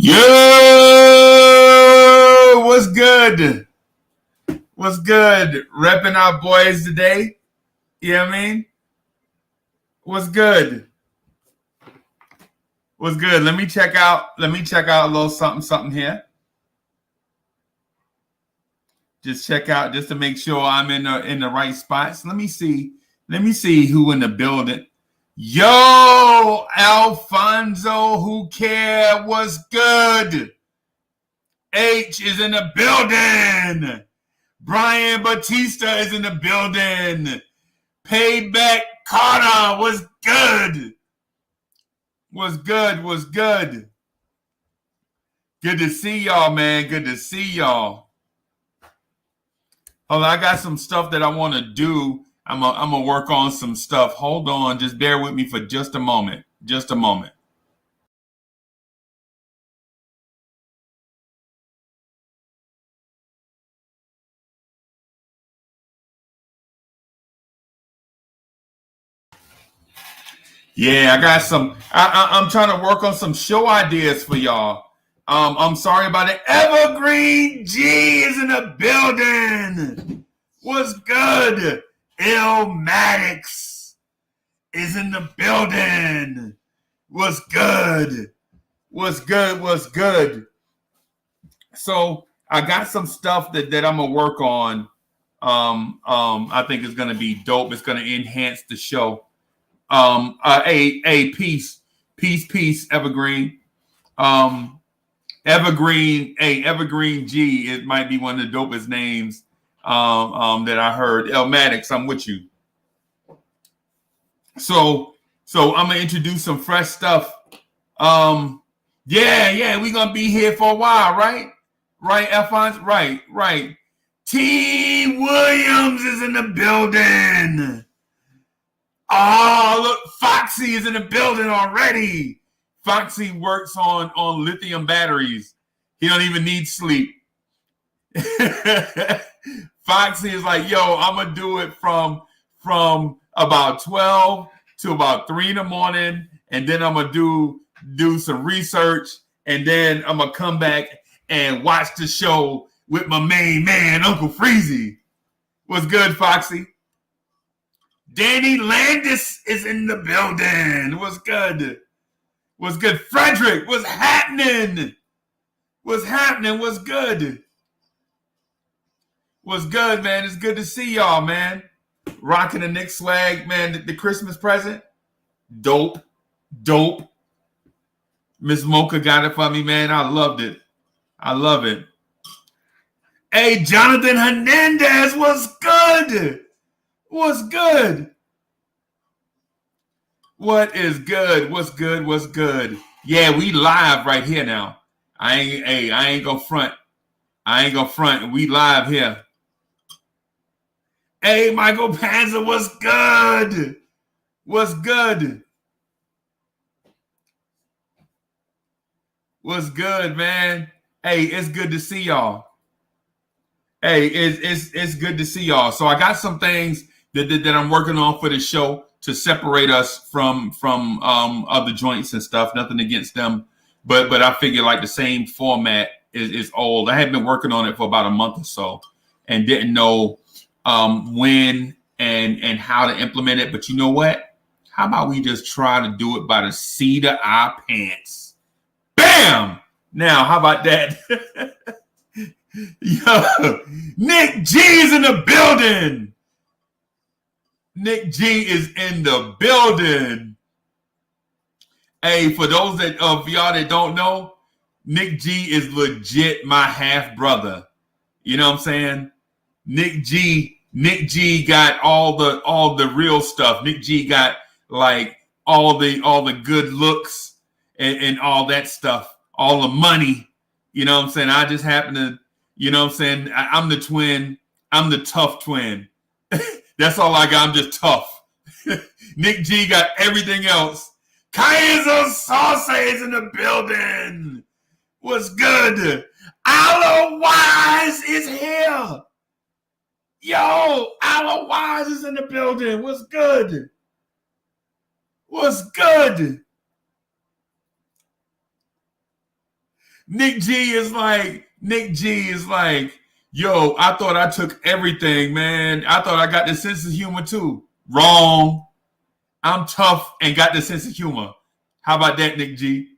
Yo, what's good? What's good? Repping our boys today. You know what I mean? What's good? What's good? Let me check out a little something here. Just check out just to make sure I'm in the right spots. Let me see. Let me see who in the building. Yo, Alfonso, who care? What's good? H is in the building. Brian Batista is in the building. Payback Carter was good. Was good. Good to see y'all, man. Good to see y'all. Hold on, I got some stuff that I want to do. I'm gonna work on some stuff. Hold on, just bear with me for just a moment. Just a moment. Yeah, I got some. I'm trying to work on some show ideas for y'all. I'm sorry about it. Evergreen G is in the building. What's good? Illmatics is in the building. What's good? What's good? What's good? So I got some stuff that I'm gonna work on. I think it's gonna be dope. It's gonna enhance the show. Peace, Evergreen. Evergreen G. It might be one of the dopest names that I heard. Elmatics, I'm with you. So I'm gonna introduce some fresh stuff. Yeah, we're gonna be here for a while, right? Right, Alphonse? Right. T. Williams is in the building. Oh, look, Foxy is in the building already. Foxy works on lithium batteries. He don't even need sleep. Foxy is like, yo, I'm gonna do it from about 12 to about 3 in the morning, and then I'm gonna do some research, and then I'm gonna come back and watch the show with my main man, Uncle Freezy. What's good, Foxy? Danny Landis is in the building. What's good? What's good? Frederick, what's happening? What's happening? What's good? What's good, man? It's good to see y'all, man. Rocking the Knicks swag, man. The Christmas present. Dope. Miss Mocha got it for me, man. I loved it. I love it. Hey, Jonathan Hernandez, what's good? What's good? What is good? What's good? What's good? Yeah, we live right here now. I ain't gonna front. We live here. Hey, Michael Panzer, what's good? What's good? What's good, man? Hey, it's good to see y'all. Hey, it's good to see y'all. So I got some things that I'm working on for the show to separate us from other joints and stuff. Nothing against them, but I figure like the same format is old. I had been working on it for about a month or so and didn't know when and how to implement it. But you know what? How about we just try to do it by the seat of our pants? Bam! Now, how about that? Yo, Nick G is in the building. Nick G is in the building. Hey, for those of y'all that don't know, Nick G is legit my half brother. You know what I'm saying? Nick G got all the real stuff. Nick G got like all the good looks and all that stuff, all the money. You know what I'm saying? I just happen to, you know what I'm saying? I'm the twin. I'm the tough twin. That's all I got. I'm just tough. Nick G got everything else. Kaiser Sauce is in the building. What's good? Ala Wise is here. Yo, Ala Wise is in the building. What's good? What's good? Nick G is like, yo, I thought I took everything, man. I thought I got the sense of humor too. Wrong. I'm tough and got the sense of humor. How about that, Nick G?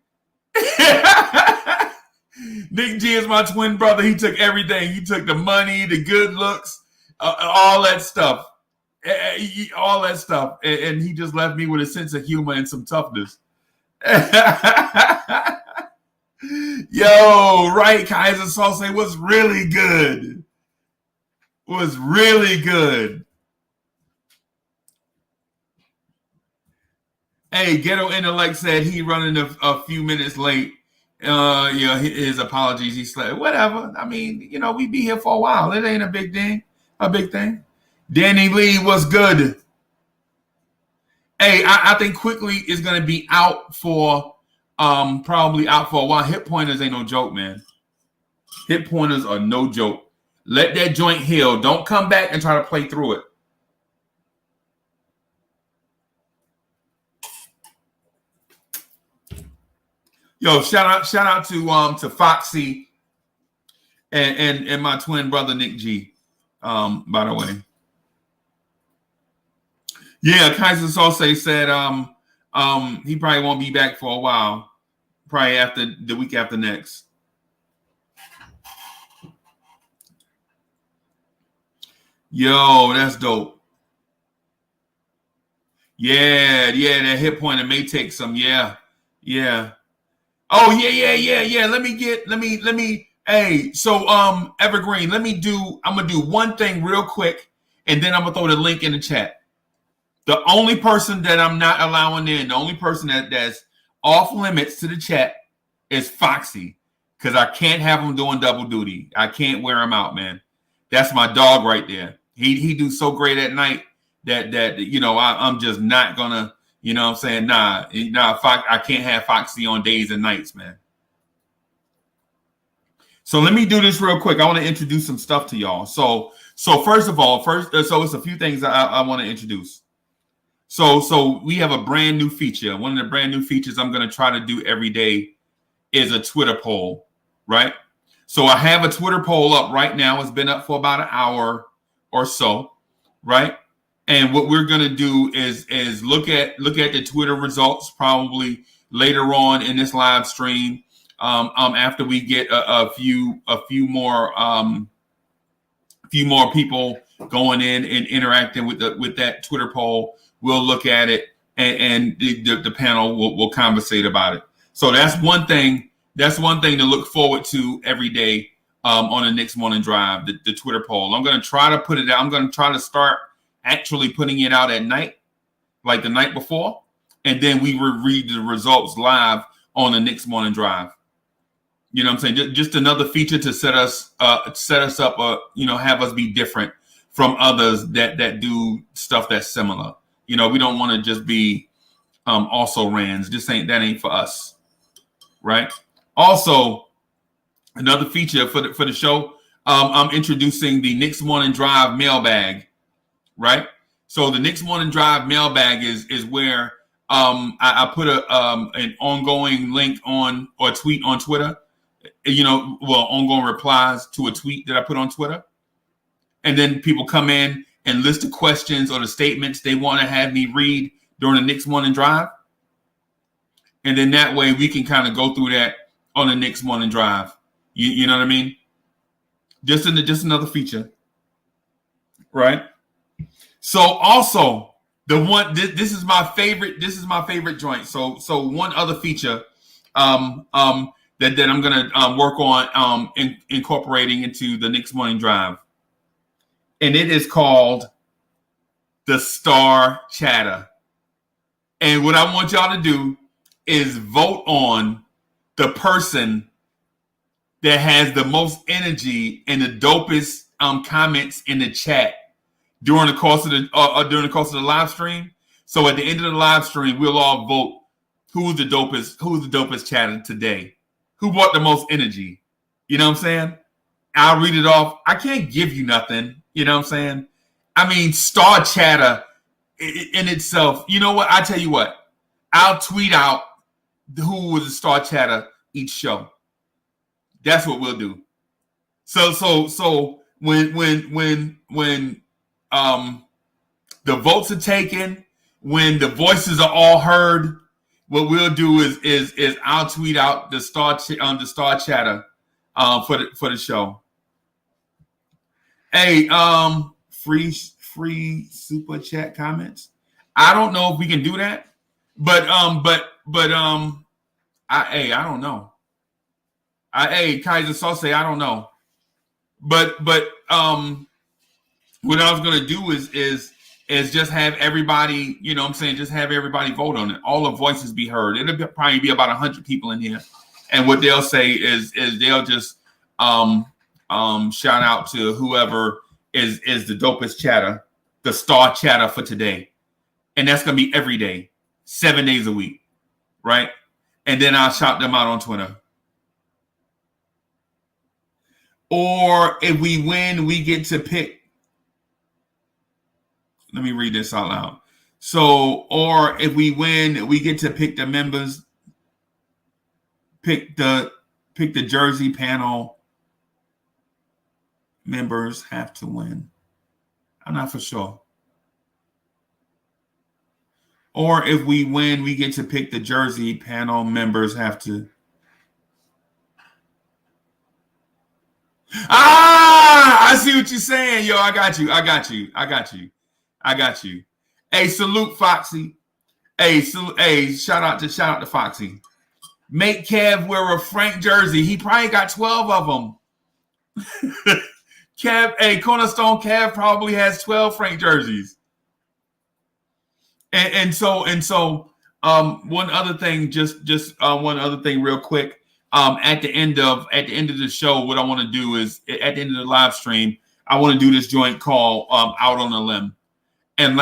Nick G is my twin brother. He took everything. He took the money, the good looks, all that stuff. All that stuff. And he just left me with a sense of humor and some toughness. Yo, right, Kaiser Salsa was really good. Was really good. Hey, Ghetto Intellect said he running a few minutes late. His apologies. He slept. Whatever. I mean, we be here for a while. It ain't a big thing. Danny Lee was good. Hey, I think Quickly is going to be out for probably out for a while. Hip pointers ain't no joke, man. Hip pointers are no joke. Let that joint heal. Don't come back and try to play through it. Yo, shout out to Foxy and my twin brother Nick G. By the way. Yeah, Kaiser Sose said he probably won't be back for a while. Probably after the week after next. Yo, that's dope. Yeah, that hip pointer may take some. Yeah. Oh, yeah. Let me. Hey, so Evergreen, I'm gonna do one thing real quick, and then I'm gonna throw the link in the chat. The only person that I'm not allowing in, the only person that's off limits to the chat is Foxy, because I can't have him doing double duty. I can't wear him out, man. That's my dog right there. He do so great at night that I'm just not gonna. You know what I'm saying? Nah, I can't have Foxy on days and nights, man. So let me do this real quick. I want to introduce some stuff to y'all. So first of all, so it's a few things I want to introduce. So we have a brand new feature. One of the brand new features I'm going to try to do every day is a Twitter poll, right? So I have a Twitter poll up right now. It's been up for about an hour or so, right? And what we're going to do is look at the Twitter results probably later on in this live stream. After we get a few more people going in and interacting with that Twitter poll, we'll look at it and the panel will conversate about it. So that's one thing. That's one thing to look forward to every day on the Knicks Morning Drive, the Twitter poll. I'm going to try to put it out. I'm going to try to start actually putting it out at night, like the night before, and then we will read the results live on the Knicks Morning Drive. You know what I'm saying? Just another feature to set us up, have us be different from others that do stuff that's similar. We don't want to just be also rans. That ain't for us, right? Also, another feature for the show, I'm introducing the Knicks Morning Drive mailbag. Right, so the Knicks Morning Drive mailbag is where I put an ongoing link on or tweet on Twitter, ongoing replies to a tweet that I put on Twitter, and then people come in and list the questions or the statements they want to have me read during the Knicks Morning Drive, and then that way we can kind of go through that on the Knicks Morning Drive. You know what I mean? Just another feature, right? So also this is my favorite joint. So one other feature that I'm gonna work on incorporating into the Knicks Morning Drive, and it is called the Star Chatter. And what I want y'all to do is vote on the person that has the most energy and the dopest comments in the chat during the course of the live stream. So at the end of the live stream, we'll all vote who's the dopest chatter today, who brought the most energy. You know what I'm saying? I'll read it off. I can't give you nothing. You know what I'm saying? I mean, Star Chatter in itself. You know what? I tell you what. I'll tweet out who was the Star Chatter each show. That's what we'll do. So when the votes are taken, when the voices are all heard, what we'll do is I'll tweet out the star chatter for the show. Hey, free super chat comments. I don't know if we can do that, but I don't know. Kaiser Sose, I don't know. But what I was gonna do is just have everybody, you know what I'm saying, just have everybody vote on it. All the voices be heard. It'll probably be about 100 people in here. And what they'll say is they'll just shout out to whoever is the dopest chatter, the star chatter for today. And that's gonna be every day, 7 days a week, right? And then I'll shout them out on Twitter. Or if we win, we get to pick. Let me read this out loud. So, or if we win, we get to pick the members, pick the jersey panel. Members have to win. I'm not for sure. Or if we win, we get to pick the jersey panel. Members have to. I see what you're saying, yo. I got you. Hey, salute Foxy. Hey, shout out to Foxy. Make Kev wear a Frank jersey. He probably got 12 of them. Cornerstone Kev probably has 12 Frank jerseys. And so one other thing, just one other thing real quick. At the end of the show, what I want to do is at the end of the live stream, I want to do this joint call out on a limb, and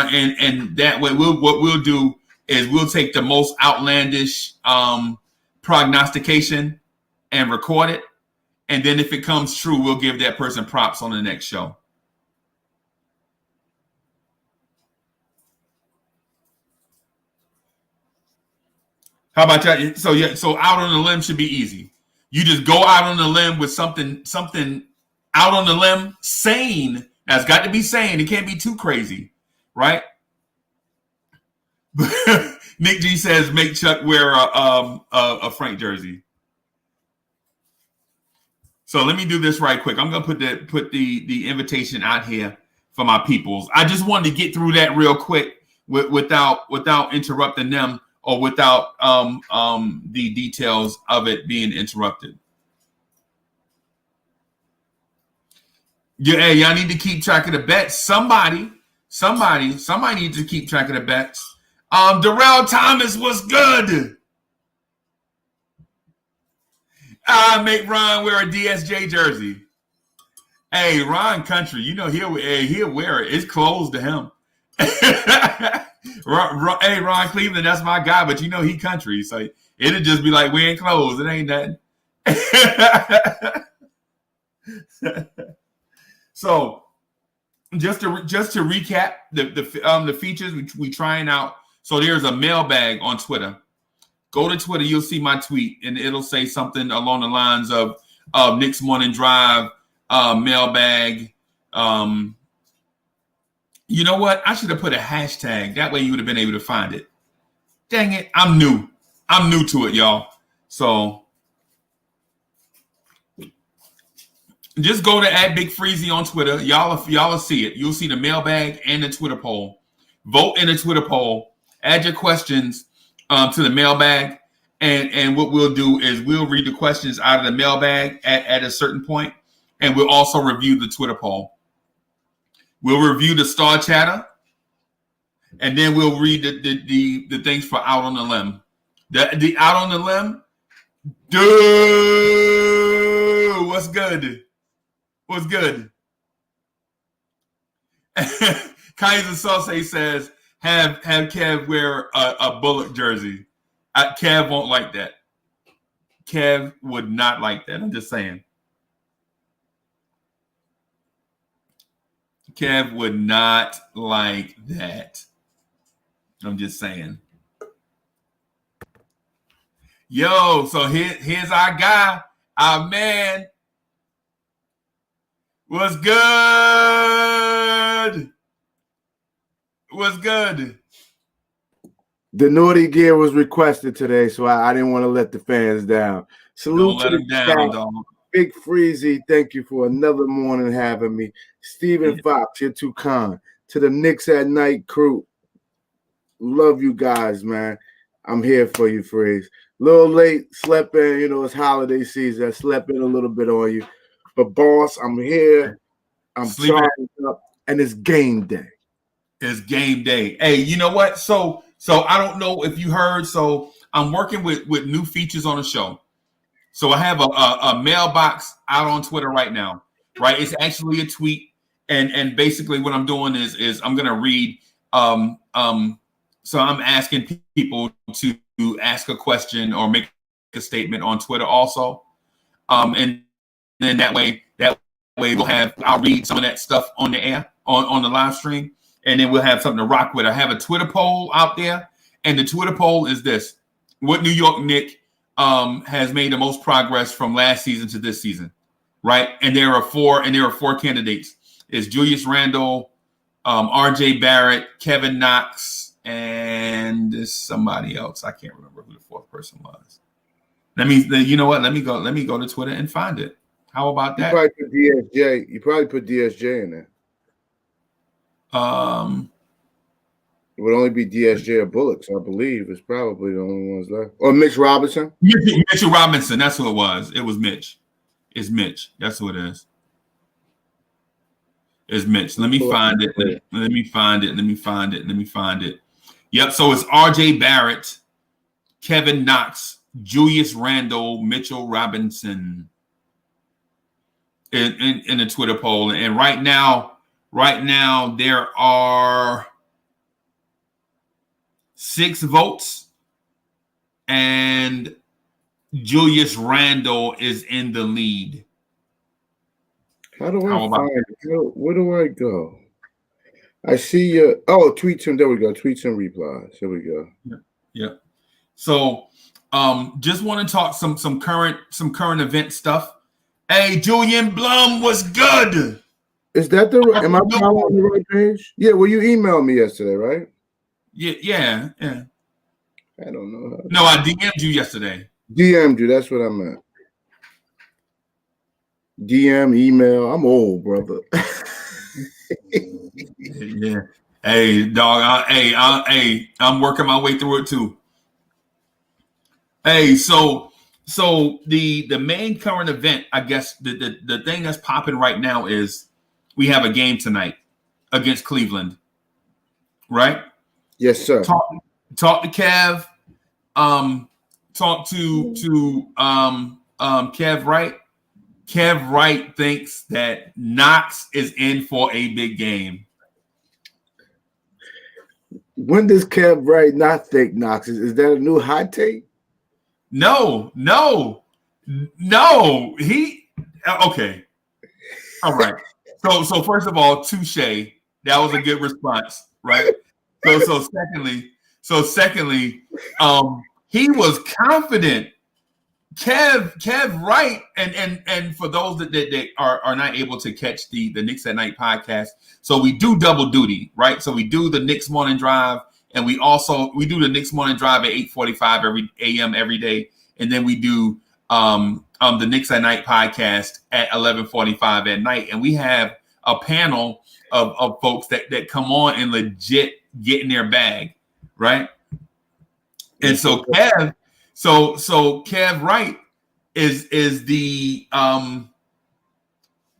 that way what we'll do is we'll take the most outlandish prognostication and record it, and then if it comes true, we'll give that person props on the next show. How about that? So out on the limb should be easy. You just go out on the limb with something out on the limb, sane. That's got to be sane. It can't be too crazy, right? Nick G says make Chuck wear a Frank jersey. So let me do this right quick. I'm gonna put the invitation out here for my peoples. I just wanted to get through that real quick without interrupting them. Or without the details of it being interrupted. Yeah, hey, y'all need to keep track of the bets. Somebody needs to keep track of the bets. Darrell Thomas was good. Make Ron wear a DSJ jersey. Hey, Ron Country, you know he'll wear it. It's close to him. Hey, Ron Cleveland, that's my guy, but you know he country, so it'll just be like wearing clothes. It ain't nothing. So, just to recap the features we trying out. So there's a mailbag on Twitter. Go to Twitter, you'll see my tweet, and it'll say something along the lines of Knicks Morning Drive mailbag. You know what? I should have put a hashtag. That way you would have been able to find it. Dang it. I'm new to it, y'all. So just go to @BigFreezy on Twitter. Y'all will see it. You'll see the mailbag and the Twitter poll. Vote in the Twitter poll. Add your questions to the mailbag. And what we'll do is we'll read the questions out of the mailbag at a certain point, and we'll also review the Twitter poll. We'll review the star chatter, and then we'll read the things for out on the limb. The out on the limb, dude, what's good? What's good? Kaiser Sose says, have Kev wear a Bullock jersey. Kev won't like that. Kev would not like that. I'm just saying. Kev would not like that. I'm just saying. Yo, so here's our guy. Our man. What's good? What's good? The naughty gear was requested today, so I didn't want to let the fans down. Salute to the down, chat. Big Freezy, thank you for another morning having me. Stephen Fox, you're too kind. To the Knicks at Night crew, love you guys, man. I'm here for you, Freeze. A little late, slept in. You know, it's holiday season. I slept in a little bit on you. But, boss, I'm here. I'm charged up, and it's game day. It's game day. Hey, you know what? So I don't know if you heard. So I'm working with new features on the show. So I have a mailbox out on Twitter right now. Right, it's actually a tweet, and basically what I'm doing is I'm gonna read. So I'm asking people to ask a question or make a statement on Twitter also, and then that way I'll read some of that stuff on the air on the live stream, and then we'll have something to rock with. I have a Twitter poll out there, and the Twitter poll is this: what New York Knicks has made the most progress from last season to this season, right? And there are four candidates: it's Julius Randle, R.J. Barrett, Kevin Knox, and somebody else. I can't remember who the fourth person was. You know what? Let me go to Twitter and find it. How about that? You probably put DSJ in there. It would only be DSJ or Bullocks, I believe. It's probably the only ones left. Or Mitch Robinson. Mitchell Robinson. That's who it was. It was Mitch. It's Mitch. That's who it is. It's Mitch. Let me find it. Let me find it. Yep. So it's R.J. Barrett, Kevin Knox, Julius Randle, Mitchell Robinson in the Twitter poll. And right now there are 6 votes, and Julius Randle is in the lead. How do I find it? Where do I go? I see your tweets and there we go. Tweets and replies. Here we go. Yeah. So just want to talk some current event stuff. Hey, Julian Blum was good. Is that am I following the right page? Yeah, well, you emailed me yesterday, right? Yeah. I don't know. No, I DM'd you yesterday. DM'd you, that's what I meant. DM, email. I'm old, brother. Yeah. Hey, dog. I'm working my way through it too. Hey, so the main current event, I guess the thing that's popping right now is we have a game tonight against Cleveland, right? Yes, sir. Talk to Kev. Talk to Kev Wright. Kev Wright thinks that Knox is in for a big game. When does Kev Wright not think Knox is that a new hot take? No. He okay. All right. So first of all, touche. That was a good response, right? So secondly, he was confident. Kev Wright, and for those that are not able to catch the Knicks at Night podcast, so we do double duty, right? So we do the Knicks morning drive, and we do the Knicks morning drive at 8:45 a.m. every day, and then we do the Knicks at Night podcast at 11:45 at night, and we have a panel of folks that come on and legit get in their bag, right? And so Kev Wright is the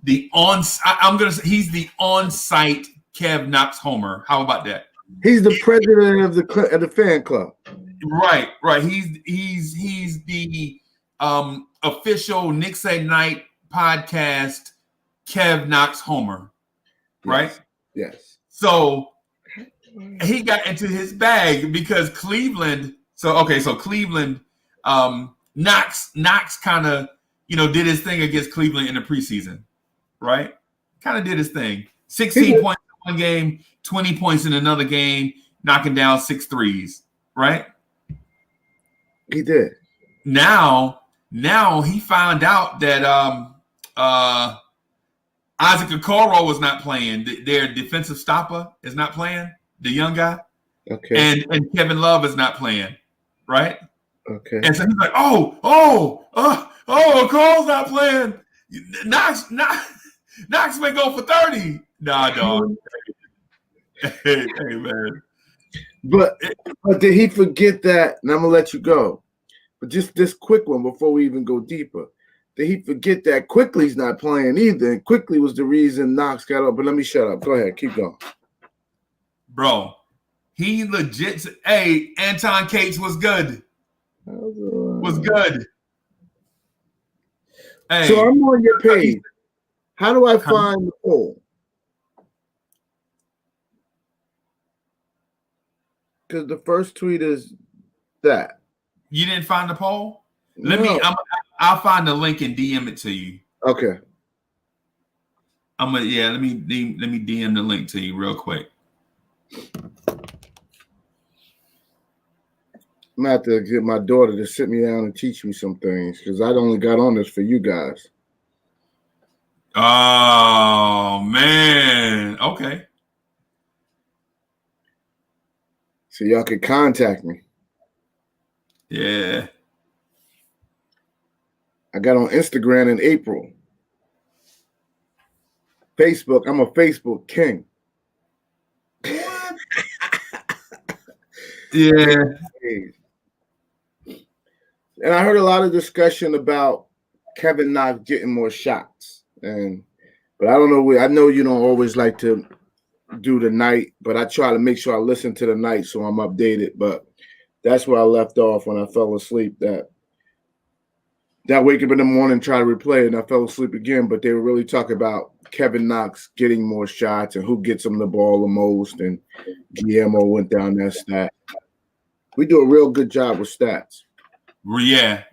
he's the on-site Kev Knox homer. How about that? He's the president of the fan club. Right. He's the official Knicks at Night podcast Kev Knox homer. Right? Yes. So he got into his bag because Cleveland. So Cleveland, Knox kind of, did his thing against Cleveland in the preseason, right? Kind of did his thing. 16 points in one game, 20 points in another game, knocking down 6 threes, right? He did. Now Now he found out that Isaac Okoro was not playing. Their defensive stopper is not playing. The young guy. Okay. And Kevin Love is not playing, right? Okay. And so he's like, Cole's not playing. Knox may go for 30. Nah, dog. hey, man. But did he forget that? And I'm gonna let you go. But just this quick one before we even go deeper. Did he forget that Quickly's not playing either? And Quickly was the reason Knox got up. But let me shut up. Go ahead, keep going. Bro, he legit. Hey, Anton Cates was good. Was good. Hey, so I'm on your page. How do I find the poll? Because the first tweet is that. You didn't find the poll? No. I'll find the link and DM it to you. Okay. Let me DM the link to you real quick. I'm gonna have to get my daughter to sit me down and teach me some things because I only got on this for you guys. Oh man. Okay. So y'all can contact me. Yeah. I got on Instagram in April. Facebook, I'm a Facebook king. Yeah. And I heard a lot of discussion about Kevin Knox getting more shots. But I don't know. I know you don't always like to do the night, but I try to make sure I listen to the night so I'm updated. But that's where I left off when I fell asleep. That wake up in the morning, try to replay it, and I fell asleep again. But they were really talking about Kevin Knox getting more shots and who gets him the ball the most. And Guillermo went down that stat. We do a real good job with stats. Yeah.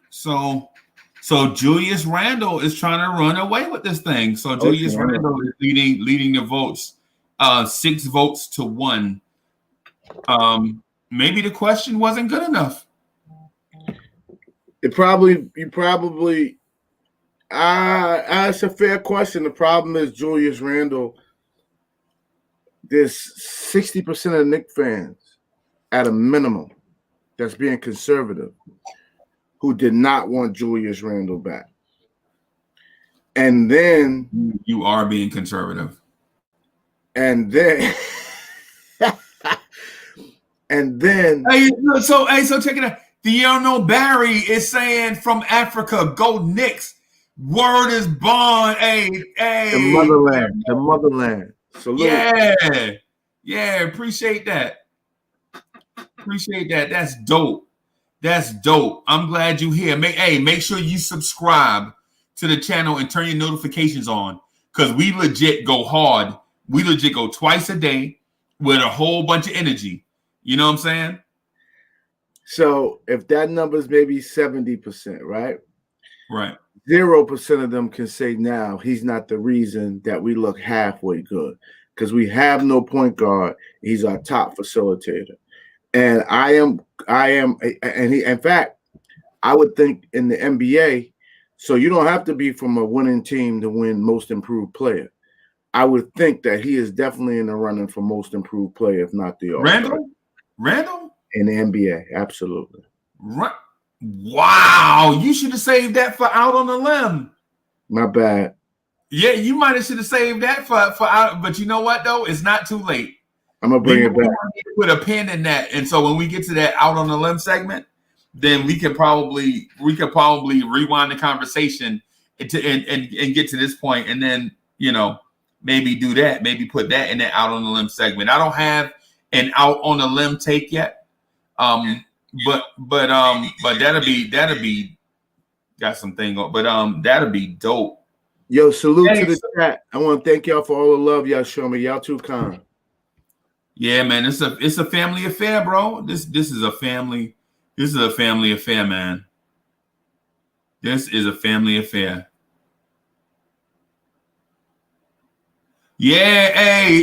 So Julius Randle is trying to run away with this thing. So Julius Randle is leading the votes, 6 votes to 1. Maybe the question wasn't good enough. It's a fair question. The problem is Julius Randle. There's 60% of Knicks fans at a minimum that's being conservative who did not want Julius Randle back. And then you are being conservative. And then so check it out. Theono Barry is saying from Africa, go Knicks. Word is born. The motherland. Salute. Yeah, appreciate that. That's dope. I'm glad you're here. Make sure you subscribe to the channel and turn your notifications on because we legit go hard. We legit go twice a day with a whole bunch of energy. You know what I'm saying? So if that number is maybe 70%, right? Right. 0% of them can say now he's not the reason that we look halfway good because we have no point guard. He's our top facilitator. And in fact, I would think in the NBA, so you don't have to be from a winning team to win most improved player. I would think that he is definitely in the running for most improved player, if not the all-star. Randle? In the NBA, absolutely. Wow, you should have saved that for out on the limb. My bad. Yeah, you might have should have saved that for out, but you know what though? It's not too late. I'm gonna bring it back. Put a pin in that, and so when we get to that out on the limb segment, then we could probably rewind the conversation and get to this point, and then maybe do that, maybe put that in that out on the limb segment. I don't have an out on the limb take yet, but that'll be got some thing on, but that'll be dope. Yo, salute to the chat. I want to thank y'all for all the love y'all show me. Y'all too kind. Yeah, man, it's a family affair, bro. This is a family affair, man. This is a family affair. Yeah,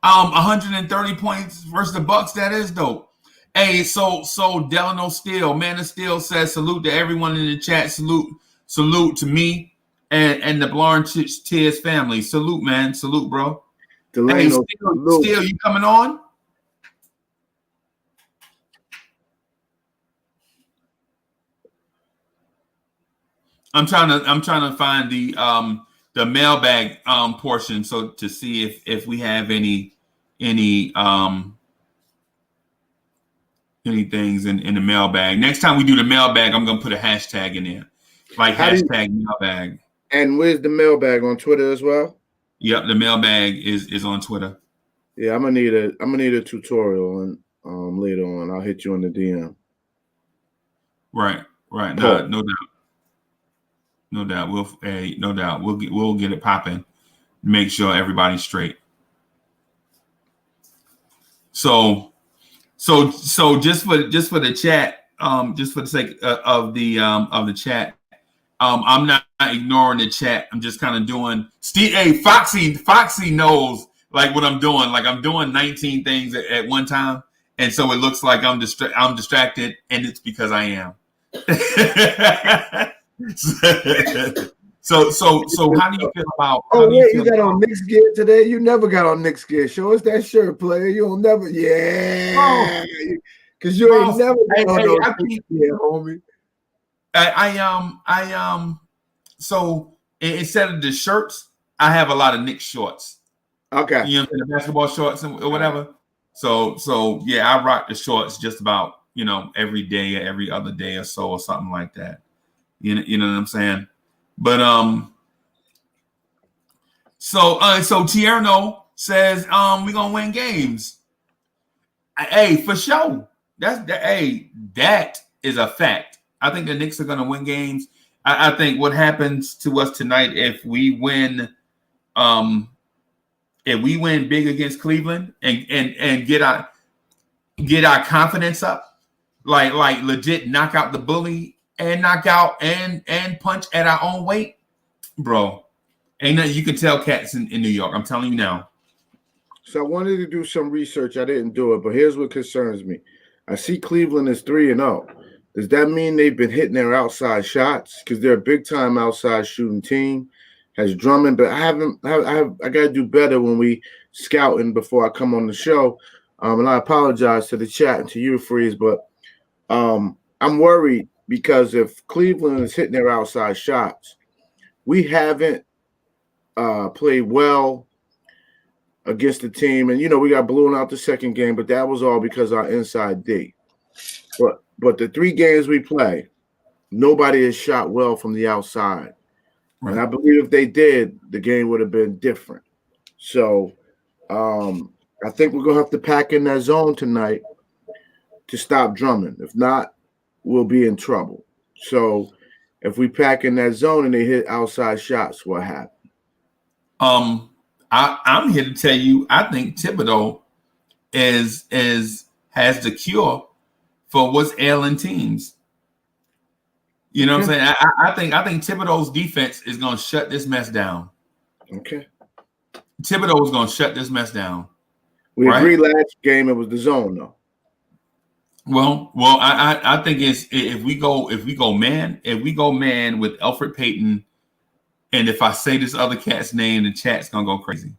130 points versus the Bucks. That is dope. Hey, so Delano Steele, Man of Steel says salute to everyone in the chat. Salute to me and the Blarn Tears family. Salute, man. Salute, bro. Hey, Delano, Steele, you coming on? I'm trying to find the mailbag portion so to see if we have any things in the mailbag. Next time we do the mailbag, I'm gonna put a hashtag in there, like hashtag mailbag. And where's the mailbag on Twitter as well? Yep, the mailbag is on Twitter. Yeah, I'm gonna need a tutorial and later on. I'll hit you on the DM. Right. No doubt. We'll get it popping. Make sure everybody's straight. So just for the chat, just for the sake of the chat, I'm not ignoring the chat. I'm just kind of doing. Steve, hey, Foxy knows like what I'm doing. Like I'm doing 19 things at one time, and so it looks like I'm distracted, and it's because I am. So how do you feel about? You got on Knicks gear today? You never got on Knicks gear. Show us that shirt, player. You'll never, because you ain't never got on Knicks gear, homie. So instead of the shirts, I have a lot of Knicks shorts. Okay, you know, the basketball shorts or whatever. So yeah, I rock the shorts just about every day or every other day or so or something like that. You know what I'm saying? But so Tierno says we're gonna win games. Hey, for sure. That is a fact. I think the Knicks are gonna win games. I think what happens to us tonight if we win big against Cleveland and get our confidence up, like legit knock out the bully and knock out and punch at our own weight, bro. Ain't nothing you can tell cats in New York. I'm telling you now. So I wanted to do some research. I didn't do it, but here's what concerns me. I see Cleveland is 3-0. Does that mean they've been hitting their outside shots? Because they're a big time outside shooting team. Has Drummond, but I got to do better when we scouting before I come on the show. And I apologize to the chat and to you, Freeze, but I'm worried because if Cleveland is hitting their outside shots, we haven't played well against the team. And, we got blown out the second game, but that was all because our inside D. But the 3 games we play, nobody has shot well from the outside. Right. And I believe if they did, the game would have been different. So I think we're going to have to pack in that zone tonight to stop Drummond. If not, we'll be in trouble. So if we pack in that zone and they hit outside shots, what happens? I'm here to tell you, I think Thibodeau has the cure for what's ailing teams. You know what I'm saying? I think Thibodeau's defense is going to shut this mess down. Okay. Thibodeau is going to shut this mess down. We agreed last game it was the zone, though. Well, I think it's if we go man with Elfrid Payton, and if I say this other cat's name, the chat's gonna go crazy.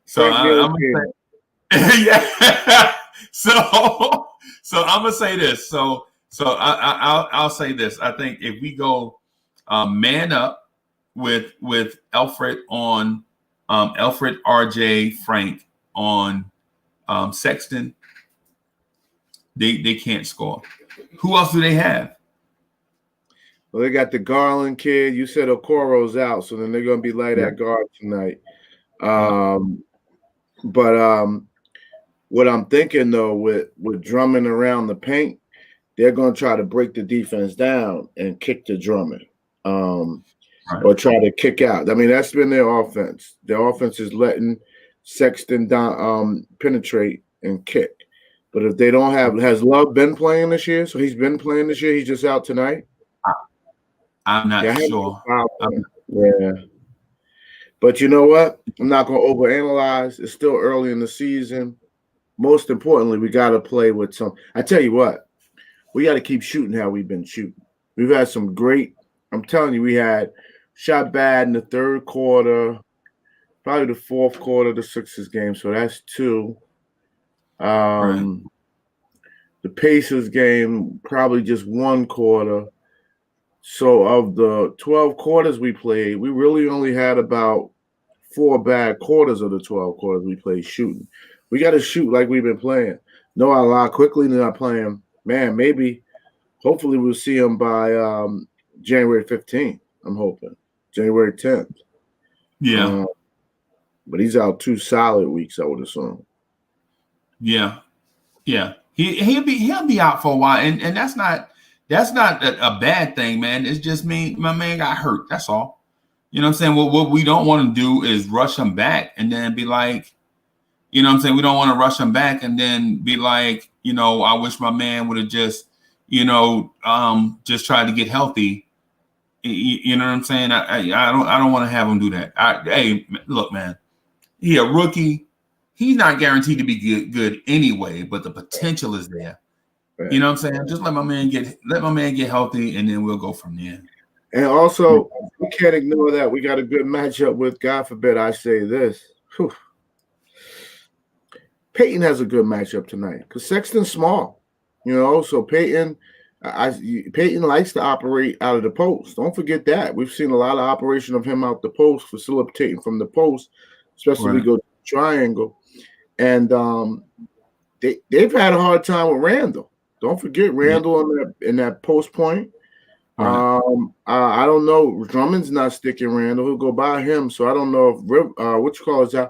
So I'm gonna say, yeah. So I'm gonna say this. So I'll say this. I think if we go man up with Elfrid on Elfrid, RJ, Frank on Sexton, they can't score. Who else do they have? Well, they got the Garland kid. You said Okoro's out, so then they're going to be light at guard tonight. But what I'm thinking, though, with Drummond around the paint, they're going to try to break the defense down and kick to Drummond or try to kick out. I mean, that's been their offense. Their offense is letting Sexton down, penetrate and kick. But if they don't have – has Love been playing this year? So he's been playing this year. He's just out tonight? I'm not sure. Yeah. But you know what? I'm not going to overanalyze. It's still early in the season. most importantly, we got to play with some. I tell you what, we got to keep shooting how we've been shooting. We've had some great. I'm telling you, we had shot bad in the third quarter, probably the fourth quarter of the Sixers game. So that's two. Right. The Pacers game, probably just one quarter. So of the 12 quarters we played, we really only had about 4 bad quarters of the 12 quarters we played shooting. We got to shoot like we've been playing. Noah a lot quickly not playing. Man, maybe, hopefully we'll see him by January 15th. I'm hoping. January 10th. Yeah. But he's out 2 solid weeks, I would assume. Yeah. Yeah. He'll be out for a while. And that's not a bad thing, man. It's just my man got hurt. That's all. You know what I'm saying? What we don't want to do is rush him back and then be like, you know what I'm saying? We don't want to rush him back and then be like, I wish my man would have just, just tried to get healthy. You know what I'm saying? I don't want to have him do that. Hey, look, man, he a rookie. He's not guaranteed to be good anyway, but the potential is there. You know what I'm saying? Just let my man get healthy, and then we'll go from there. And also, we can't ignore that we got a good matchup with, God forbid I say this. Whew. Peyton has a good matchup tonight because Sexton's small, so Peyton likes to operate out of the post. Don't forget that. We've seen a lot of operation of him out the post, facilitating from the post, especially Right. we go to the triangle. And they've had a hard time with Randall. Don't forget Randall in that post point. Right. I don't know. Drummond's not sticking Randall. He'll go by him. So I don't know if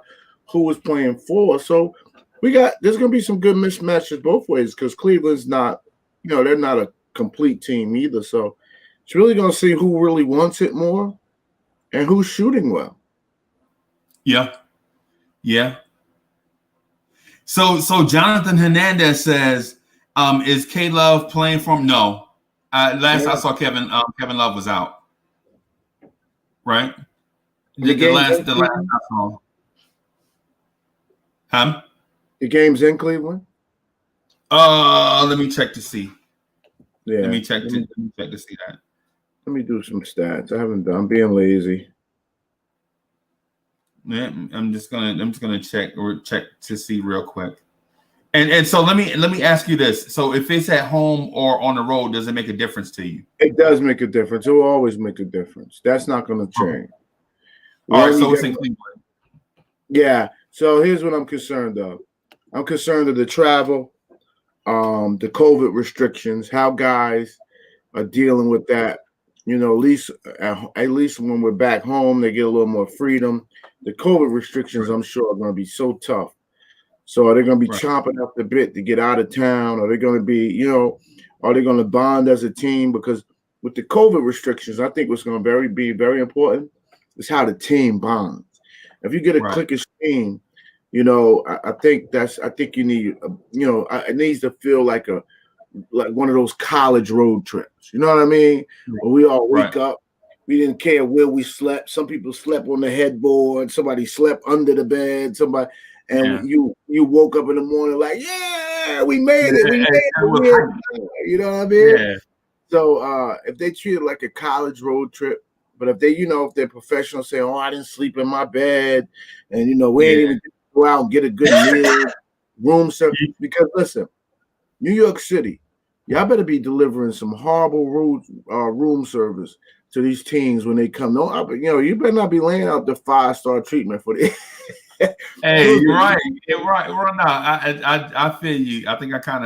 who was playing for. So there's gonna be some good mismatches both ways because Cleveland's not, they're not a complete team either. So it's really gonna see who really wants it more and who's shooting well. Yeah. Yeah. So Jonathan Hernandez says, is K Love playing for him? No. Last I saw Kevin Love was out. Right? The last I saw. Huh? The game's in Cleveland? Let me check to see. Yeah. Let me check to see that. Let me do some stats. I'm being lazy. Yeah, I'm just gonna check to see real quick. And so let me ask you this. So if it's at home or on the road, does it make a difference to you? It does make a difference. It will always make a difference. That's not going to change. All right, so it's in Cleveland. Yeah. So here's what I'm concerned of. I'm concerned of the travel, the COVID restrictions, how guys are dealing with that. At least when we're back home, they get a little more freedom. The COVID restrictions, I'm sure, are going to be so tough. So are they going to be chomping up the bit to get out of town? Are they going to be, are they going to bond as a team? Because with the COVID restrictions, I think what's going to be very important is how the team bonds. If you get a cliquish team, I think you need, it needs to feel like one of those college road trips. You know what I mean? Where we all wake up. We didn't care where we slept. Some people slept on the headboard. Somebody slept under the bed. And you woke up in the morning like, yeah, we made it. We made it. You know what I mean? Yeah. So if they treat it like a college road trip, but if if they're professional, saying, "Oh, I didn't sleep in my bed," and we ain't even go out and get a good meal, room service. Because listen, New York City, y'all better be delivering some horrible room service to these teens when they come. No, you better not be laying out the 5-star treatment for the. Hey, you're right. You're right. Well, no, I feel you. I think I kind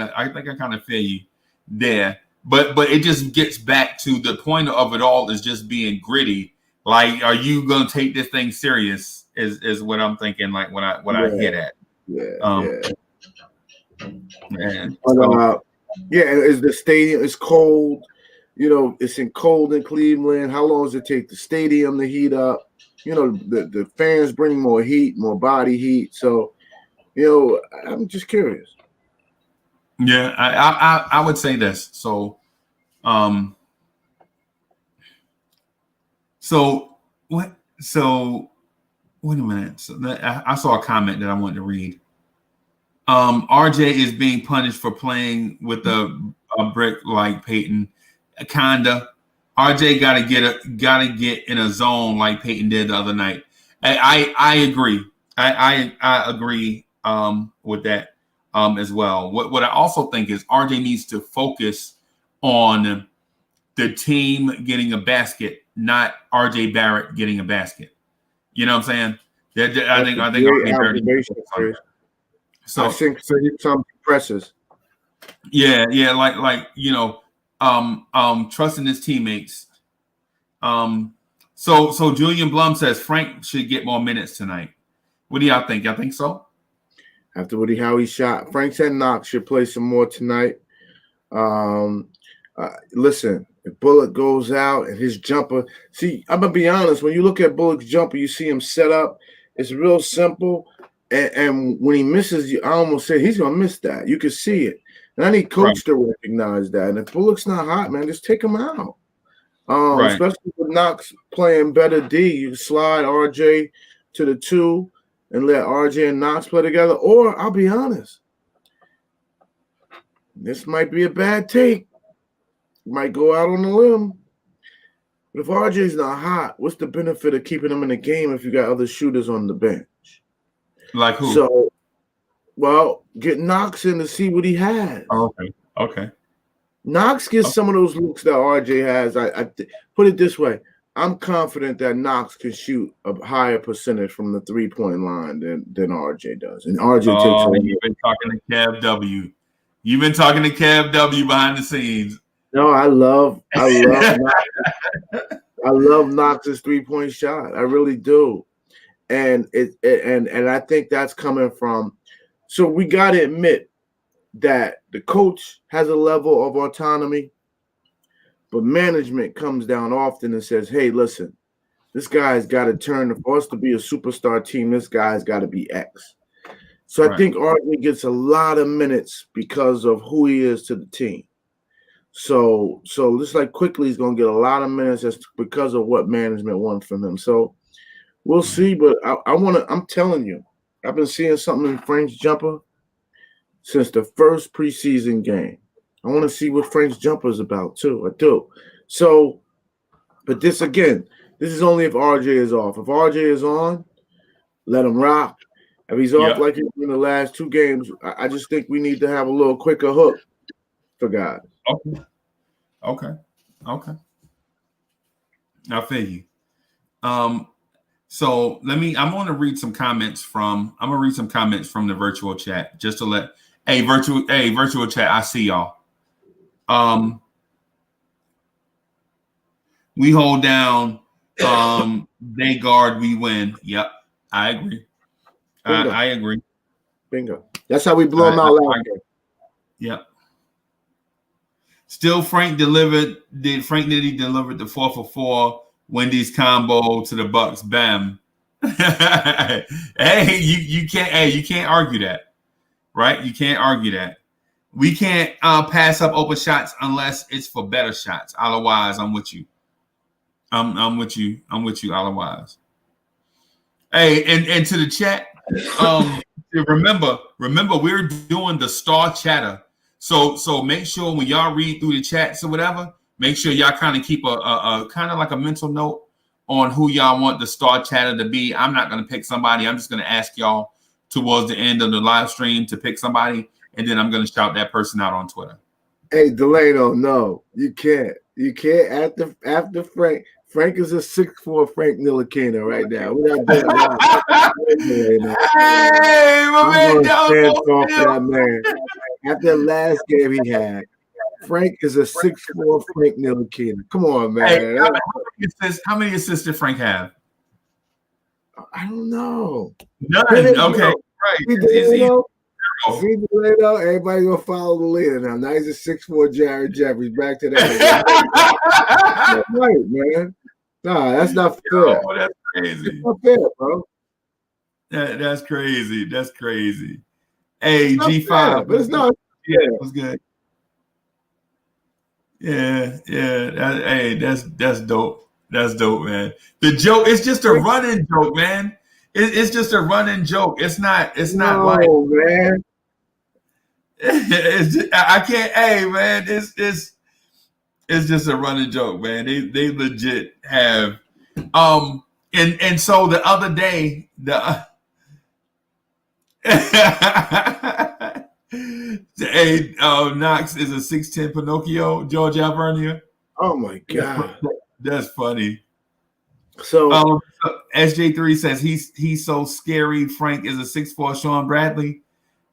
of feel you there. But it just gets back to the point of it all is just being gritty. Like, are you gonna take this thing serious? Is what I'm thinking. Like when I hear that. Man. Is the stadium? It's cold. It's cold in Cleveland. How long does it take the stadium to heat up? The fans bring more heat, more body heat. So, I'm just curious. Yeah, I would say this. So, so what? So wait a minute. So I saw a comment that I wanted to read. RJ is being punished for playing with a brick like Peyton. Kinda. RJ gotta get in a zone like Peyton did the other night. I agree. I agree with that as well. What I also think is RJ needs to focus on the team getting a basket, not RJ Barrett getting a basket. You know what I'm saying? I think RJ Barrett needs to focus on that. So I think some pressures. Yeah, like trusting his teammates. So Julian Blum says Frank should get more minutes tonight. What do y'all think? Y'all think so? After how he shot, Frank said Knox should play some more tonight. Listen, if Bullock goes out and his jumper, see, I'm gonna be honest. When you look at Bullock's jumper, you see him set up. It's real simple. And when he misses, I almost said he's gonna miss that. You can see it, and I need coach to recognize that. And if Bullock's not hot, man, just take him out. Especially with Knox playing better D, you slide RJ to the 2 and let RJ and Knox play together. Or I'll be honest, this might be a bad take. Might go out on a limb. But if RJ's not hot, what's the benefit of keeping him in the game if you got other shooters on the bench? Like who? So, well, get Knox in to see what he has. Oh, okay. Knox gets some of those looks that RJ has. I put it this way. I'm confident that Knox can shoot a higher percentage from the 3-point line than RJ does. And RJ takes over. You've been talking to Kev W. You've been talking to Kev W behind the scenes. No, I love Knox. I love Knox's 3-point shot. I really do. And and I think that's coming from. So we got to admit that the coach has a level of autonomy, but management comes down often and says, "Hey, listen, this guy's got to turn. For us to be a superstar team, this guy's got to be X." So I think RJ gets a lot of minutes because of who he is to the team. So just like quickly, he's gonna get a lot of minutes just because of what management wants from him. So. We'll see, but I'm telling you, I've been seeing something in Frank's jumper since the first preseason game. I want to see what Frank's jumper is about too. I do. So, but this is only if RJ is off. If RJ is on, let him rock. If he's off like he's in the last 2 games, I just think we need to have a little quicker hook for guys. Okay. I feel you. So I'm going to read some comments from the virtual chat just to let virtual chat. I see y'all. We hold down. They guard. We win. Yep, I agree. I agree. Bingo. That's how we blow them out last game. Yep. Still, Frank delivered. Did he deliver the 4 for 4? Wendy's combo to the Bucks, bam. Hey, you can't argue that, right? You can't argue that. We can't pass up open shots unless it's for better shots. Otherwise, I'm with you. I'm with you. Otherwise, hey, and to the chat, remember we're doing the star chatter. So make sure when y'all read through the chats or whatever. Make sure y'all kind of keep a kind of like a mental note on who y'all want the star chatter to be. I'm not going to pick somebody. I'm just going to ask y'all towards the end of the live stream to pick somebody, and then I'm going to shout that person out on Twitter. Hey, Delano, no, you can't. You can't after Frank. Frank is a 6'4" Frank Ntilikina right now. We're not doing that. Hey, my man, that man. After the last game he had. Frank is a 6'4" Frank Ntilikina. Come on, man. Hey, how many assists did Frank have? I don't know. None. Okay, right. Everybody gonna follow the leader now. Now he's a 6'4" Jared Jeffries. Back to that. Right, man. Nah, that's not fair. Oh, that's crazy. That's not fair, bro. That's crazy. That's crazy. Hey, G5. Fair, but it's not. Yeah, it was good. Yeah. That's dope. That's dope, man. The joke, it's just a running joke, man. It's just a running joke. It's not like, man. I can't. Hey, man, it's just a running joke, man. They legit have. And so the other day, hey, Knox is a 6'10" Pinocchio, George Alvernia. Oh my God. That's funny. So SJ3 says he's so scary. Frank is a 6'4" Sean Bradley.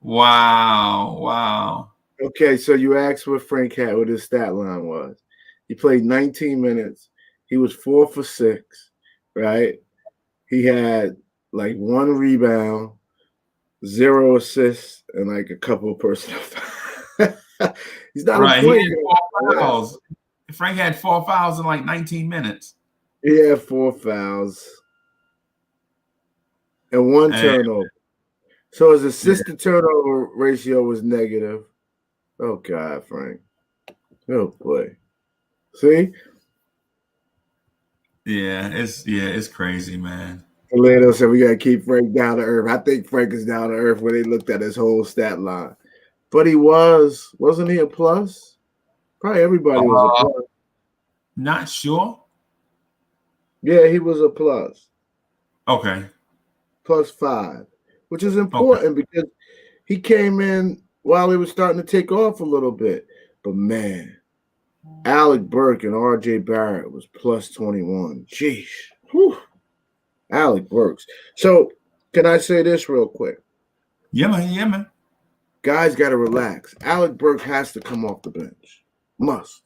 Wow. okay, so you asked what Frank had, what his stat line was. He played 19 minutes. He was 4 for 6, right? He had like 1 rebound, 0 assists, and like a couple of personal fouls. He's not Right. a point He had 4 fouls. Frank had 4 fouls in like 19 minutes. He had 4 fouls and 1 turnover. So his assist to turnover ratio was negative. Oh God, Frank. Oh boy. See? Yeah, it's crazy, man. Orlando said we gotta keep Frank down to earth. I think Frank is down to earth when they looked at his whole stat line. But he wasn't he a plus? Probably everybody was a plus. Not sure. Yeah, he was a plus. Okay. +5, which is important because he came in while he was starting to take off a little bit. But man, Alec Burke and RJ Barrett was +21. Sheesh. Whew. Alec Burks. So can I say this real quick? Yeah, man. Guys got to relax. Alec Burke has to come off the bench. Must.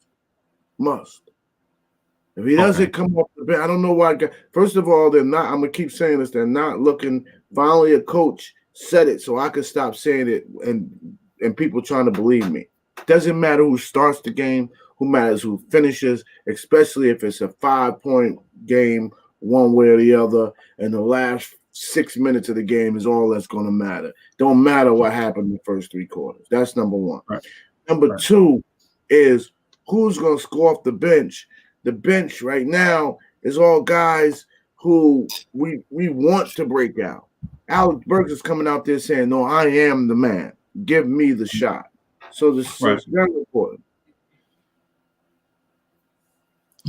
If he doesn't come off the bench, I don't know why. First of all, they're not. I'm gonna keep saying this. They're not looking. Finally, a coach said it, so I could stop saying it, and people trying to believe me. Doesn't matter who starts the game. Who matters who finishes, especially if it's a 5-point game, one way or the other, and the last 6 minutes of the game is all that's going to matter. Don't matter what happened in the first 3 quarters. That's number one. Right. Number two is who's going to score off the bench. The bench right now is all guys who we want to break out. Alex Burks is coming out there saying, no, I am the man. Give me the shot. So this is very important.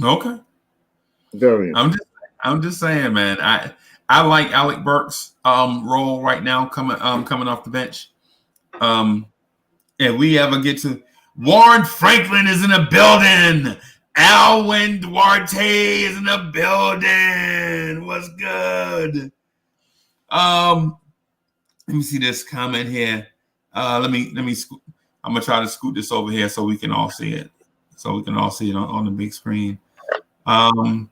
Okay. Very important. I'm just saying, man. I like Alec Burks' role right now coming off the bench. If we ever get to Warren Franklin is in the building. Alwyn Duarte is in the building. What's good? Let me see this comment here. Let me. I'm gonna try to scoot this over here so we can all see it. On the big screen. I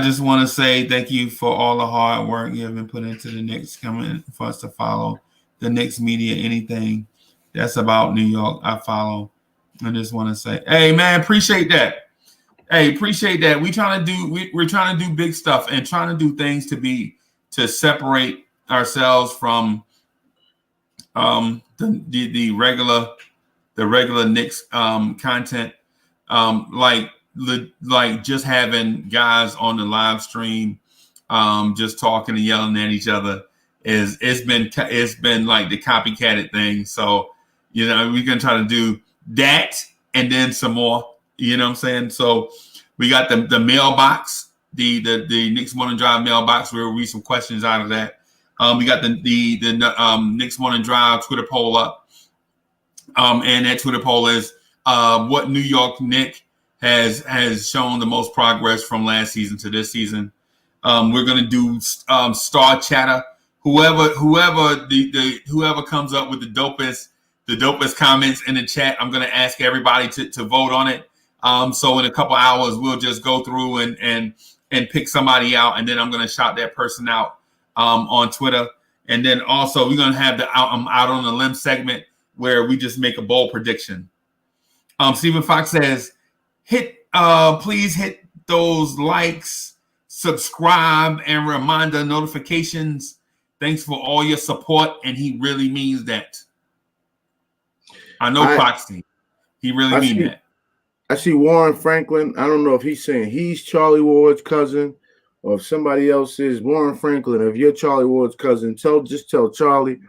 just want to say thank you for all the hard work you have been put into the Knicks, coming for us to follow the Knicks media. Anything that's about New York, I follow. I just want to say, hey man, appreciate that. We're trying to do big stuff and trying to do things to separate ourselves from the regular Knicks content, like just having guys on the live stream just talking and yelling at each other it's been like the copycatted thing. So we're gonna try to do that and then some more. You know what I'm saying? So we got the mailbox, the Knicks Morning Drive mailbox. We'll read some questions out of that. We got the Knicks Morning Drive Twitter poll up. And that Twitter poll is what New York Knicks has shown the most progress from last season to this season. We're gonna do star chatter. Whoever comes up with the dopest comments in the chat, I'm gonna ask everybody to vote on it. So in a couple hours, we'll just go through and pick somebody out, and then I'm gonna shout that person out on Twitter. And then also we're gonna have the out on the limb segment where we just make a bold prediction. Stephen Fox says, please hit those likes, subscribe, and reminder notifications. Thanks for all your support, and he really means that. I know Foxy. He really means that. I see Warren Franklin. I don't know if he's saying he's Charlie Ward's cousin or if somebody else is. Warren Franklin, if you're Charlie Ward's cousin, just tell Charlie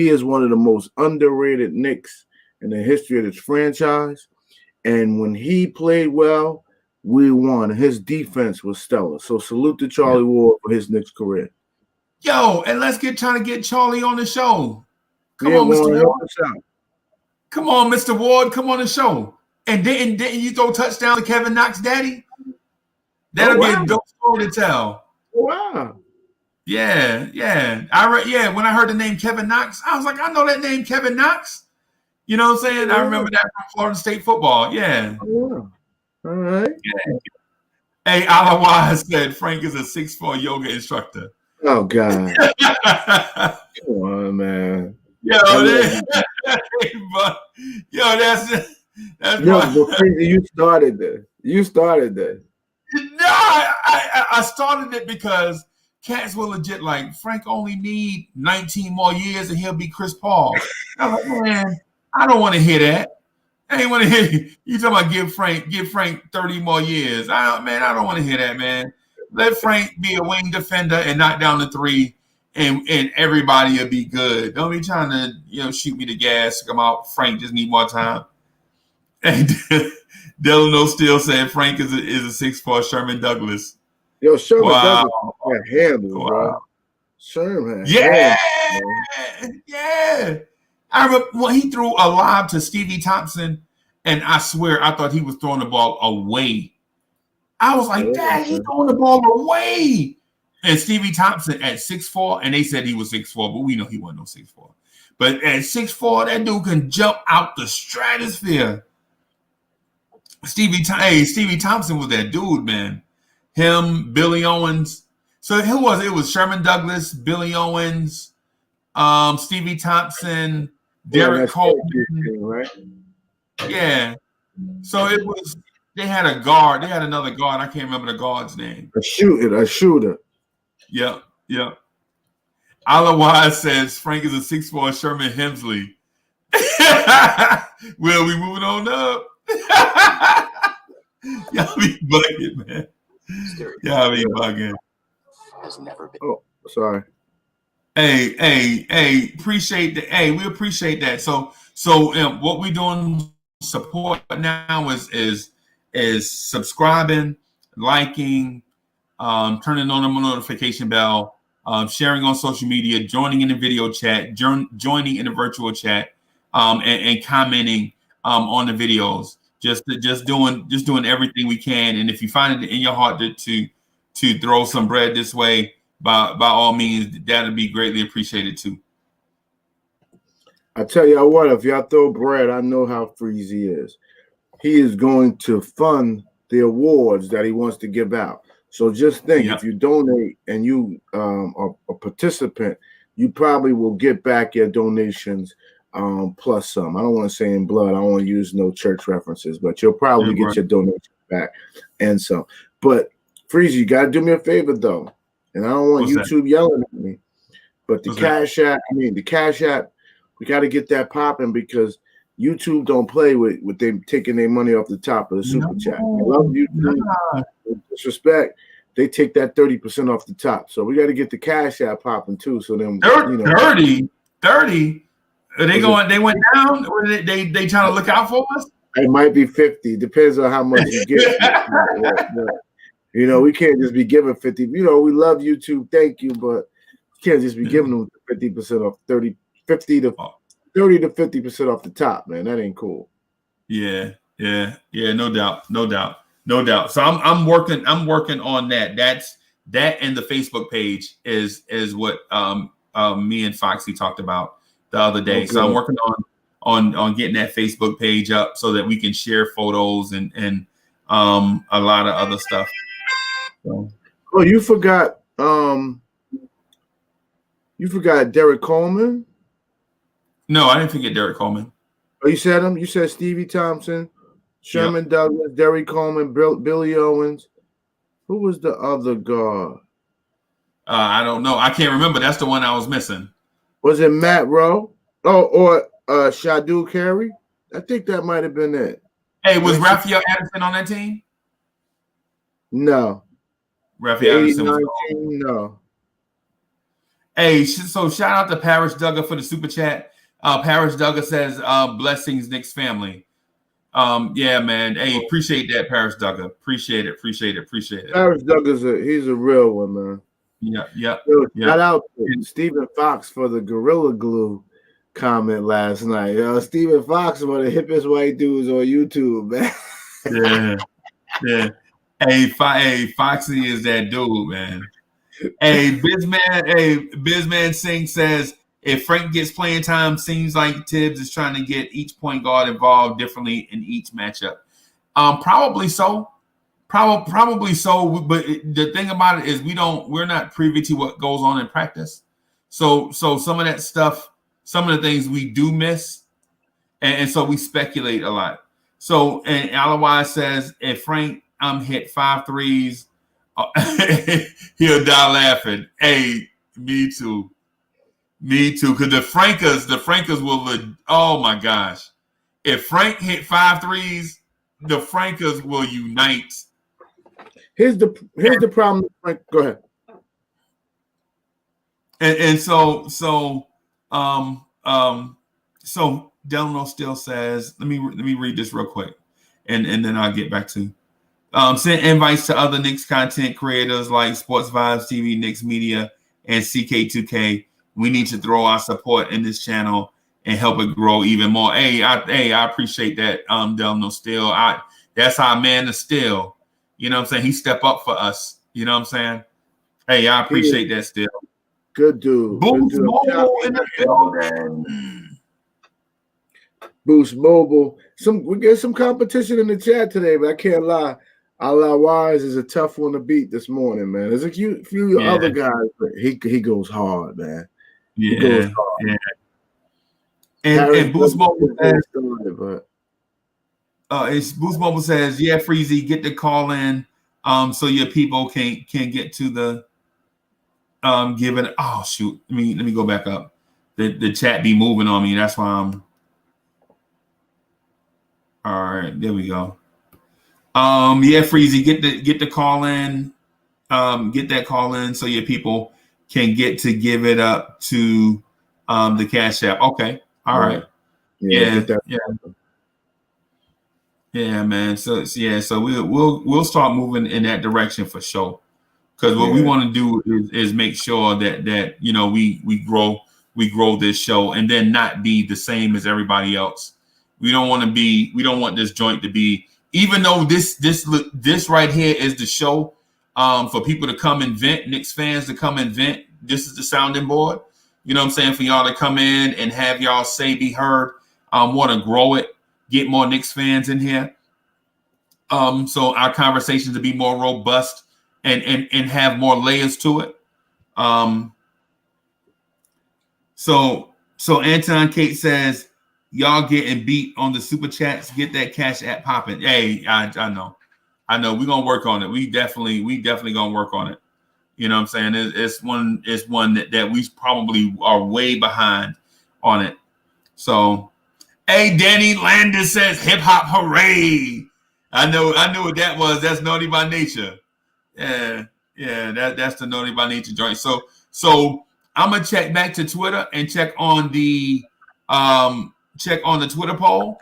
He is one of the most underrated Knicks in the history of this franchise. And when he played well, we won. His defense was stellar. So salute to Charlie Ward for his Knicks career. Yo, and let's trying to get Charlie on the show. Come Yeah, on, Mr. Warren, Ward. Come on, Mr. Ward. Come on the show. And didn't you throw touchdown to Kevin Knox, Daddy? That'll be a dope story to tell. Wow. Yeah. When I heard the name Kevin Knox, I was like, I know that name, Kevin Knox. You know what I'm saying? I remember that from Florida State football. Yeah. All right. Yeah. Hey, Alawa said Frank is a 6'4" yoga instructor. Oh God. Come on, man. Yo, that's but crazy. You started this. No, I started it because cats were legit like, Frank only need 19 more years and he'll be Chris Paul. I'm like, man, I don't want to hear that. I ain't want to hear you talking about give Frank 30 more years. I don't want to hear that, man. Let Frank be a wing defender and knock down the three, and everybody will be good. Don't be trying to shoot me the gas to come out. Frank just need more time. And Delano still said Frank is a 6'4" Sherman Douglas. Yo, Sherman Douglas had handles, bro. Sherman had handles, yeah. I remember when he threw a lob to Stevie Thompson, and I swear I thought he was throwing the ball away. I was like, Dad, he's throwing the ball away. And Stevie Thompson at 6'4", and they said he was 6'4", but we know he wasn't no 6'4". But at 6'4", that dude can jump out the stratosphere. Stevie Thompson was that dude, man. Him, Billy Owens. So who was it? It was Sherman Douglas, Billy Owens, Stevie Thompson, Derek Coleman, right? Yeah. So it was. They had a guard. They had another guard. I can't remember the guard's name. A shooter. Yep. Alawa says Frank is a 6'4" Sherman Hemsley. Well, we moving on up. Y'all be bugging, man. Y'all be bugging. Oh, sorry. Hey, appreciate that. Hey, we appreciate that. So what we doing support now is subscribing, liking, turning on the notification bell, sharing on social media, joining in the video chat, joining in the virtual chat, and commenting on the videos. Just doing everything we can. And if you find it in your heart to throw some bread this way, by all means, that'll be greatly appreciated too. I tell y'all what, if y'all throw bread, I know how Freezy is. He is going to fund the awards that he wants to give out. So just think, if you donate and you are a participant, you probably will get back your donations plus some. I don't want to say in blood. I don't want to use no church references, but you'll probably get your donation back and some. But Freezy, you got to do me a favor though, and I don't want YouTube yelling at me. But the Cash App, we got to get that popping because YouTube don't play with them taking their money off the top of the super chat. I love YouTube. With disrespect, they take that 30% off the top. So we got to get the Cash App popping too. So then 30. Are they going? They went down, or they trying to look out for us? It might be 50. Depends on how much you get. We can't just be giving 50. We love YouTube. Thank you, but you can't just be giving them 50% off 30 to 50% off the top, man. That ain't cool. Yeah. No doubt. So I'm working on that. That and the Facebook page is what me and Foxy talked about the other day. Okay. So I'm working on getting that Facebook page up so that we can share photos and a lot of other stuff. So. Oh, you forgot Derek Coleman? No, I didn't forget Derek Coleman. Oh, you said him? You said Stevie Thompson, Sherman Douglas, Derek Coleman, Billy Owens. Who was the other guard? I don't know. I can't remember. That's the one I was missing. Was it Matt Rowe? Oh, or Shadou Carey? I think that might have been it. Hey, was Raphael Anderson on that team? No. Raphael Anderson was no. Hey, so shout out to Paris Duggar for the super chat. Paris Duggar says, blessings, Knicks family. Yeah, man. Hey, appreciate that, Paris Duggar. Appreciate it. Paris Duggar's he's a real one, man. Yeah. Shout out to Stephen Fox for the Gorilla Glue comment last night. Stephen Fox is one of the hippest white dudes on YouTube, man. Yeah. Hey, Foxy is that dude, man. Hey, Bizman Singh says, if Frank gets playing time, seems like Tibbs is trying to get each point guard involved differently in each matchup. Probably so. Probably so. But the thing about it is we're not privy to what goes on in practice. So some of that stuff, some of the things we do miss, and so we speculate a lot. So, and Alawai says, if Frank hit 5 threes, he'll die laughing. Hey, me too. Because the Frankers will. Oh my gosh, if Frank hit 5 threes, the Frankers will unite. Here's the problem, Frank. Go ahead. And so Delano still says, let me read this real quick, and then I'll get back to. Send invites to other Knicks content creators like Sports Vibes TV, Knicks Media, and CK2K. We need to throw our support in this channel and help it grow even more. I appreciate that, Delano Still. That's our man to Still. You know what I'm saying? He step up for us. You know what I'm saying? Hey, I appreciate that Still. Good dude. Boost Mobile in the building. Boost Mobile. We get some competition in the chat today, but I can't lie. Allah Wise is a tough one to beat this morning, man. There's a few other guys, but he goes hard, man. Yeah, he goes hard. Yeah. And Boost Mobile says, Boost Mobile says, yeah, Freezy, get the call in, so your people can get to the give it. Oh shoot, let me go back up. The chat be moving on me. That's why I'm. All right, there we go. Yeah, Freezy, get the call in. Get that call in so your people can get to give it up to the Cash App. Okay. All right. Yeah. Yeah, man. So we'll start moving in that direction for sure. Because what we want to do is make sure that we grow this show and then not be the same as everybody else. We don't want this joint to be, even though this right here is the show for people to come and vent, Knicks fans to come and vent. This is the sounding board. You know what I'm saying? For y'all to come in and have y'all say be heard. Want to grow it, get more Knicks fans in here. So our conversations to be more robust and have more layers to it. So Anton Kate says, y'all getting beat on the super chats. Get that Cash App popping. Hey, I know. We're gonna work on it. We definitely gonna work on it. You know what I'm saying? It's one that we probably are way behind on it. So, hey, Danny Landis says hip hop hooray. I know what that was. That's Naughty by Nature. Yeah, that's the Naughty by Nature joint. So I'm gonna check back to Twitter and check on the Twitter poll.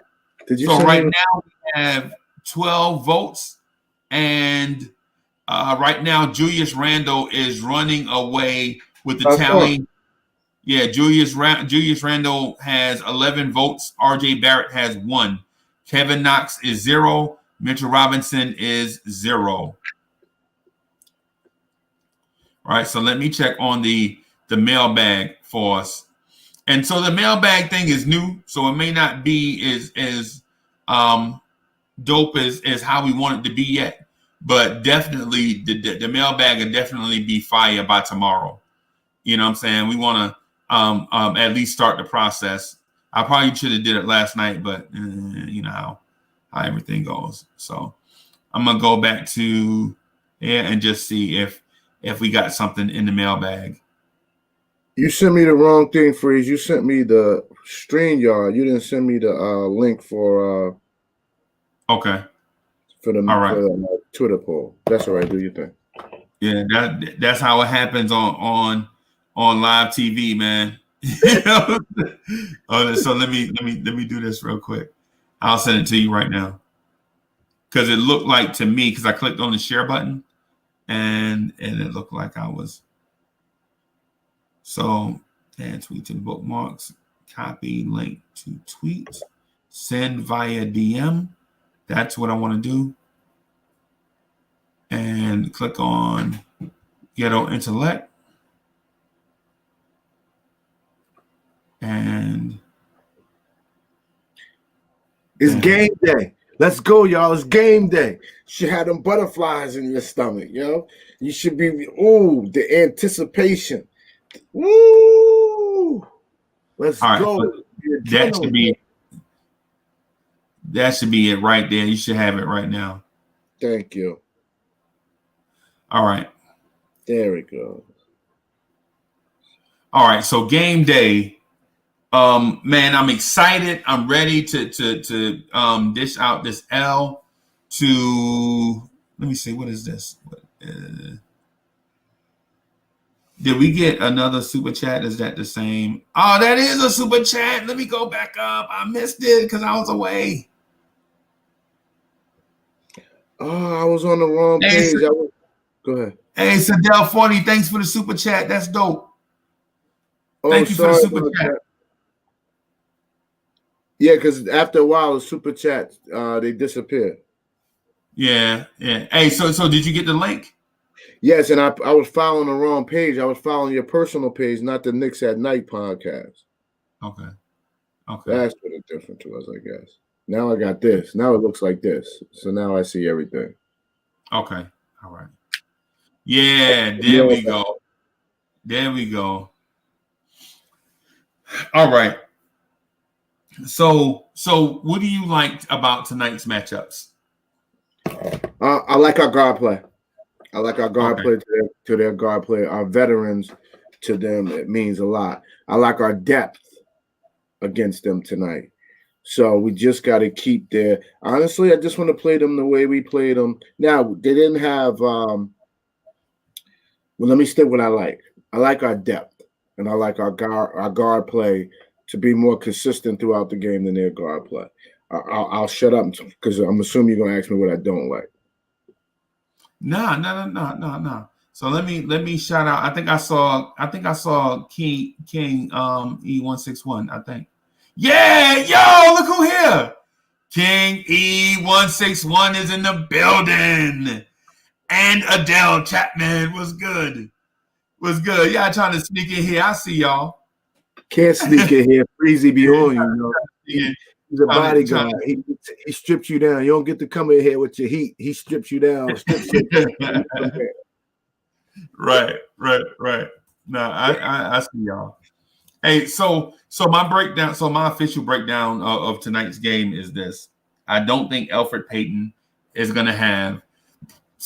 So right now we have 12 votes, and right now Julius Randle is running away with the tally. Yeah, Julius Randle has 11 votes. RJ Barrett has 1. Kevin Knox is 0. Mitchell Robinson is 0. All right, so let me check on the mailbag for us. And so the mailbag thing is new, so it may not be as dope as how we want it to be yet, but definitely the mailbag will definitely be fire by tomorrow. You know what I'm saying? We want to at least start the process. I probably should have did it last night, but you know how everything goes. So I'm gonna go back to and just see if we got something in the mailbag. You sent me the wrong thing, Freeze. You sent me the StreamYard. You didn't send me the link for okay. For the all right. For the Twitter poll. That's all right. Do your thing. Yeah, that's how it happens on on live TV, man. So let me do this real quick. I'll send it to you right now because it looked like to me because I clicked on the share button and it looked like I was. So add tweet to bookmarks, copy link to tweet, send via DM. That's what I want to do. And click on Ghetto Intellect. And it's game day. Let's go, y'all. It's game day. You should have them butterflies in your stomach, yo. You should be, the anticipation. Woo! Let's go. So that should be it right there. You should have it right now. Thank you. All right. There we go. All right. So game day. Man, I'm excited. I'm ready to dish out this L to. Let me see. What is this? Did we get another super chat? Is that the same? Oh, that is a super chat. Let me go back up. I missed it because I was away. Oh, I was on the wrong page. Go ahead. Hey, Sadell 40, thanks for the super chat. That's dope. Thank you for the super chat. Yeah, because after a while, the super chats they disappear. Yeah. Hey, so did you get the link? Yes, and I was following the wrong page. I was following your personal page, not the Knicks at Night podcast. Okay. That's what the difference was, I guess. Now I got this. Now it looks like this. So now I see everything. Okay. All right. Yeah, there we go. There we go. All right. So what do you like about tonight's matchups? I like our guard play. I like our guard play to their guard play. Our veterans, to them, it means a lot. I like our depth against them tonight. So we just got to keep their. Honestly, I just want to play them the way we played them. Now, they didn't have. Well, let me state what I like. I like our depth, and I like our guard play to be more consistent throughout the game than their guard play. I'll shut up because I'm assuming you're gonna ask me what I don't like. No. So let me shout out. I think I saw King E161. I think. Yeah, yo, look who here. King E161 is in the building, and Adele Chapman was good. Y'all trying to sneak in here? I see y'all. Can't sneak in here. Freezy be on you. He's a bodyguard. He strips you down. You don't get to come in here with your heat. He strips you down. Right. No, I see y'all. Hey, so my breakdown. So my official breakdown of tonight's game is this: I don't think Elfrid Payton is going to have,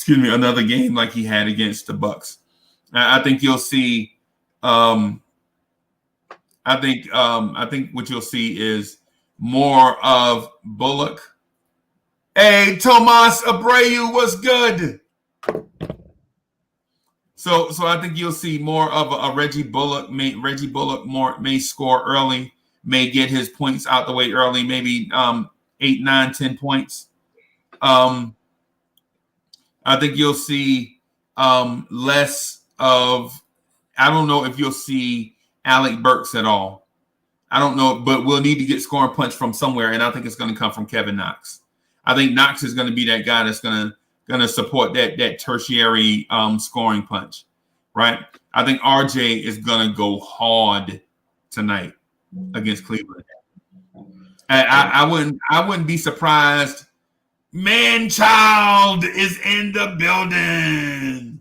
another game like he had against the Bucks. I think you'll see. I think what you'll see is more of Bullock. Hey, Tomas Abreu was good. So I think you'll see more of a Reggie Bullock. Reggie Bullock may score early, may get his points out the way early, maybe 8, 9, 10 points. I think you'll see less of. I don't know if you'll see Alec Burks at all. I don't know, but we'll need to get scoring punch from somewhere, and I think it's going to come from Kevin Knox. I think Knox is going to be that guy that's going to support that tertiary scoring punch, right? I think RJ is going to go hard tonight against Cleveland. I wouldn't be surprised. Man-child is in the building.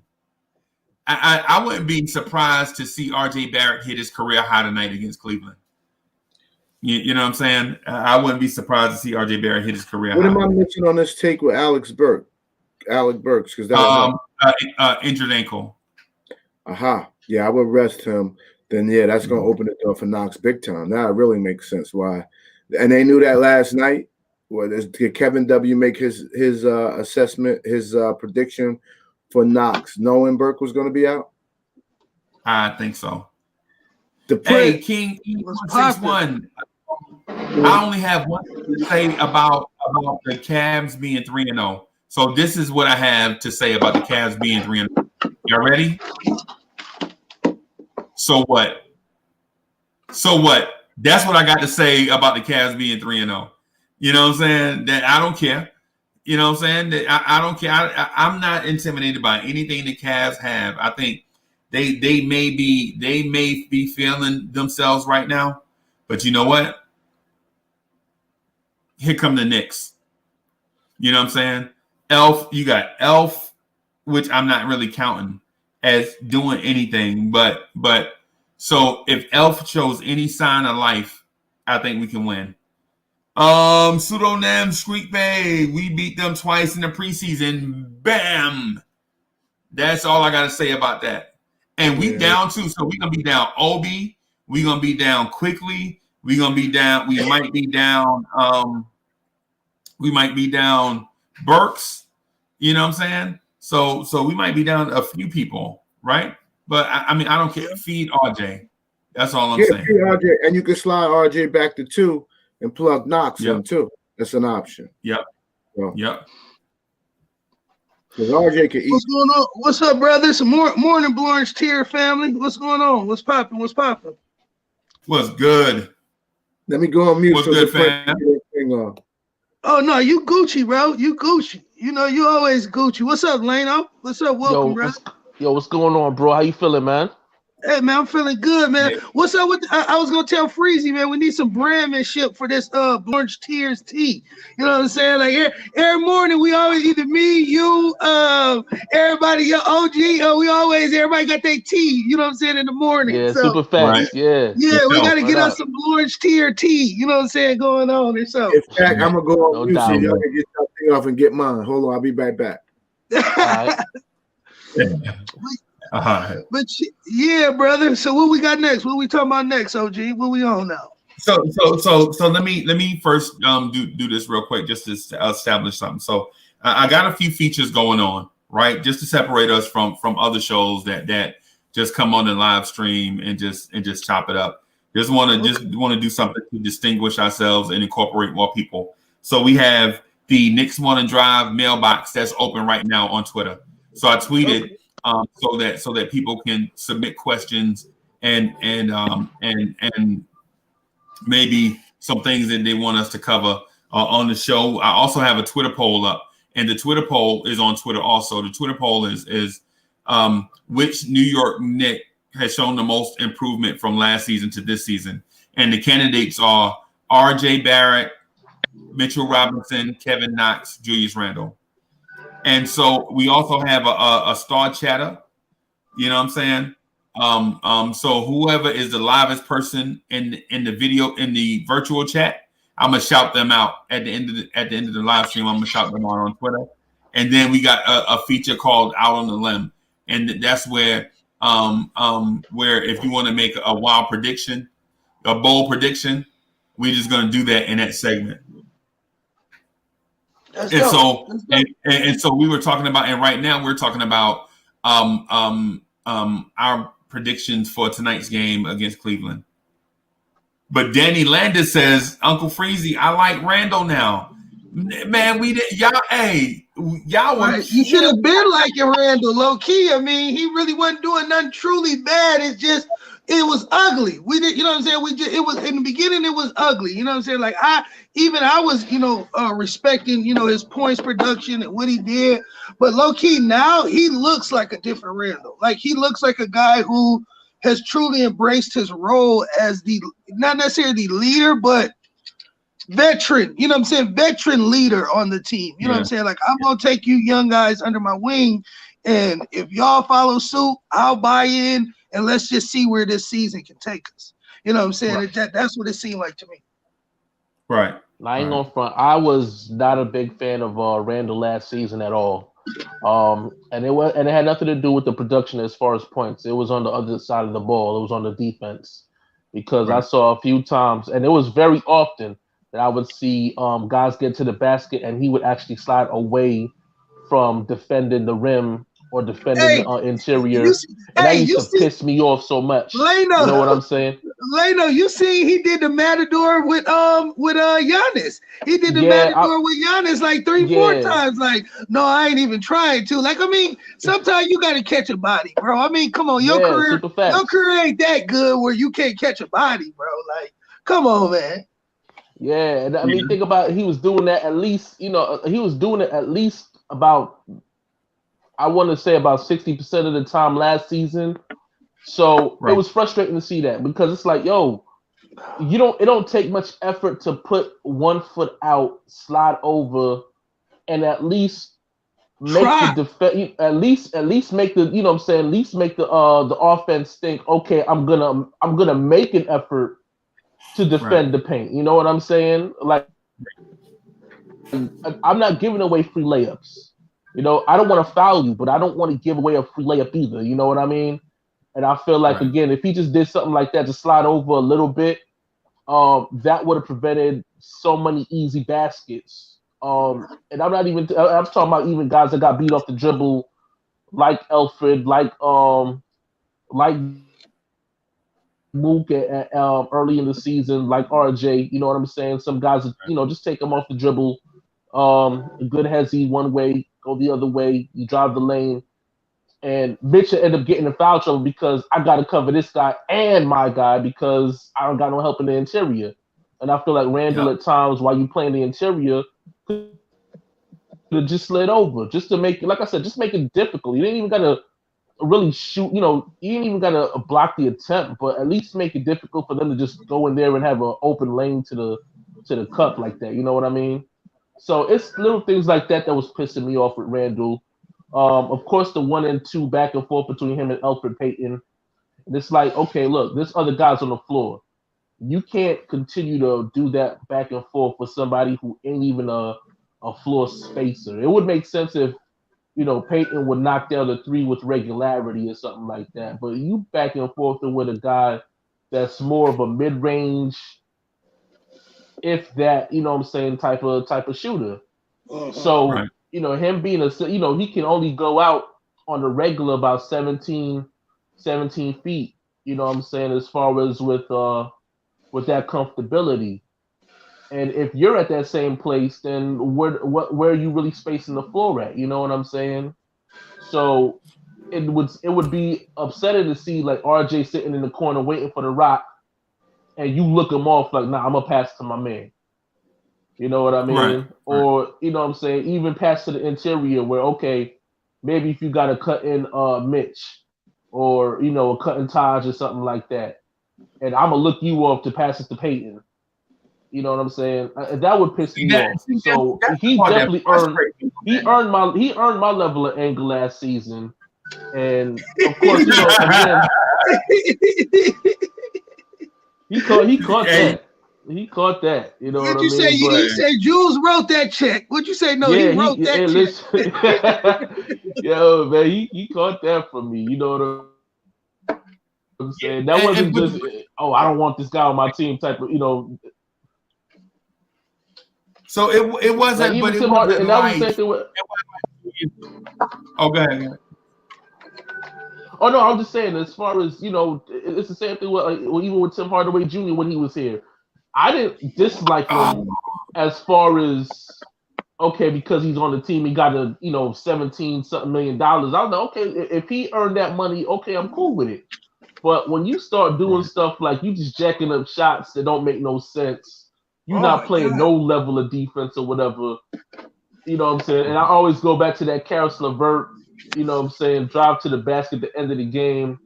I wouldn't be surprised to see RJ Barrett hit his career high tonight against Cleveland. You know what I'm saying? I wouldn't be surprised to see RJ Barrett hit his career high. What am I missing on this take with Alec Burks? Because that was injured ankle. Aha. Yeah, I would rest him. Then, yeah, that's going to open the door for Knox big time. Now it really makes sense why. And they knew that last night. Did Kevin W. make his assessment, his prediction for Knox, knowing Burke was going to be out? I think so. Hey, King E161. I only have one thing to say about the Cavs being 3-0. So this is what I have to say about the Cavs being 3-0. Y'all ready? So what? So what? That's what I got to say about the Cavs being 3-0. You know what I'm saying? That I don't care. You know what I'm saying? That I don't care. I'm not intimidated by anything the Cavs have. I think they may be feeling themselves right now, but you know what? Here come the Knicks. You know what I'm saying? You got Elf, which I'm not really counting as doing anything, but so if Elf shows any sign of life, I think we can win. Pseudonym Squeak Bay, we beat them twice in the preseason. Bam! That's all I gotta say about that. And we down too, so we're gonna be down Obi, we're gonna be down quickly, we might be down, we might be down Burks, you know what I'm saying? So we might be down a few people, right? But I mean, I don't care. Feed RJ. That's all I'm saying. Feed RJ, and you can slide RJ back to 2 and plug Knox in too. That's an option. Yep. So, yep. Because RJ can eat. What's going on? What's up, brothers? Morning, Blanche Tier family. What's going on? What's popping? What's popping? What's good? Let me go on mute. What's good, fam? Oh no, you Gucci, bro. You Gucci. You know you always Gucci. What's up, Lano? What's up? Welcome, bro. What's going on, bro? How you feeling, man? Hey man, I'm feeling good, man. Hey. What's up with I was gonna tell Freezy, man, we need some brandmanship for this Blanche Tears tea. You know what I'm saying? Like every morning we always either me, you, everybody, your OG, everybody got their tea, you know what I'm saying, in the morning. Yeah, so, super fast. Right. Yeah. Yeah, we gotta get us some Blanche Tear tea, you know what I'm saying, going on or something. In fact, I'm gonna go on mute so y'all can get something off and get mine. Hold on, I'll be right back. All right. But yeah, brother. So what we got next? What we talking about next, OG? What we on now? So let me first do this real quick just to establish something. So I got a few features going on, right? Just to separate us from other shows that just come on the live stream and just chop it up. Just want to do something to distinguish ourselves and incorporate more people. So we have the Knicks Morning Drive mailbox that's open right now on Twitter. So I tweeted. Okay. So that people can submit questions and maybe some things that they want us to cover on the show. I also have a Twitter poll up, and the Twitter poll is on Twitter also. The Twitter poll is which New York Knicks has shown the most improvement from last season to this season, and the candidates are R.J. Barrett, Mitchell Robinson, Kevin Knox, Julius Randle. And so we also have a star chatter, you know what I'm saying? So whoever is the livest person in the video, in the virtual chat, I'm gonna shout them out at the end of the live stream. I'm gonna shout them out on Twitter. And then we got a feature called Out on the Limb. And that's where if you want to make a wild prediction, a bold prediction, we're just gonna do that in that segment. And so we were talking about, and right now we're talking about our predictions for tonight's game against Cleveland. But Danny Landis says, Uncle Freezy, I like Randall now. Man, we did y'all were right. You should have been liking Randall low key. I mean, he really wasn't doing nothing truly bad. It was ugly. We did, you know what I'm saying? It was in the beginning, it was ugly. You know what I'm saying? Like I was, respecting, his points production and what he did. But low key now he looks like a different Randall. Like he looks like a guy who has truly embraced his role as not necessarily the leader, but veteran, you know what I'm saying? Veteran leader on the team. You know what I'm saying? Like I'm gonna take you young guys under my wing. And if y'all follow suit, I'll buy in. And let's just see where this season can take us. You know what I'm saying? Right. That's what it seemed like to me. Right. I ain't gonna front. I was not a big fan of Randall last season at all. And it had nothing to do with the production as far as points. It was on the other side of the ball. It was on the defense. Because I saw a few times, and it was very often that I would see guys get to the basket and he would actually slide away from defending the rim or defending Hey, the interior, you see, and that hey, used you to see, piss me off so much. Leno, You know what I'm saying? Leno, you see, he did the Matador with Giannis. He did the Yeah, Matador with Giannis like 3-4 yeah, times. Like, no, I ain't even trying to. Like, I mean, sometimes you got to catch a body, bro. I mean, come on, your yeah, super facts. career ain't that good where you can't catch a body, bro. Like, come on, man. Yeah, and I mean, think about it, he was doing that at least. He was doing it at least about, I want to say, about 60% of the time last season. So it Right. was frustrating to see that, because it's like, yo, it don't take much effort to put 1 foot out, slide over, and at least make Try. the defense, at least make the, you know what I'm saying, at least make the offense think, okay, I'm gonna make an effort to defend the paint. You know what I'm saying? Like, I'm not giving away free layups. I don't want to foul you, but I don't want to give away a free layup either. You know what I mean? And I feel like, Right. again, if he just did something like that to slide over a little bit, that would have prevented so many easy baskets. And I'm talking about even guys that got beat off the dribble, like Alfred, like Mook early in the season, like RJ. You know what I'm saying? Some guys, just take them off the dribble. Good hezzy one way, go the other way. You drive the lane, and Mitch end up getting in foul trouble because I got to cover this guy and my guy because I don't got no help in the interior. And I feel like Randall at times, while you playing the interior, could have just slid over, just to make, like I said, just make it difficult. You didn't even got to really shoot. You didn't even got to block the attempt, but at least make it difficult for them to just go in there and have an open lane to the cup like that. You know what I mean? So it's little things like that was pissing me off with Randall. Of course, the 1 and 2 back and forth between him and Elfrid Payton. And it's like, okay, look, there's other guys on the floor. You can't continue to do that back and forth with somebody who ain't even a floor spacer. It would make sense if, Payton would knock down the 3 with regularity or something like that. But you back and forth with a guy that's more of a mid-range, if that, you know what I'm saying, type of shooter. So, Right. Him being he can only go out on the regular about 17 feet, you know what I'm saying, as far as with that comfortability. And if you're at that same place, then where are you really spacing the floor at? You know what I'm saying? So it would be upsetting to see like RJ sitting in the corner waiting for the rock, and you look him off like, nah, I'm gonna pass to my man. You know what I mean? Right. Or, you know what I'm saying, even pass to the interior where, okay, maybe if you got to cut in Mitch or, a cut in Taj or something like that, and I'm going to look you off to pass it to Payton. You know what I'm saying? That would piss me off. So he definitely earned my level of anger last season. And of course, again, he caught that. He caught that. You know what I mean? Say? He said Jules wrote that check. What'd you say? No, he wrote that check. Yo, man, he caught that from me. You know what I'm saying? That wasn't just, I don't want this guy on my team type of, So it wasn't, like, but it Tim wasn't and like. That was the same thing with, oh, go ahead. Oh no, I'm just saying, as far as it's the same thing with even with Tim Hardaway Jr. when he was here. I didn't dislike him as far as, okay, because he's on the team, he got a $17-something million. I was like, okay, if he earned that money, okay, I'm cool with it. But when you start doing stuff like you just jacking up shots that don't make no sense, you're not playing no level of defense or whatever. You know what I'm saying? And I always go back to that Karis LeVert, you know what I'm saying, drive to the basket at the end of the game,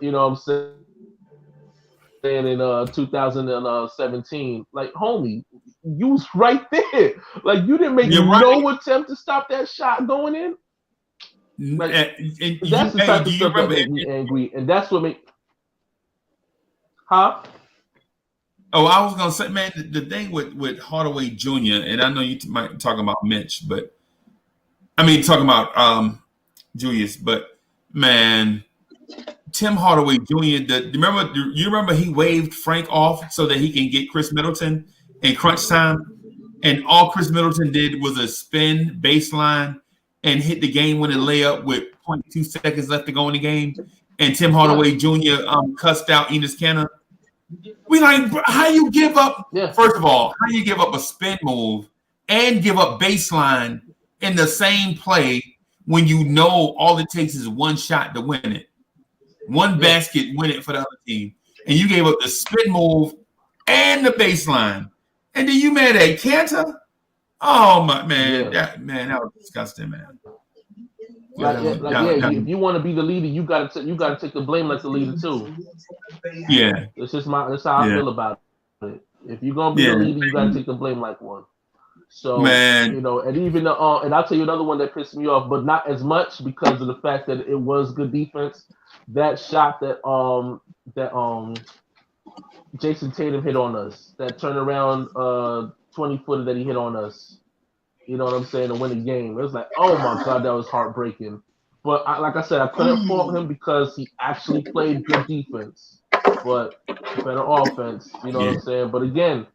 you know what I'm saying, in 2017. Like, homie, you was right there. Like, you didn't make no attempt to stop that shot going in. Like, that's the type of stuff that made me angry, and that's what made. Huh? Oh, I was gonna say, man, the thing with Hardaway Jr. and I know you might talk about Mitch, but I mean talking about Julius, but man, Tim Hardaway Jr. You remember he waved Frank off so that he can get Chris Middleton in crunch time, and all Chris Middleton did was a spin baseline and hit the game-winning layup with 0.2 seconds left to go in the game, and Tim Hardaway Jr. Cussed out Enes Kanter. We like, bro, how you give up? Yeah. First of all, how you give up a spin move and give up baseline in the same play when you know all it takes is one shot to win it, one basket win it for the other team, and you gave up the spin move and the baseline, and then you mad at Kanter? Oh my man, that was disgusting, man. If you want to be the leader, you gotta take the blame like the leader too. Yeah, that's how I feel about it. If you're gonna be the leader, you gotta take the blame like one. So man, and even and I'll tell you another one that pissed me off, but not as much because of the fact that it was good defense. That shot that Jason Tatum hit on us, that turnaround 20-footer that he hit on us. You know what I'm saying? To win the game. It was like, oh my God, that was heartbreaking. But like I said, I couldn't fault him because he actually played good defense, but better offense. You know what I'm saying? But again,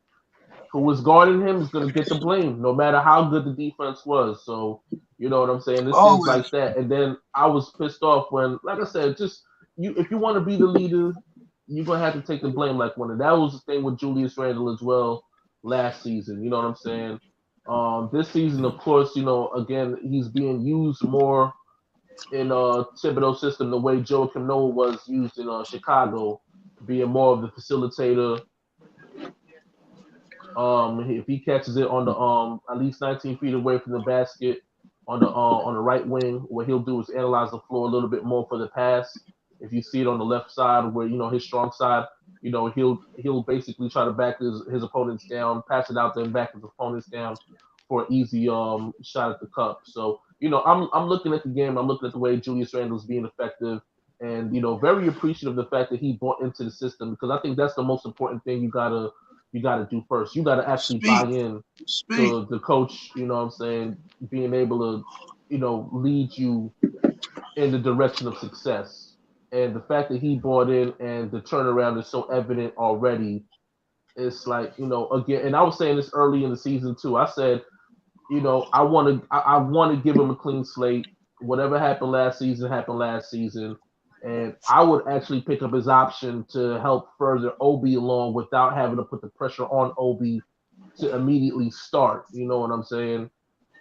who was guarding him is going to get the blame, no matter how good the defense was. So, you know what I'm saying? This is like that. And then I was pissed off when, like I said, just if you want to be the leader, you're going to have to take the blame like one. And that was the thing with Julius Randle as well last season. You know what I'm saying? This season, of course, again, he's being used more in Thibodeau's system the way Joakim Noah was used in Chicago, being more of the facilitator. If he catches it on the at least 19 feet away from the basket on the right wing, what he'll do is analyze the floor a little bit more for the pass. If you see it on the left side, where his strong side, he'll basically try to back his opponents down, pass it out there, and back his opponents down for an easy shot at the cup. So I'm looking at the game. I'm looking at the way Julius Randle's being effective, and very appreciative of the fact that he bought into the system, because I think that's the most important thing you gotta do first. You gotta actually buy in to the coach. You know what I'm saying? Being able to lead you in the direction of success. And the fact that he bought in and the turnaround is so evident already, it's like, again, and I was saying this early in the season too. I said, I want to give him a clean slate. Whatever happened last season happened last season. And I would actually pick up his option to help further Obi along without having to put the pressure on Obi to immediately start. You know what I'm saying?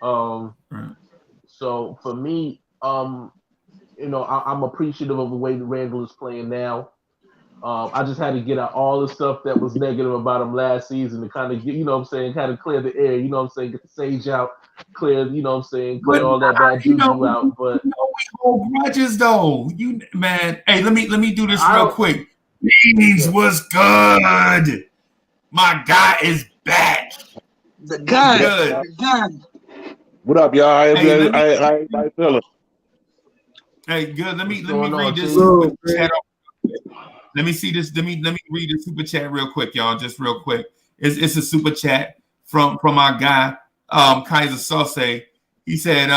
So for me, I'm appreciative of the way Randle is playing now. I just had to get out all the stuff that was negative about him last season to kind of get, kind of clear the air, get the sage out, clear, clear all that bad juju out. But we hold grudges though. Man, hey, let me do this real quick. Beans was good. My guy is back. The guy. What up, y'all? How you feeling? Hey, good. Let me read this super chat. Let me see this. Let me read the super chat real quick, y'all. Just real quick. It's a super chat from our guy, Kaiser Sauce. He said,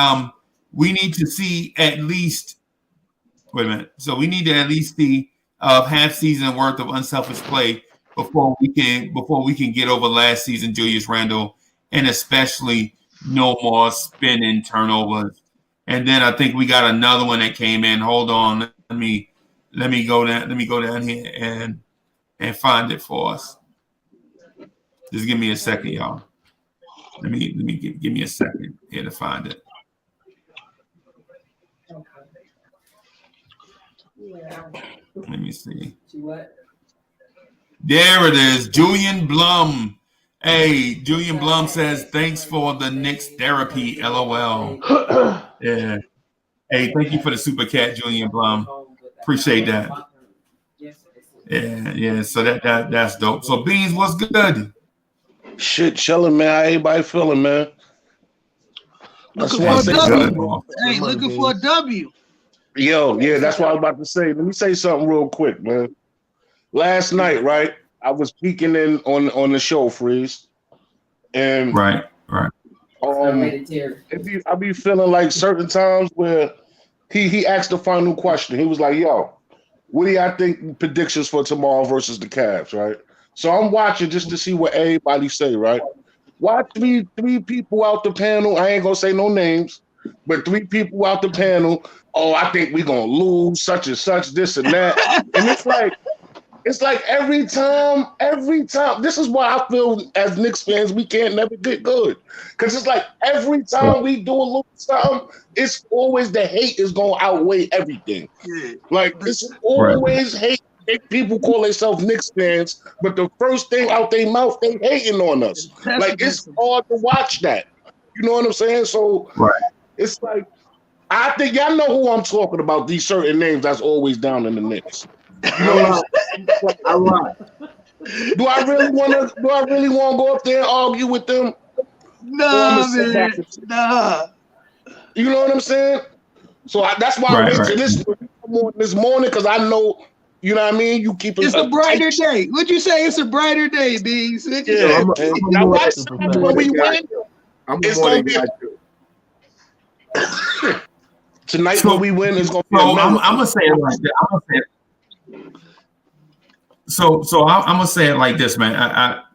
we need to see at least. Wait a minute. So we need to at least see half season worth of unselfish play before we can get over last season Julius Randle, and especially no more spinning turnovers. And then I think we got another one that came in. Hold on, let me go down. Let me go down here and find it for us. Just give me a second, y'all. Let me give me a second here to find it. Let me see. There it is, Julian Blum. Hey, Julian Blum says, thanks for the Knicks therapy, LOL. Yeah. Hey, thank you for the super cat, Julian Blum. Appreciate that. Yeah. So that's dope. So Beans, what's good? Shit, chilling, man. How everybody feeling, man? Looking for a W. Hey, looking for a W. Yo, yeah, that's what I was about to say. Let me say something real quick, man. Last night, right, I was peeking in on the show, Freeze, and right. I be feeling like certain times where he asked the final question. He was like, "Yo, what do y'all think predictions for tomorrow versus the Cavs?" Right. So I'm watching just to see what everybody say. Right. Watch three people out the panel. I ain't gonna say no names. but 3 people out the panel, oh, I think we're gonna lose such and such, this and that. And it's like every time, this is why I feel as Knicks fans, we can't never get good. Because it's like every time we do a little something, it's always the hate is gonna outweigh everything. Yeah. Like it's always hate. People call themselves Knicks fans, but the first thing out their mouth, they hating on us. Like it's hard to watch that. You know what I'm saying? So it's like I think y'all know who I'm talking about. These certain names that's always down in the Knicks. You know what I'm saying? Do I really want to go up there and argue with them? Nah, man. Nah. You know what I'm saying? So that's why I went to this morning because I know. You know what I mean? You keep it. It's a brighter day. What'd you say? It's a brighter day, Beans. Yeah. Now watch when we win. It's gonna be tonight when we win. It's gonna be. I'm gonna say it like that. I'm gonna say it like this, man.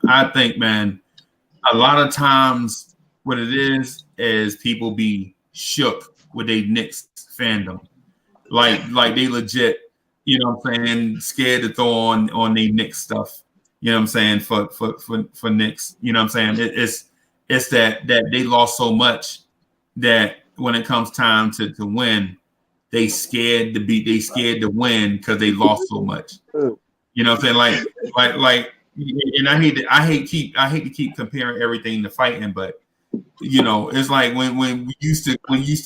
I think, man, a lot of times what it is people be shook with their Knicks fandom, like they legit. You know what I'm saying? Scared to throw on their Knicks stuff. You know what I'm saying? For Knicks. You know what I'm saying? It's that they lost so much that when it comes time to win, they scared to win because they lost so much. You know what I'm saying? Like and I hate to keep comparing everything to fighting, but you know, it's like when we used to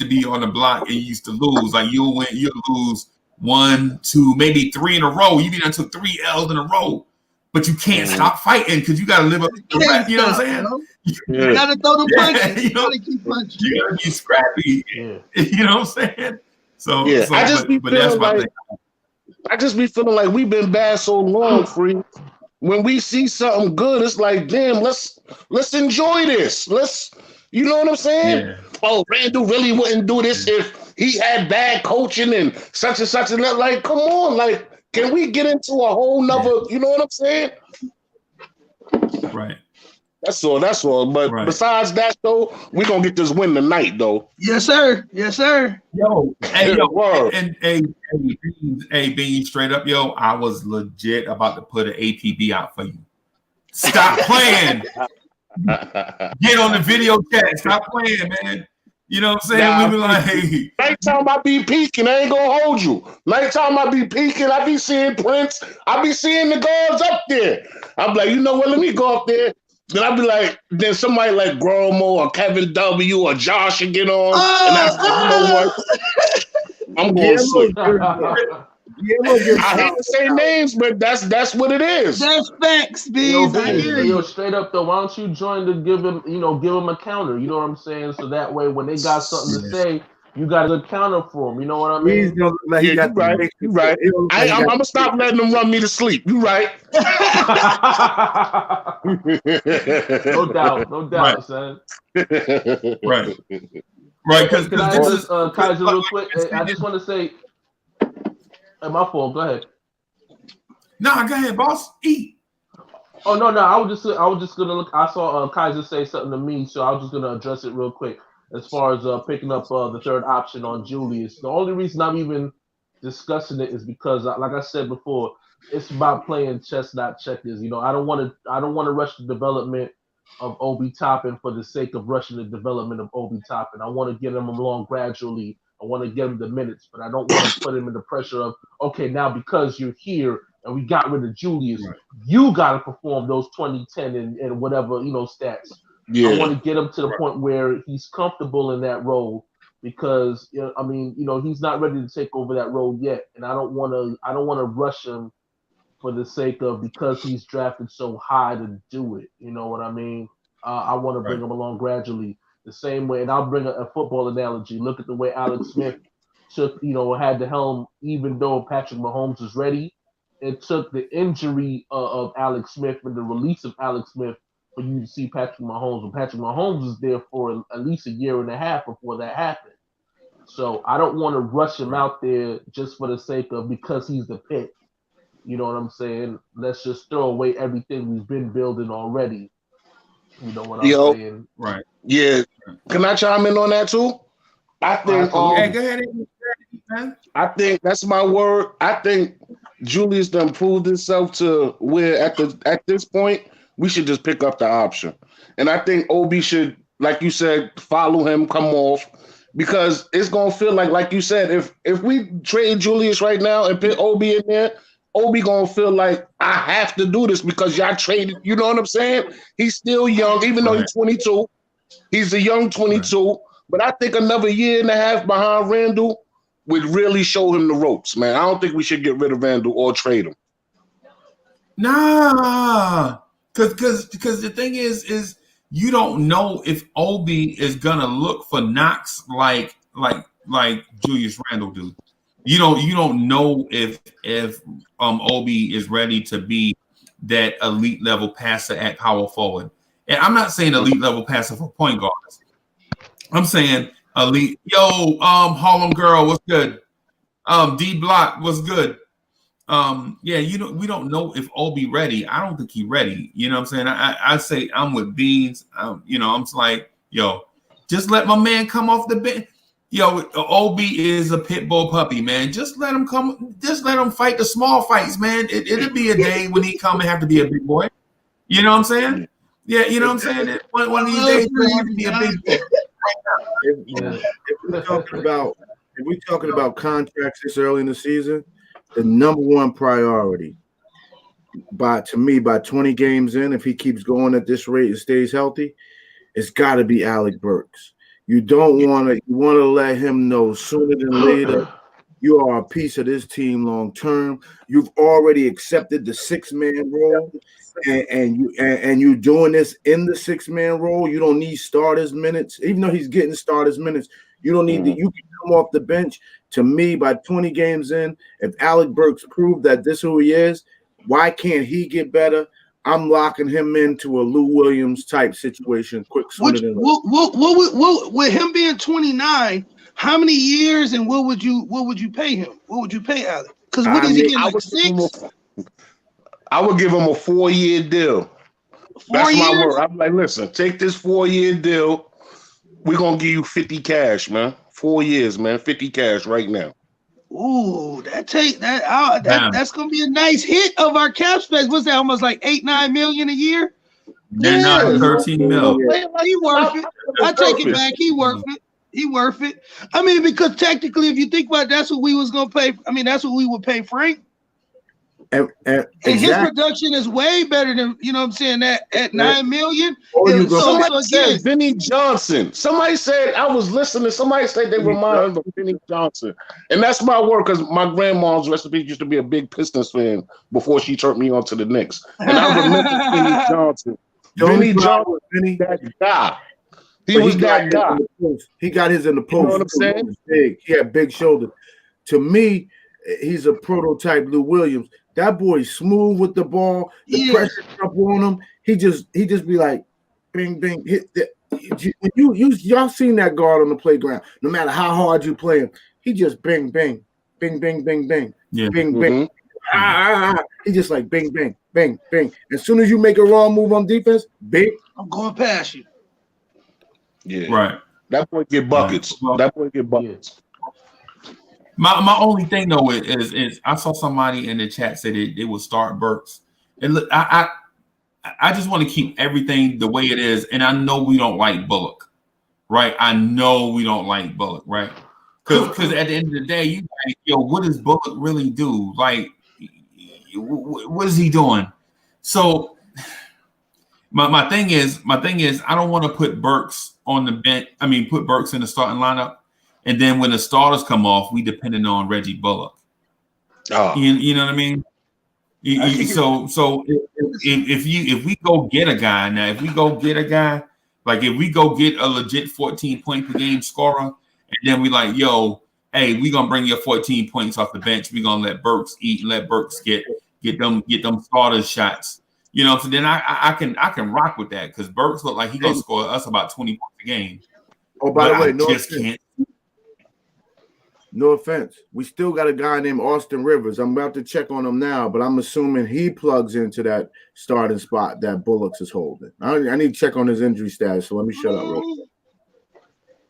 be on the block and you used to lose, like you'll lose 1, 2, maybe 3 in a row. You even took 3 L's in a row, but you can't stop fighting because you got to live up to the rep. You know what I'm saying? You got to throw the punches. You got to keep punching. You got to be scrappy. Yeah. You know what I'm saying? So I just be feeling like we've been bad so long, Free. When we see something good, it's like, damn, let's enjoy this. You know what I'm saying? Yeah. Oh, Randall really wouldn't do this if he had bad coaching and such and such and that. Like, come on, like, can we get into a whole nother? You know what I'm saying? Right. That's all. But besides that, though, we gonna get this win tonight, though. Yes, sir. Yo, being straight up, yo, I was legit about to put an APB out for you. Stop playing. Get on the video chat. Stop playing, man. You know what I'm saying? We be like, hey. Nighttime I be peeking. I ain't gonna hold you. Nighttime I be peeking. I be seeing Prince. I be seeing the guards up there. I'm like, you know what? Let me go up there. Then I be like, then somebody like Gromo or Kevin W or Josh will get on. And I like, you know what? I'm going to sleep. I hate to say names, but that's what it is. That's facts, Beans. Yo, straight up though, why don't you join to give him a counter? You know what I'm saying? So that way, when they got something to say, you got a good counter for them. You know what I mean? You right. I'm gonna stop letting them run me to sleep. You right? No doubt, son. Right. Because I just Kaiser real quick. I just want to say. My fault. Go ahead. No, go ahead, boss. Eat. Oh no. I was just gonna look. I saw Kaiser say something to me, so I was just gonna address it real quick. As far as picking up the third option on Julius, the only reason I'm even discussing it is because, like I said before, it's about playing chess, not checkers. You know, I don't want to rush the development of Obi Toppin for the sake of rushing the development of Obi Toppin. I want to get him along gradually. I want to get him the minutes, but I don't want to put him in the pressure of, okay, now because you're here and we got rid of Julius, you got to perform those 20, 10, and whatever, stats. Yeah. I want to get him to the point where he's comfortable in that role because, he's not ready to take over that role yet. And I don't want to rush him for the sake of because he's drafted so high to do it. You know what I mean? I want to bring him along gradually. The same way, and I'll bring a football analogy. Look at the way Alex Smith had the helm, even though Patrick Mahomes was ready. It took the injury of Alex Smith and the release of Alex Smith for you to see Patrick Mahomes. And Patrick Mahomes was there for at least a year and a half before that happened. So I don't want to rush him out there just for the sake of because he's the pick. You know what I'm saying? Let's just throw away everything we've been building already. You know what I'm saying? Right. Yeah. Can I chime in on that too? I think Hey, go ahead. I think that's my word. I think Julius done proved himself to where at this point we should just pick up the option. And I think Obi should, like you said, follow him, come off, because it's gonna feel like you said, if we trade Julius right now and put Obi in there, Obi gonna feel like I have to do this because y'all traded. You know what I'm saying? He's still young, even though he's 22. He's a young 22. Right. But I think another year and a half behind Randall would really show him the ropes, man. I don't think we should get rid of Randall or trade him. Nah, because the thing is you don't know if Obi is gonna look for knocks like Julius Randle do. You don't know if Obi is ready to be that elite level passer at power forward. And I'm not saying elite level passer for point guards. I'm saying elite. Yo, Harlem Girl, what's good? D Block, what's good? Yeah, we don't know if Obi ready. I don't think he ready. You know what I'm saying? I say I'm with Beans. I'm like, yo, just let my man come off the bench. Yo, Obi is a pit bull puppy, man. Just let him come. Just let him fight the small fights, man. It'll be a day when he come and have to be a big boy. You know what I'm saying? Yeah, you know what I'm saying? One of these days, he'll have to be a big boy. If we're talking about contracts this early in the season, the number one priority by 20 games in, if he keeps going at this rate and stays healthy, it's got to be Alec Burks. You want to let him know sooner than later you are a piece of this team long term. You've already accepted the 6-man role, and you're doing this in the 6-man role. You don't need starters minutes, even though he's getting starters minutes. You don't need you can come off the bench. To me, by 20 games in, if Alec Burks proved that this is who he is, why can't he get better? I'm locking him into a Lou Williams type situation. Quick, with him being 29, how many years and what would you pay him? What would you pay Alec? Because what is he getting? Like 6? I would give him a 4-year deal. That's my word. I'm like, listen, take this 4-year deal. We're gonna give you 50 cash, man. 4 years, man. 50 cash right now. Ooh, that's gonna be a nice hit of our cap space. What's that? Almost like 8-9 million a year. They're not 13 mil. He worth it. I take it back. He worth it. He worth it. I mean, because technically, if you think about it, that's what we was gonna pay. I mean, that's what we would pay Frank. And his production is way better than, you know what I'm saying, at 9 million. Somebody said Vinny Johnson. Somebody said, I was listening, somebody said they remind him of Vinny Johnson. And that's my word, because my grandma's recipe used to be a big Pistons fan before she turned me on to the Knicks. And I remember Vinny Johnson. Vinny Johnson, that guy. He was that guy. He got his in the post. You know what I'm saying? Big. He had big shoulders. To me, he's a prototype Lou Williams. That boy's smooth with the ball. The pressure up on him. He just be like, bing, bing. Y'all seen that guard on the playground. No matter how hard you play him, he just bing, bing, bing, bing, bing, bing, bing, bing. He just like bing, bing, bing, bing. As soon as you make a wrong move on defense, bing. I'm going past you. Yeah, right. That boy get buckets. That boy get buckets. My only thing though is I saw somebody in the chat say they would start Burks, and look, I just want to keep everything the way it is, and I know we don't like Bullock, right? I know we don't like Bullock, right? Because at the end of the day, you like, yo, what does Bullock really do? Like, what is he doing? So my thing is I don't want to put Burks on the bench. I mean, put Burks in the starting lineup. And then when the starters come off, we depending on Reggie Bullock. Oh. You know what I mean? So if we go get a guy now, if we go get a legit 14 point per game scorer, and then we like, yo, hey, we gonna bring your 14 points off the bench. We gonna let Burks eat and let Burks get them starters shots. You know, so then I can rock with that because Burks look like he gonna score us about 20 points a game. Oh, by the way, no offense. We still got a guy named Austin Rivers. I'm about to check on him now, but I'm assuming he plugs into that starting spot that Bullocks is holding. I need to check on his injury status, so let me shut up real quick.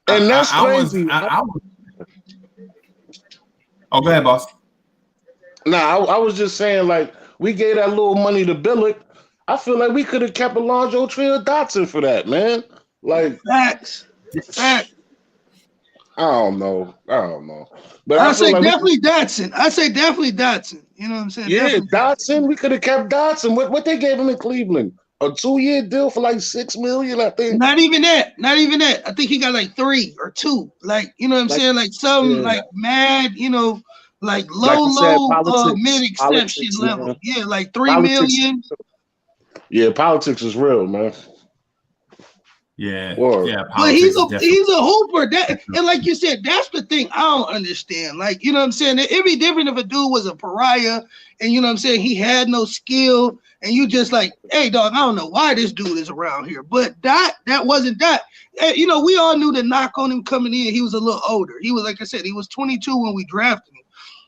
And that's crazy. Oh, go ahead, boss. Nah, I was just saying, like, we gave that little money to Billick. I feel like we could have kept Alonzo Trier Dotson for that, man. Like, facts. I don't know. But I I feel say like definitely Dotson. I say definitely Dotson. You know what I'm saying? Yeah, definitely Dotson. We could have kept Dotson. What they gave him in Cleveland? A 2-year deal for like $6 million, I think. Not even that. I think he got like 3 or 2. Like, you know what I'm saying? Like some like mad, you know, like low mid exception level. Man. Yeah, like 3 million. Yeah, politics is real, man. Yeah, yeah. But he's a hooper. That and like you said, that's the thing I don't understand. Like, you know what I'm saying? It'd be different if a dude was a pariah and you know what I'm saying, he had no skill, and you just like, hey dog, I don't know why this dude is around here. But that wasn't that. You know, we all knew the knock on him coming in. He was a little older. He was, like I said, he was 22 when we drafted him.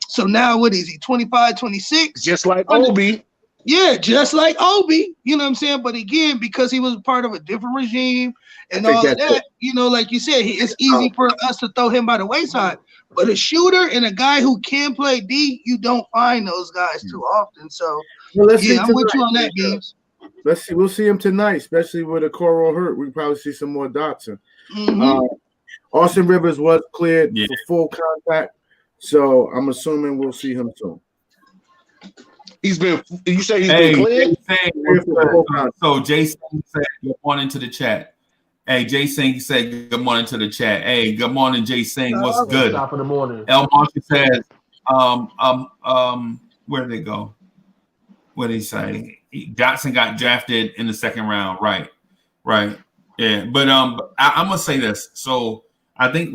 So now what is he? 25, 26? Just like Obi. Yeah, just like Obi, you know what I'm saying? But again, because he was part of a different regime and all of that, you know, like you said, it's easy for us to throw him by the wayside. But a shooter and a guy who can play D, you don't find those guys too often. So, I'm with you on that, Games. Let's see. We'll see him tonight, especially with a Coro hurt. We probably see some more Dotson. Austin Rivers was cleared for full contact, so I'm assuming we'll see him soon. You say he's been cleared? So Jason said good morning to the chat. Hey, Jason said good morning to the chat. Hey, good morning, Jason. What's good? Top of the morning. El Monty says, where did they go? What did he say? Dotson got drafted in the second round. Right. Yeah. But I'm gonna say this. So I think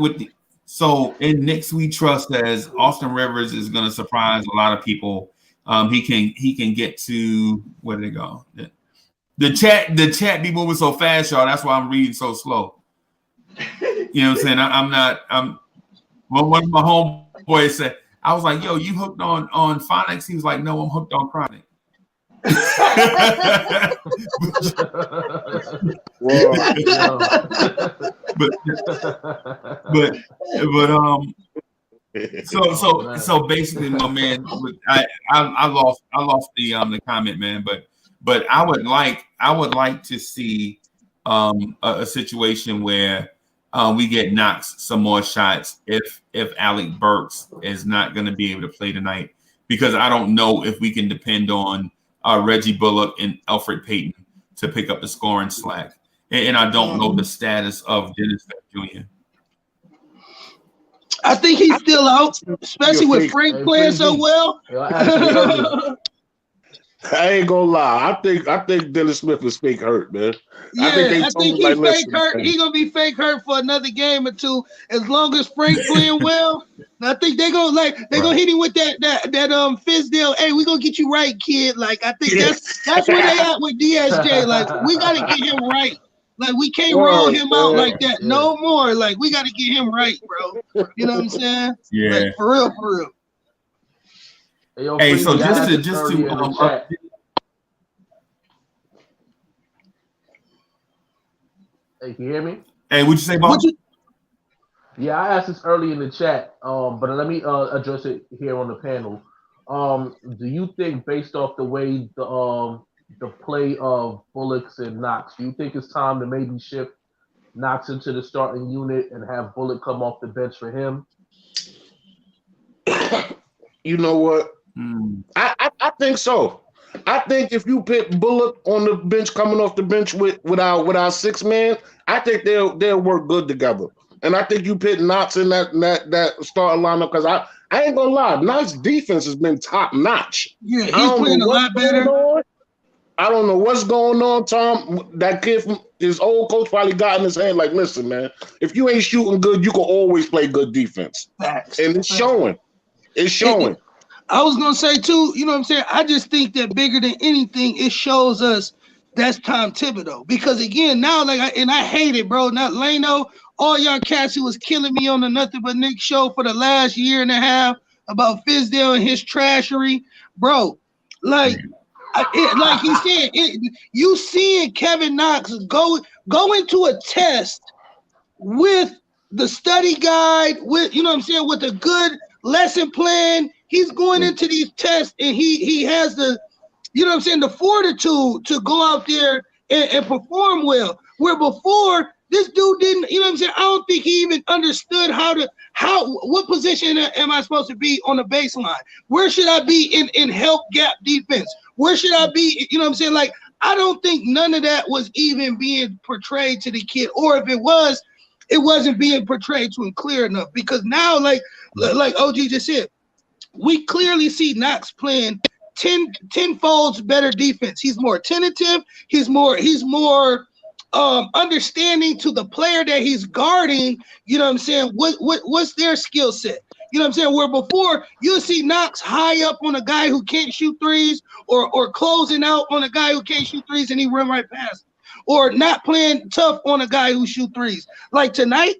in Knicks we trust as Austin Rivers is gonna surprise a lot of people. He can get to where did it go? The chat be moving so fast, y'all. That's why I'm reading so slow. You know what I'm saying? I'm one of my homeboys said, I was like, yo, you hooked on phonics? He was like, no, I'm hooked on chronic. So basically, my man, I lost the comment, man. But I would like to see a situation where we get Knox some more shots if Alec Burks is not going to be able to play tonight, because I don't know if we can depend on Reggie Bullock and Elfrid Payton to pick up the scoring slack, and I don't know the status of Dennis Jr. I think he's still out, especially with Frank playing so well. I ain't gonna lie. I think Dennis Smith is fake hurt, man. Yeah, I think he's fake hurt. He's gonna be fake hurt for another game or two, as long as Frank playing well. I think they're gonna hit him with that Fizdale. Hey, we gonna get you right, kid. Like, I think that's where they at with DSJ. Like, we gotta get him right. Like, we can't roll him out like that no more. Like, we got to get him right, bro. You know what I'm saying? Yeah. Like, for real. Hey, so just to hey, can you hear me? Hey, what'd you say, Bob? Yeah, I asked this early in the chat, but let me address it here on the panel. Do you think, based off the way the play of Bullocks and Knox, do you think it's time to maybe shift Knox into the starting unit and have Bullock come off the bench for him? You know what? I think so. I think if you put Bullock on the bench, coming off the bench with our 6 man, I think they'll work good together. And I think you put Knox in that starting lineup, because I ain't gonna lie, Knox's defense has been top notch. Yeah, he's playing a lot better. I don't know what's going on, Tom. That kid from his old coach probably got in his head like, listen, man, if you ain't shooting good, you can always play good defense. Facts. And it's showing. It's showing. I was going to say, too, you know what I'm saying? I just think that bigger than anything, it shows us that's Tom Thibodeau. Because, again, now, I hate it, bro. Now, Lano, all y'all cats who was killing me on the Nothing But Nick show for the last year and a half about Fizdale and his trashery. Bro, like he said, you seeing Kevin Knox go into a test with the study guide with, you know what I'm saying, with a good lesson plan. He's going into these tests and he has the, you know what I'm saying, the fortitude to go out there and perform well. Where before, this dude didn't, you know what I'm saying, I don't think he even understood what position am I supposed to be on the baseline? Where should I be in help gap defense? Where should I be, you know what I'm saying? Like, I don't think none of that was even being portrayed to the kid, or if it was, it wasn't being portrayed to him clear enough. Because now, like OG just said, we clearly see Knox playing 10 folds better defense. He's more tentative. He's more understanding to the player that he's guarding. You know what I'm saying? What's their skill set? You know what I'm saying? Where before you'll see Knox high up on a guy who can't shoot threes, or closing out on a guy who can't shoot threes and he run right past him, or not playing tough on a guy who shoot threes. Like tonight,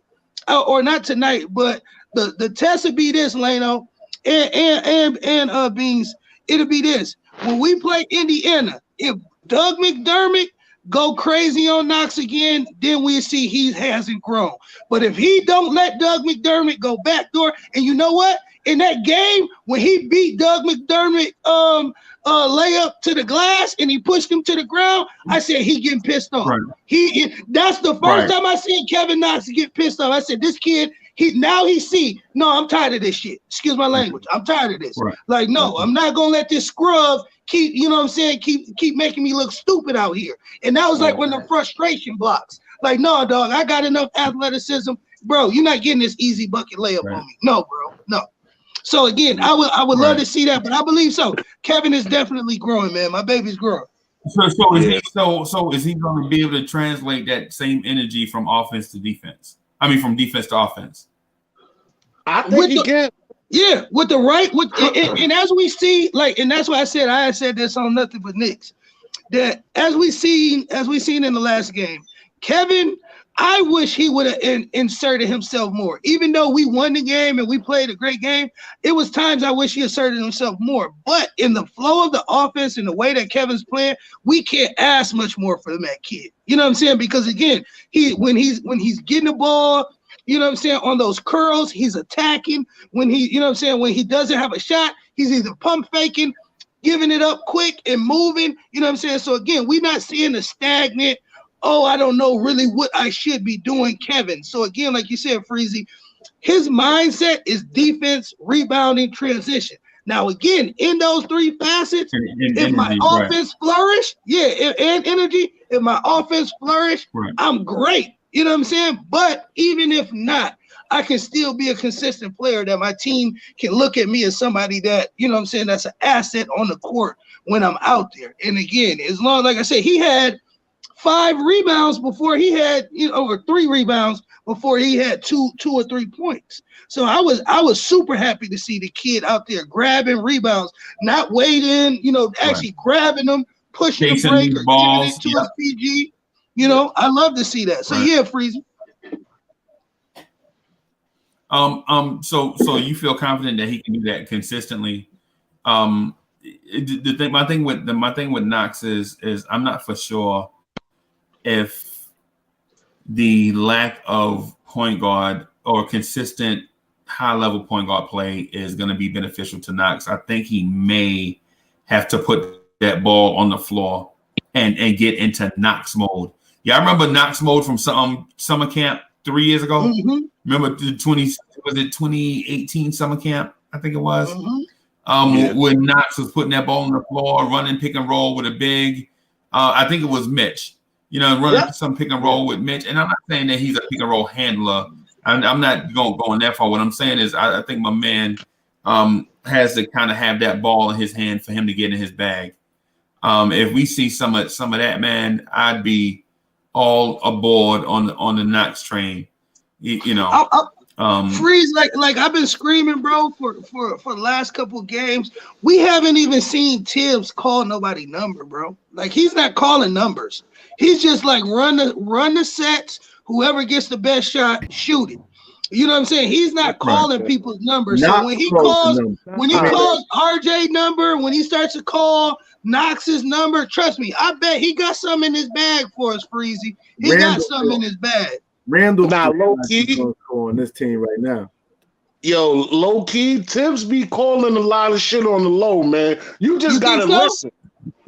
or not tonight, but the test would be this, Lano and Beans. It'll be this. When we play Indiana, if Doug McDermott go crazy on Knox again, then we see he hasn't grown. But if he don't let Doug McDermott go backdoor, and you know what? In that game, when he beat Doug McDermott layup to the glass and he pushed him to the ground, I said he getting pissed off. Right. That's the first time I seen Kevin Knox get pissed off. I said, this kid, he see, no, I'm tired of this shit. Excuse my language. I'm tired of this. Right. Like, no, I'm not gonna let this scrub keep, you know what I'm saying, keep making me look stupid out here. And that was like when the frustration blocks. Like, no, dog, I got enough athleticism. Bro, you're not getting this easy bucket layup on me. No, bro, no. So again, I would love to see that, but I believe so. Kevin is definitely growing, man. My baby's growing. So is he going to be able to translate that same energy from offense to defense? I mean, from defense to offense. I think he can. Yeah, with the right, and as we see, like, and that's why I said this on Nothing But Knicks, that as we seen in the last game, Kevin, I wish he would have inserted himself more. Even though we won the game and we played a great game, it was times I wish he asserted himself more. But in the flow of the offense and the way that Kevin's playing, we can't ask much more from that kid. You know what I'm saying? Because again, when he's getting the ball, you know what I'm saying, on those curls, he's attacking. When you know what I'm saying, when he doesn't have a shot, he's either pump faking, giving it up quick and moving. You know what I'm saying? So again, we're not seeing the stagnant, I don't know really what I should be doing, Kevin. So again, like you said, Freezy, his mindset is defense, rebounding, transition. Now, again, in those three facets, if my offense flourish, and energy, if my offense flourish, I'm great. You know what I'm saying? But even if not, I can still be a consistent player that my team can look at me as somebody that, you know what I'm saying, that's an asset on the court when I'm out there. And again, as long, like I said, he had 5 rebounds before he had, or 3 rebounds before he had 2 or 3 points. So I was super happy to see the kid out there grabbing rebounds, not waiting, actually grabbing them, pushing the break or giving it to his PG. I love to see that. So yeah, Freezy. So you feel confident that he can do that consistently? My thing with Knox is I'm not for sure if the lack of point guard or consistent high-level point guard play is going to be beneficial to Knox. I think he may have to put that ball on the floor and get into Knox mode. Yeah, I remember Knox mode from some summer camp 3 years ago. Mm-hmm. Remember the 2018 summer camp? I think it was. Mm-hmm. When Knox was putting that ball on the floor, running pick and roll with a big. I think it was Mitch. Running some pick and roll with Mitch. And I'm not saying that he's a pick and roll handler. I'm not going that far. What I'm saying is I think my man has to kind of have that ball in his hand for him to get in his bag. If we see some of that, man, I'd be all aboard on the Knox train. Freeze, like I've been screaming, bro, for the last couple of games. We haven't even seen Tibbs call nobody number, bro. Like, he's not calling numbers. He's just like run the sets. Whoever gets the best shot, shoot it. You know what I'm saying? He's not calling people's numbers. So when he calls RJ number, when he starts to call Knox's number, trust me, I bet he got something in his bag for us, Freezy. He got something in his bag. Randall low key on this team right now. Yo, low key, Tibbs be calling a lot of shit on the low, man. You just gotta listen.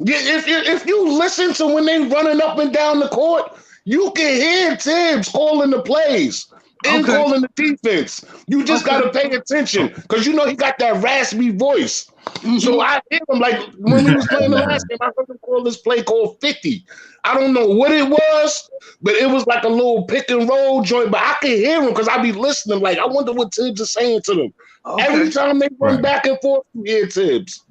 Yeah, if you listen to when they running up and down the court, you can hear Tibbs calling the plays and calling the defense. You just gotta pay attention because you know he got that raspy voice. Mm-hmm. So I hear him like when we was playing the last game, I heard him call this play called 50. I don't know what it was, but it was like a little pick and roll joint. But I can hear him because I be listening. Like I wonder what Tibbs is saying to them. Okay. Every time they run back and forth, you hear Tibbs.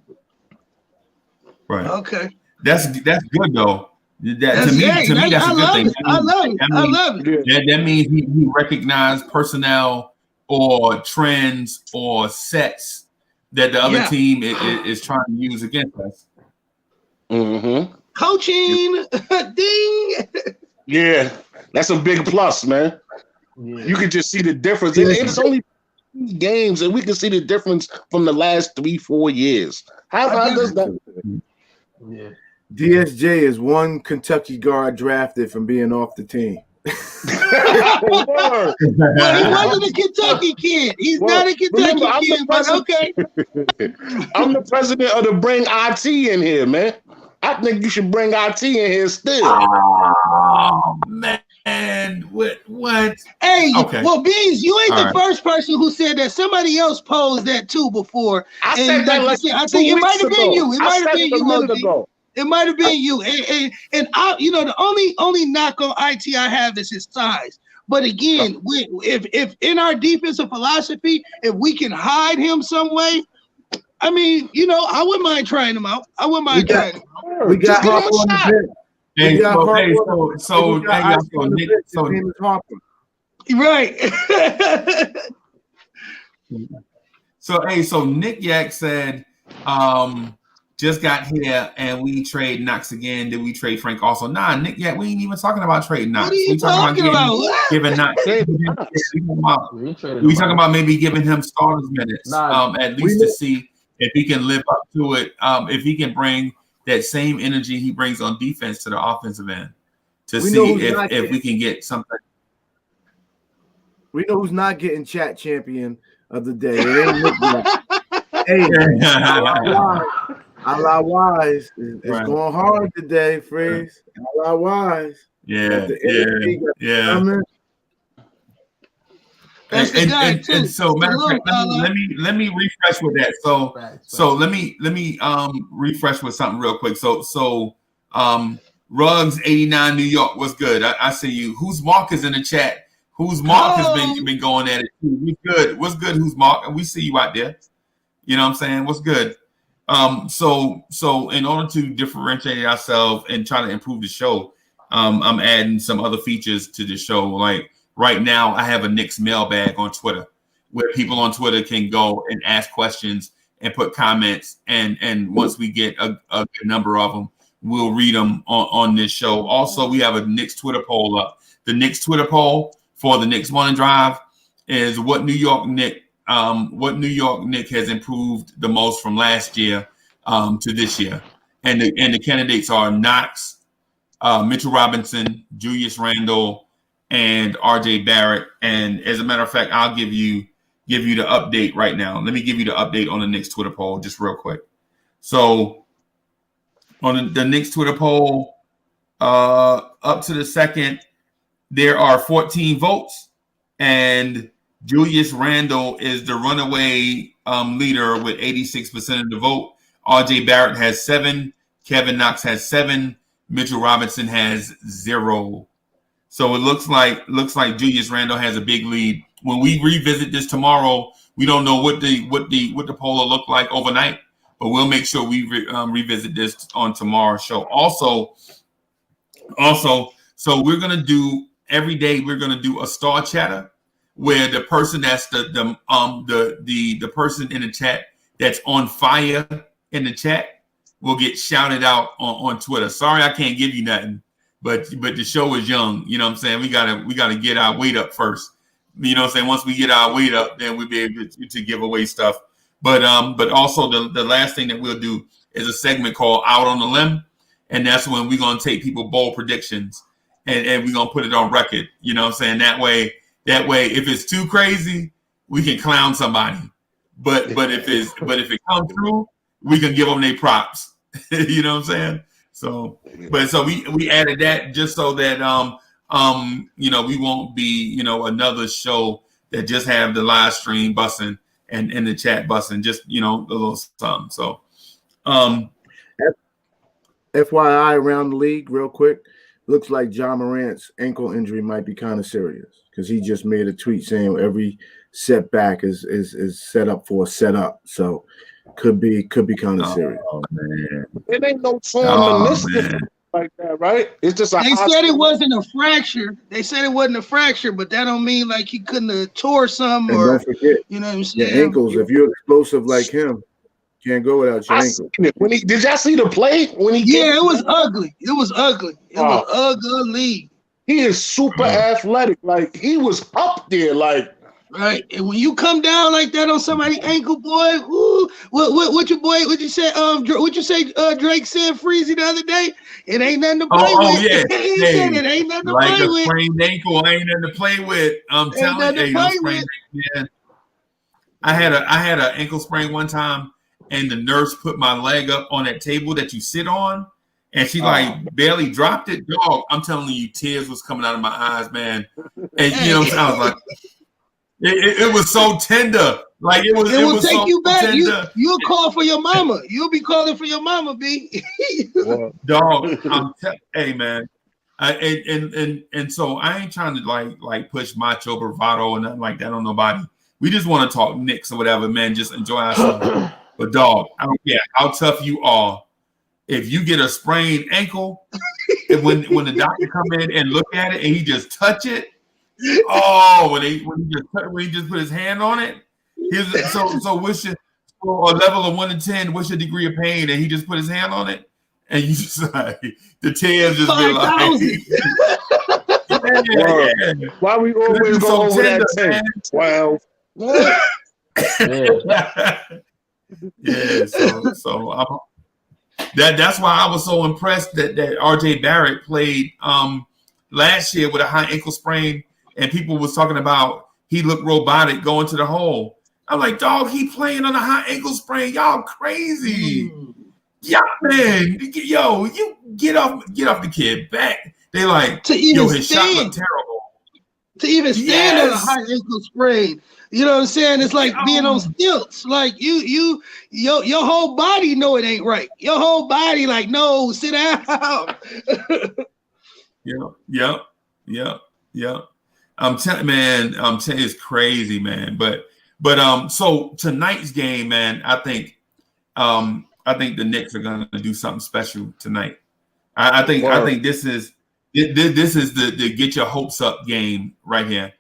Right. Okay. That's good though. To me, that's a good thing. I love it. That means he recognized personnel or trends or sets that the other team is trying to use against us. Mm-hmm. Coaching, ding. Yeah, that's a big plus, man. Yeah. You can just see the difference. It's only games, and we can see the difference from the last 3-4 years. How does that? Yeah. DSJ is one Kentucky guard drafted from being off the team. Well, he wasn't a Kentucky kid. He's not a Kentucky kid, but okay. I'm the president of the Bring IT in here, man. I think you should bring IT in here still. Oh, man. What? Hey, well, Beans, you ain't the first person who said that. Somebody else posed that too before. I said that I think it might have been you. It might have been you, It might have been you. And I, the only knock on IT I have is his size. But again, if in our defensive philosophy, if we can hide him some way, I mean, I wouldn't mind trying him out. I wouldn't mind trying him out. We got Harper on the bench. Right. So Nick Yak said, just got here and we trade Knox again. Did we trade Frank also? Nah, Nick Yak, we ain't even talking about trading Knox. What are you talking about? Giving Knox. We talking about maybe giving him starters minutes, at least to see if he can live up to it. If he can bring that same energy he brings on defense to the offensive end, to see if we can get something. We know who's not getting chat champion of the day. It ain't Nick Yak. Hey, Allah Wise is going hard today, Freeze. Allah Wise. Yeah. And so, matter of fact, let me refresh with that. So let me refresh with something real quick. So Ruggs 89 New York, what's good? I see you. Who's Mark is in the chat? Who's Mark has been going at it too. What's good? Who's Mark? And we see you out there. You know what I'm saying? What's good? So in order to differentiate ourselves and try to improve the show, I'm adding some other features to the show. Like right now, I have a Knicks mailbag on Twitter where people on Twitter can go and ask questions and put comments. And once we get a good number of them, we'll read them on this show. Also, we have a Knicks Twitter poll up. The Knicks Twitter poll for the Knicks Morning Drive is what New York Knicks has improved the most from last year to this year. And the candidates are Knox, Mitchell Robinson, Julius Randle, and RJ Barrett. And as a matter of fact, I'll give you the update right now. Let me give you the update on the Knicks Twitter poll just real quick. So on the Knicks Twitter poll, up to the second, there are 14 votes, and Julius Randle is the runaway leader with 86% of the vote. RJ Barrett has 7. Kevin Knox has 7. Mitchell Robinson has 0. So it looks like Julius Randle has a big lead. When we revisit this tomorrow, we don't know what the poll will look like overnight, but we'll make sure we revisit this on tomorrow's show. Also, so we're gonna do every day. We're gonna do a star chatter where the person that's the person in the chat that's on fire in the chat will get shouted out on Twitter. Sorry, I can't give you nothing, but the show is young. You know what I'm saying? We gotta get our weight up first. You know what I'm saying? Once we get our weight up, then we'll be able to give away stuff. But also the last thing that we'll do is a segment called Out on the Limb, and that's when we're gonna take people bold predictions and we're gonna put it on record. You know what I'm saying? That way, if it's too crazy, we can clown somebody. But if it comes through, we can give them their props. You know what I'm saying? So we added that just so that we won't be another show that just have the live stream busting and in the chat busting, just a little something. So FYI around the league, real quick, looks like John Morant's ankle injury might be kind of serious because he just made a tweet saying every setback is set up for a setup. So could be kind of serious. Oh man, it ain't no torn meniscus like that, right? It's just they said it wasn't a fracture. They said it wasn't a fracture, but that don't mean like he couldn't have tore some and or don't forget, you know what I'm saying? Your ankles. If you're explosive like him, can't go without your ankles. Did y'all see the play when he? Yeah, it was ugly. It was ugly. It was ugly. He is super athletic. Like he was up there, like. Right, and when you come down like that on somebody's ankle, boy, ooh, what your boy? What you say? What you say? Drake said Freezy the other day. It ain't nothing to play with. Oh yeah, He said it ain't nothing to play with. Like a sprained ankle ain't nothing to play with. I'm telling you, man. I had an ankle sprain one time, and the nurse put my leg up on that table that you sit on, and she barely dropped it. Dog, I'm telling you, tears was coming out of my eyes, man. And I was like. It was so tender. Like it will take so you back. Tender. You'll call for your mama. You'll be calling for your mama, B. Dog, hey man. And so I ain't trying to like push macho bravado or nothing like that on nobody. We just want to talk Knicks or whatever, man. Just enjoy ourselves. But dog, I don't care how tough you are. If you get a sprained ankle, and when the doctor come in and look at it and he just touch it. Oh, when he just put his hand on it, so what's your a level of 1 to 10? What's your degree of pain? And he just put his hand on it, and you just like the tears just be like, yeah. Why we always go over that 10? 12. Yeah. So that's why I was so impressed that RJ Barrett played last year with a high ankle sprain. And people was talking about he looked robotic going to the hole. I'm like, dog, he playing on a high ankle sprain. Y'all crazy. Yeah, man. Yo, you get off the kid back. They like, his shot looked terrible. To even stand on a high ankle sprain. You know what I'm saying? It's like being on stilts. Like your whole body know it ain't right. Your whole body like, no, sit down. Yeah. I'm telling it's crazy, man. But so tonight's game, man, I think the Knicks are gonna do something special tonight. I think this is the get your hopes up game right here.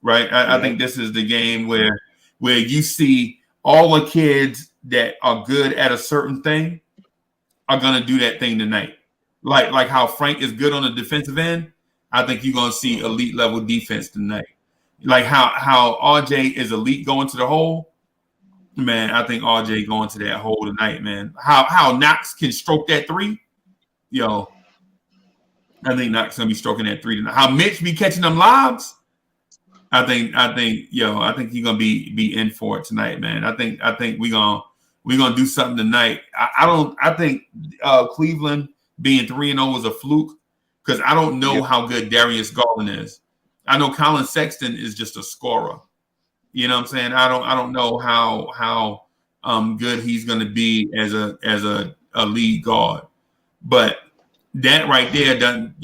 Right. I think this is the game where you see all the kids that are good at a certain thing are gonna do that thing tonight. Like how Frank is good on the defensive end. I think you're gonna see elite level defense tonight. Like how RJ is elite going to the hole, man. I think RJ going to that hole tonight, man. How Knox can stroke that three, yo. I think Knox gonna be stroking that three tonight. How Mitch be catching them lobs, I think he's gonna be in for it tonight, man. I think we're gonna do something tonight. I think Cleveland being 3-0 was a fluke. Because I don't know how good Darius Garland is. I know Colin Sexton is just a scorer. You know what I'm saying? I don't know how good he's going to be as a lead guard. But that right there doesn't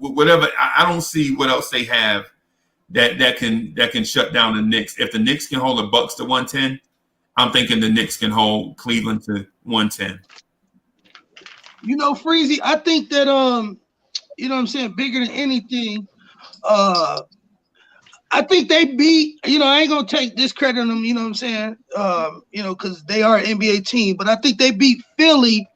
whatever. I don't see what else they have that can shut down the Knicks. If the Knicks can hold the Bucks to 110, I'm thinking the Knicks can hold Cleveland to 110. Freezy, I think that you know what I'm saying, bigger than anything, I think they beat, I ain't gonna take this credit on them, you know what I'm saying, because they are an NBA team, but I think they beat Philly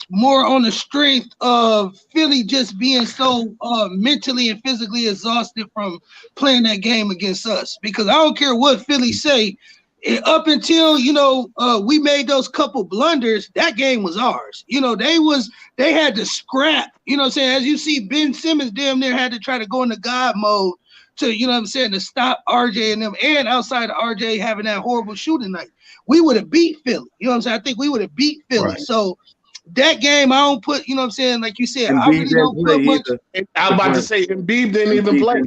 more on the strength of Philly just being so mentally and physically exhausted from playing that game against us. Because I don't care what Philly say, up until we made those couple blunders, that game was ours. They had to scrap. You know what I'm saying? As you see, Ben Simmons damn near had to try to go into God mode to to stop RJ and them, and outside of RJ having that horrible shooting night, we would have beat Philly. You know what I'm saying? I think we would have beat Philly. Right. So that game, I don't put. You know what I'm saying? Like you said, I really don't put much. I'm about to say Embiid didn't even play.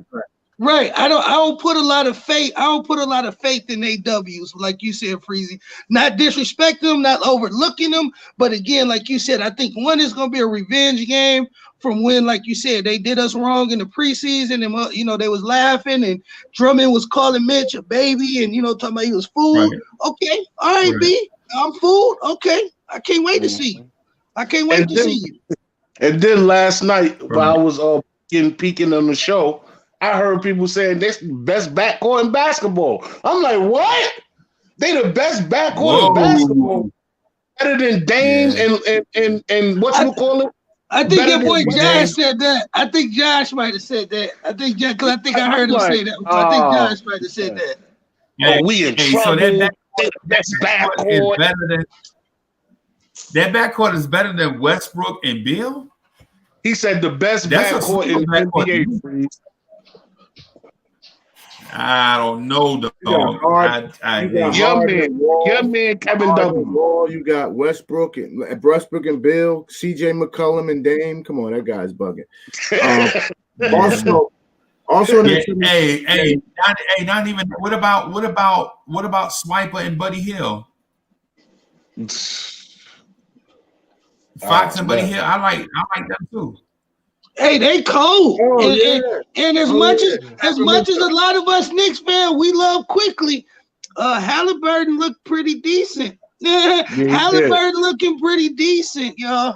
Right. I don't put a lot of faith. I don't put a lot of faith in AWs, like you said, Freezy. Not disrespecting them, not overlooking them. But again, like you said, I think one is gonna be a revenge game from when, like you said, they did us wrong in the preseason, and they was laughing, and Drummond was calling Mitch a baby, and talking about he was fooled. Right. Okay, all right, right. B, I'm fooled. Okay, I can't wait to see you. I can't wait to see you. And then last night, while I was peeking on the show, I heard people saying this best backcourt in basketball. I'm like, what? They the best backcourt in basketball, better than Dame and what you call it? I think that boy Josh said that. I think Josh might have said that. I think I heard him say that. I think Josh might have said that. Oh, we in trouble. So that backcourt that backcourt is better than Westbrook and Bill? He said the best backcourt in the NBA. I don't know, though. Young man, Kevin Durant. You got Westbrook and Bill, CJ McCollum and Dame. Come on, that guy's bugging. Also, not even. What about Swiper and Buddy Hill? Fox and Buddy Hill. I like them too. Hey, they cold. And as much as a lot of us Knicks fans, we love quickly. Halliburton looked pretty decent. Halliburton looking pretty decent, y'all.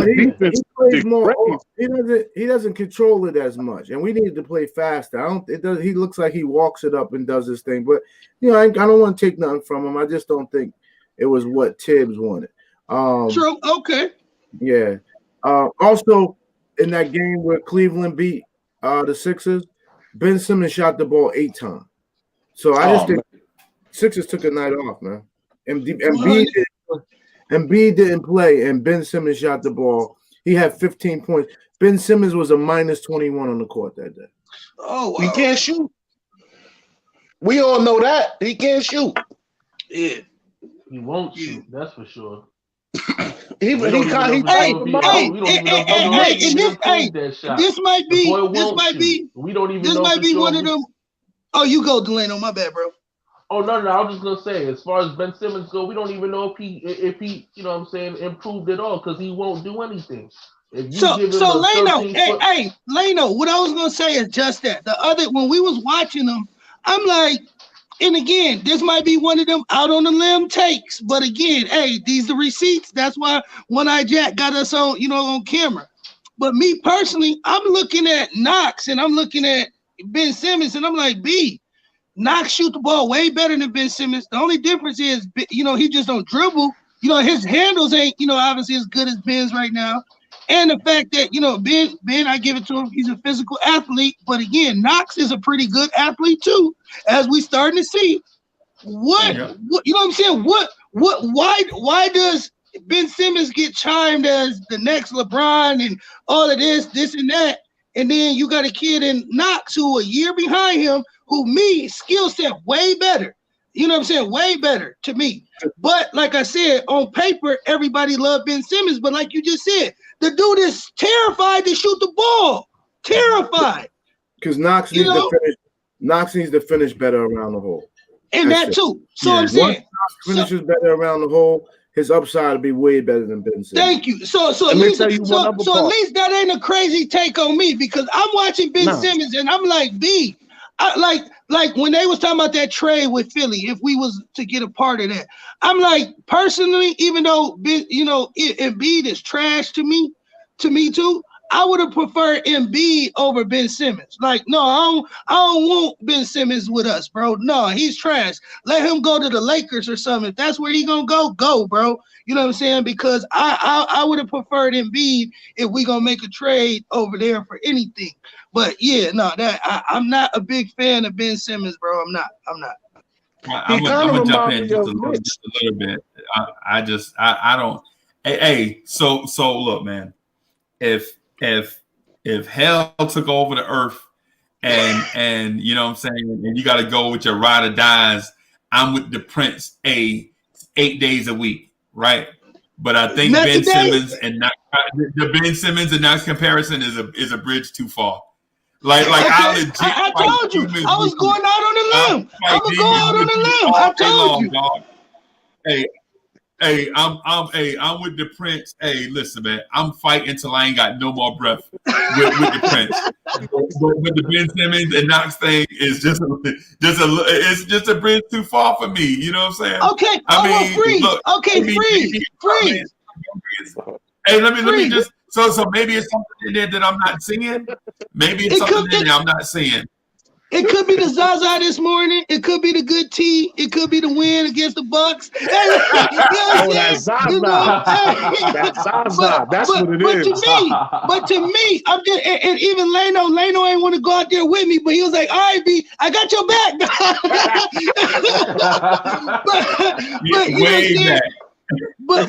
He plays more. He doesn't control it as much, and we need to play faster. He looks like he walks it up and does his thing, but I don't want to take nothing from him. I just don't think it was what Tibbs wanted. True. Okay. Yeah. Also, in that game where Cleveland beat the Sixers, Ben Simmons shot the ball 8 times. So I just think Sixers took a night off, man. Embiid didn't play, and Ben Simmons shot the ball. He had 15 points. Ben Simmons was a -21 on the court that day. Oh, wow. He can't shoot. We all know that. He can't shoot. Yeah. He won't shoot, that's for sure. This might be one of them. Oh, you go, Delano. My bad, bro. Oh no, I was just gonna say, as far as Ben Simmons go, we don't even know if he improved at all, because he won't do anything. Lano, what I was gonna say is just that. When we was watching them, I'm like, and again, this might be one of them out on the limb takes, but again, these are receipts. That's why One Eye Jack got us on, on camera. But me personally, I'm looking at Knox and I'm looking at Ben Simmons, and I'm like, Knox shoot the ball way better than Ben Simmons. The only difference is, he just don't dribble. His handles ain't, obviously as good as Ben's right now. And the fact that, Ben, I give it to him, he's a physical athlete. But again, Knox is a pretty good athlete too, as we starting to see. What you know what I'm saying? Why does Ben Simmons get chimed as the next LeBron and all of this and that? And then you got a kid in Knox who a year behind him, who skill set way better. You know what I'm saying? Way better to me. But like I said, on paper, everybody loved Ben Simmons. But like you just said, the dude is terrified to shoot the ball. Terrified. Because Knox needs to finish better around the hole. And that too. So I'm saying, once Knox finishes better around the hole, his upside will be way better than Ben Simmons. Thank you. So at least that ain't a crazy take on me, because I'm watching Ben Simmons and I'm like, like when they was talking about that trade with Philly, if we was to get a part of that, I'm like, personally, even though Embiid is trash to me too, I would have preferred Embiid over Ben Simmons. Like, no, I don't want Ben Simmons with us, bro. No, he's trash. Let him go to the Lakers or something. If that's where he gonna go, bro. You know what I'm saying? Because I would have preferred Embiid if we gonna make a trade over there for anything. But yeah, no, I'm not a big fan of Ben Simmons, bro. I'm not. I'm gonna jump in just a little bit. I don't. Hey, so look, man. If hell took over the earth, and you know what I'm saying, and you got to go with your ride or dies, I'm with the Prince 8 days a week, right? But I think Ben Simmons and not the Ben Simmons and Knox comparison is a bridge too far. Like okay. I told you I was going out on a limb. I'm gonna go out on a limb. I told you. Dog. I'm with the Prince. Hey, listen, man, I'm fighting until I ain't got no more breath with the Prince. But the Ben Simmons and Knox thing is just a bridge too far for me. You know what I'm saying? Okay. Freeze. Hey, let me just. So maybe it's something in there that I'm not seeing. Maybe it's something in there I'm not seeing. It could be the Zaza this morning. It could be the good tea. It could be the win against the Bucks. That's Zaza. That's Zaza. That's what it is. But to me, I'm just and even Leno ain't want to go out there with me, but he was like, "All right, B, I got your back." but you know what I'm saying? But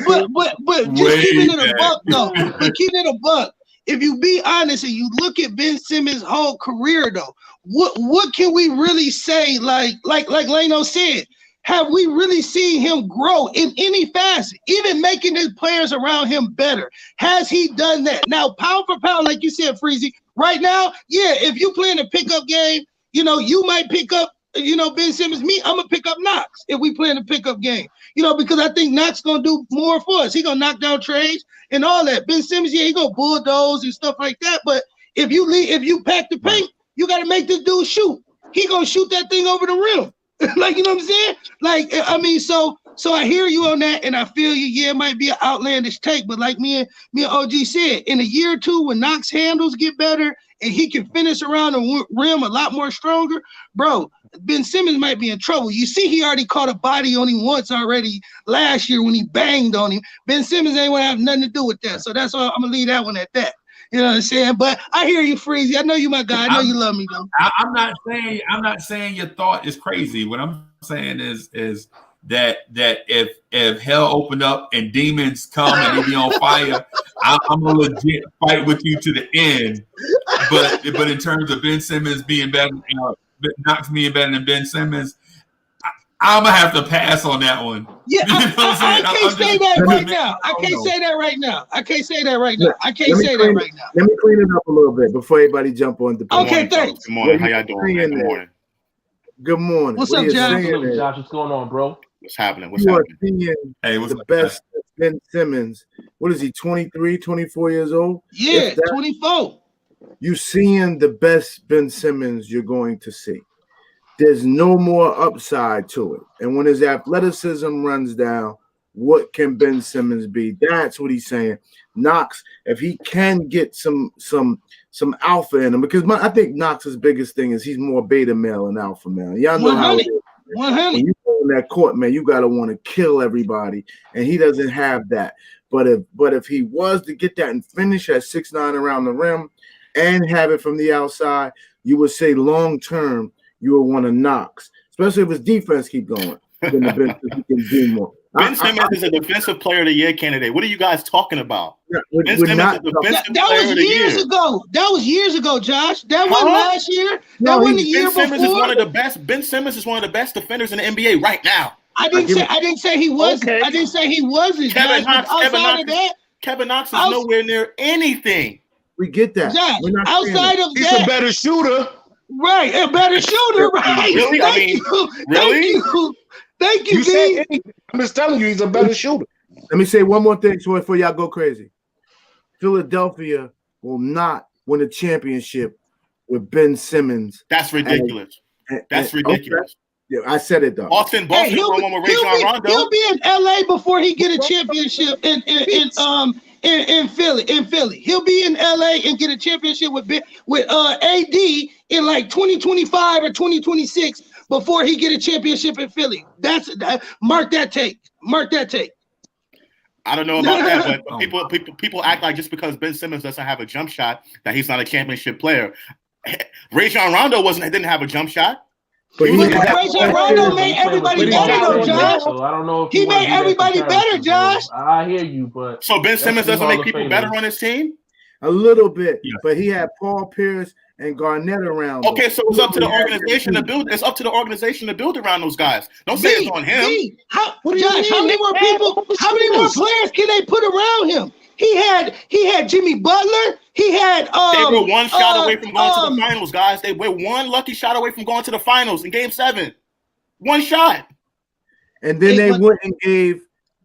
just keeping it a buck though. But keeping it a buck. If you be honest and you look at Ben Simmons' whole career though, what can we really say? Like Leno said, have we really seen him grow in any facet, even making his players around him better? Has he done that? Now, pound for pound, like you said, Freezy, right now, yeah, if you playing a pickup game, you might pick up, Ben Simmons. I'm gonna pick up Knox if we playing a pickup game. Because I think Knox gonna do more for us. He gonna knock down trades and all that. Ben Simmons, yeah, he gonna bulldoze and stuff like that. But if you pack the paint, you gotta make this dude shoot. He gonna shoot that thing over the rim. Like, you know what I'm saying? Like, I mean, so I hear you on that, and I feel you. Yeah, it might be an outlandish take, but like me and OG said, in a year or two, when Knox handles get better and he can finish around the rim a lot more stronger, bro, Ben Simmons might be in trouble. You see, he already caught a body on him once already last year when he banged on him. Ben Simmons ain't want to have nothing to do with that. So that's why I'm going to leave that one at that. You know what I'm saying? But I hear you, Freezy. I know you my guy. I know you love me, though. I'm not saying your thought is crazy. What I'm saying is that if hell opened up and demons come and they be on fire, I'm gonna legit fight with you to the end. But in terms of Ben Simmons being better, Knox being better than Ben Simmons, I'm gonna have to pass on that one. Yeah, I can't say that right now. I can't say that right now. I can't say that right now. Let me clean it up a little bit before everybody jump on the point. Okay, thanks. Good morning. How y'all doing? Good morning. Good morning. What's up, Josh? What's going on, bro? What's happening? Hey, what's the best Ben Simmons? What is he, 23, 24 years old? Yeah, 24. You seeing the best Ben Simmons you're going to see. There's no more upside to it. And when his athleticism runs down, what can Ben Simmons be? That's what he's saying. Knox, if he can get some alpha in him, because I think Knox's biggest thing is he's more beta male than alpha male. Y'all know 100. How it is. 100. When you go in that court, man, you gotta want to kill everybody, and he doesn't have that. But if he was to get that and finish at 6'9" around the rim and have it from the outside, you would say long term you will want to Knox, especially if his defense keep going. Then the bench he can do more. Ben Simmons is a defensive player of the year candidate. What are you guys talking about? Ben Simmons is defensive player of the year. That was years ago, Josh. That wasn't last year. That wasn't the year before. Ben Simmons is one of the best. Ben Simmons is one of the best defenders in the NBA right now. I didn't say he wasn't. Okay. I didn't say he wasn't. Kevin Knox is nowhere near anything. We get that. Josh, outside of he's a better shooter. Right, a better shooter, right? Really? Thank you, D. I'm just telling you, he's a better shooter. Let me say one more thing before y'all go crazy. Philadelphia will not win a championship with Ben Simmons. That's ridiculous. That's ridiculous. Okay. Yeah, I said it though. Boston with Rajon Rondo. He'll be in LA before he get a championship in Philly. He'll be in LA and get a championship with AD in like 2025 or 2026 before he get a championship in Philly. Mark that take. I don't know about that, but people act like just because Ben Simmons doesn't have a jump shot that he's not a championship player. Rajon Rondo didn't have a jump shot. But Rondo made everybody better, though, Josh. So I don't know if he made everybody better, Josh. I hear you, but so Ben Simmons doesn't make people better on his team. A little bit, but he had Paul Pierce and Garnett around. Okay, so it's up to the organization to build. It's up to the organization to build around those guys. Don't say it's on him. Josh, how many more people? How many more players can they put around him? He had Jimmy Butler. He had. They were one shot away from going to the finals, guys. They were one lucky shot away from going to the finals in Game 7. One shot. And then they went and gave.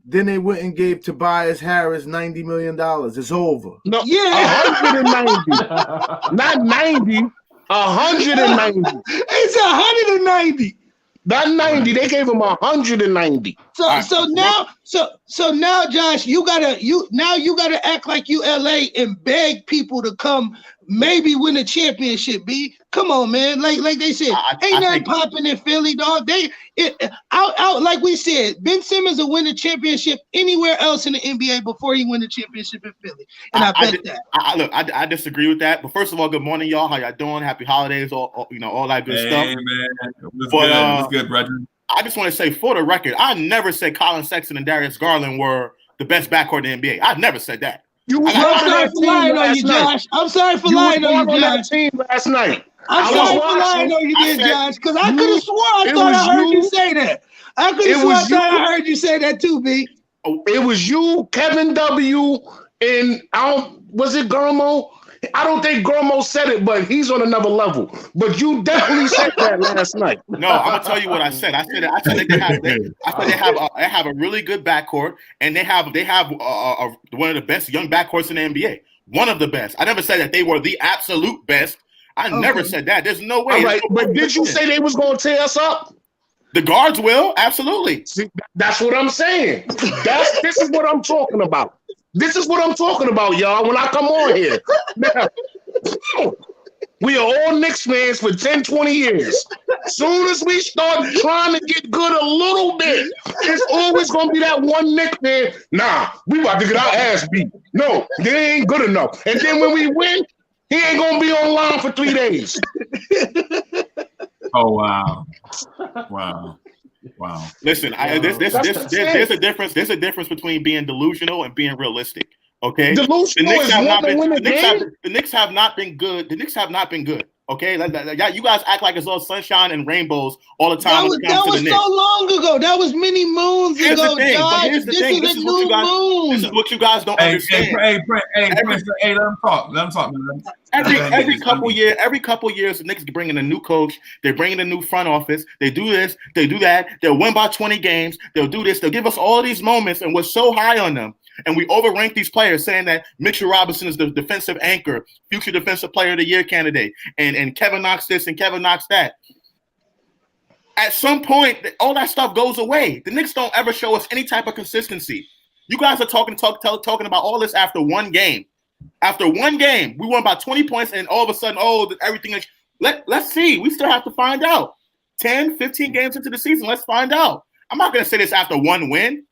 Then they went and gave Tobias Harris $90 million. It's over. No, 190. Not 90. 190. It's 190. Not 90. They gave him 190. So now, Josh, you gotta act like you LA and beg people to come maybe win a championship. B, come on, man. Like they said, ain't nothing popping in Philly, dog. Out like we said, Ben Simmons will win a championship anywhere else in the NBA before he win the championship in Philly. And I bet that. I disagree with that. But first of all, good morning, y'all. How y'all doing? Happy holidays, all that good stuff. Hey, man. What's good, brother? I just want to say, for the record, I never said Colin Sexton and Darius Garland were the best backcourt in the NBA. I never said that. I'm sorry for lying on you, Josh. I'm sorry for lying on you, Josh. Team last night. I'm sorry for lying on you, Josh, because I could have swore I thought I heard you say that. I could have swore I thought I heard you say that too, B. It was you, Kevin W, and was it Gurmo? I don't think Gurmo said it, but he's on another level. But you definitely said that last night. No, I'm gonna tell you what I said. I said they have a really good backcourt, and they have one of the best young backcourts in the NBA. One of the best. I never said that they were the absolute best. I never said that. There's no way. All right, but did you say they was gonna tear us up? The guards will, absolutely. See, that's what I'm saying. This is what I'm talking about. This is what I'm talking about, y'all, when I come on here. Now, we are all Knicks fans for 10, 20 years. Soon as we start trying to get good a little bit, it's always going to be that one Knicks fan. Nah, we about to get our ass beat. No, they ain't good enough. And then when we win, he ain't going to be online for 3 days. Oh, wow. Listen, there's a difference. There's a difference between being delusional and being realistic. Okay, delusional the Knicks have not been good. The Knicks have not been good. Okay, you guys act like it's all sunshine and rainbows all the time. That was so long ago. That was many moons ago, Josh. Here's the thing. This is what you guys don't understand. Hey, let them talk, man. Every couple years, the Knicks bring in a new coach. They bring in a new front office. They do this. They do that. They'll win by 20 games. They'll do this. They'll give us all these moments, and we're so high on them. And we overrank these players, saying that Mitchell Robinson is the defensive anchor, future defensive player of the year candidate, and Kevin Knox this and Kevin Knox that. At some point, all that stuff goes away. The Knicks don't ever show us any type of consistency. You guys are talking about all this after one game. After one game, we won by 20 points, and all of a sudden, everything is. Let's see. We still have to find out. 10, 15 games into the season, let's find out. I'm not going to say this after one win.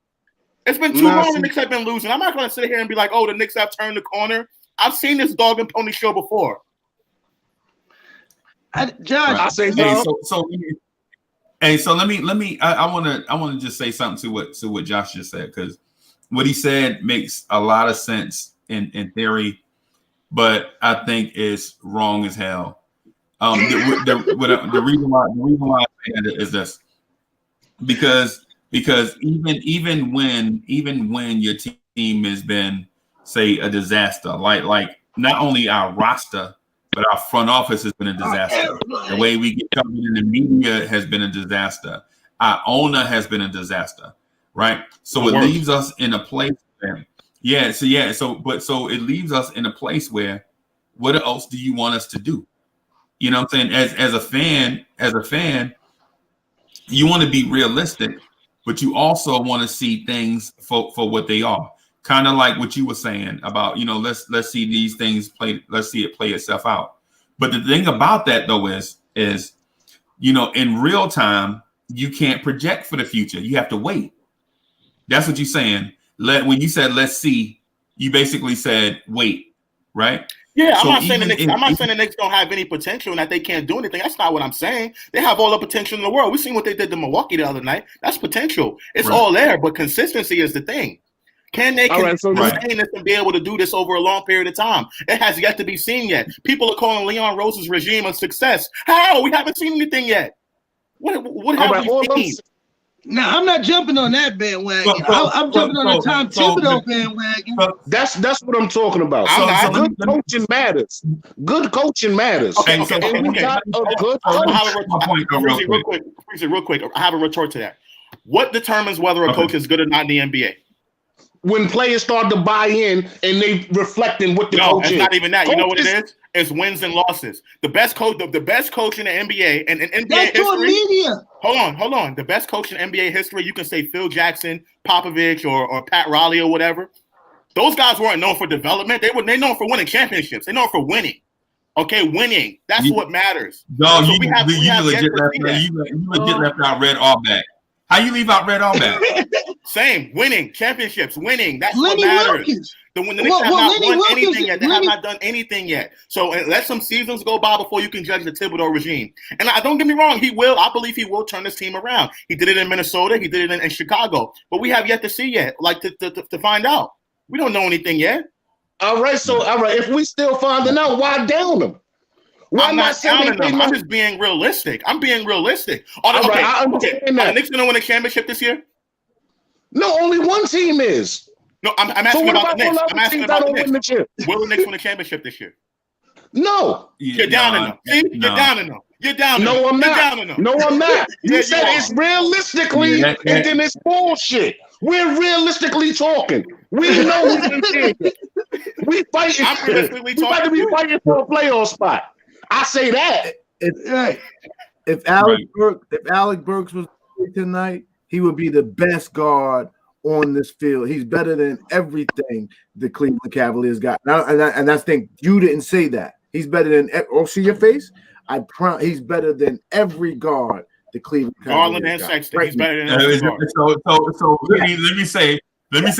It's been too long the Knicks have been losing. I'm not going to sit here and be like, the Knicks have turned the corner. I've seen this dog and pony show before. Josh, I say so let me. I want to just say something to what Josh just said, because what he said makes a lot of sense in theory, but I think it's wrong as hell. The reason why I say that is this, because even when your team has been, say, a disaster, like not only our roster, but our front office has been a disaster. The way we get covered in the media has been a disaster. Our owner has been a disaster, right? So it leaves us in a place where, so it leaves us in a place where, what else do you want us to do? You know what I'm saying? As a fan, you want to be realistic, but you also want to see things for what they are. Kind of like what you were saying about, let's see these things play. Let's see it play itself out. But the thing about that, though, is in real time, you can't project for the future. You have to wait. That's what you're saying. When you said let's see, you basically said wait, right? Yeah, So I'm not saying the even Knicks. I'm not saying the Knicks don't have any potential and that they can't do anything. That's not what I'm saying. They have all the potential in the world. We seen what they did to Milwaukee the other night. That's potential. It's all there, but consistency is the thing. Can they sustain this and be able to do this over a long period of time? It has yet to be seen yet. People are calling Leon Rose's regime a success. How? We haven't seen anything yet. What have we seen? Now, I'm not jumping on that bandwagon. I'm jumping on the Tom Thibodeau bandwagon. That's what I'm talking about. Good coaching matters. Good coaching matters. Okay. We got a good coach. Real quick. I have a retort to that. What determines whether a coach is good or not in the NBA? When players start to buy in and they reflecting what the coach is. No, it's not even that. You know what it is? It's wins and losses. The best coach in the NBA and in NBA history. Media. Hold on. The best coach in NBA history, you can say Phil Jackson, Popovich, or Pat Riley or whatever. Those guys weren't known for development. They known for winning championships. They're known for winning. Okay, winning. That's what matters. No, so you legit left out Red Auerbach. How you leave out Red Auerbach? Same. Winning. Championships. Winning. That's what matters. The Knicks have not won anything yet. They have not done anything yet. So let some seasons go by before you can judge the Thibodeau regime. And don't get me wrong, I believe he will turn this team around. He did it in Minnesota. He did it in Chicago. But we have yet to see yet, to find out. We don't know anything yet. All right. If we still finding out, why down them? I'm not counting them. I'm just being realistic. I'm being realistic. I understand that. Are the Knicks going to win a championship this year? No, only one team is. No, I'm asking about the Knicks. I'm asking about the Knicks. Will the Knicks win a championship this year? No. You're down in them. See? You're down in them. You're down in them. No, I'm not. No, I'm not. You said it's realistically, and then it's bullshit. We're realistically talking. We know we can it. We fighting. I'm realistically talking. We about to be fighting for a playoff spot. I say that. If Alec Burks was tonight, he would be the best guard on this field. He's better than everything the Cleveland Cavaliers got. And I think you didn't say that. He's better than. Oh, see your face. He's better than every guard the Cleveland Cavaliers Garland and got. Sexton. He's better than every guard. So let me say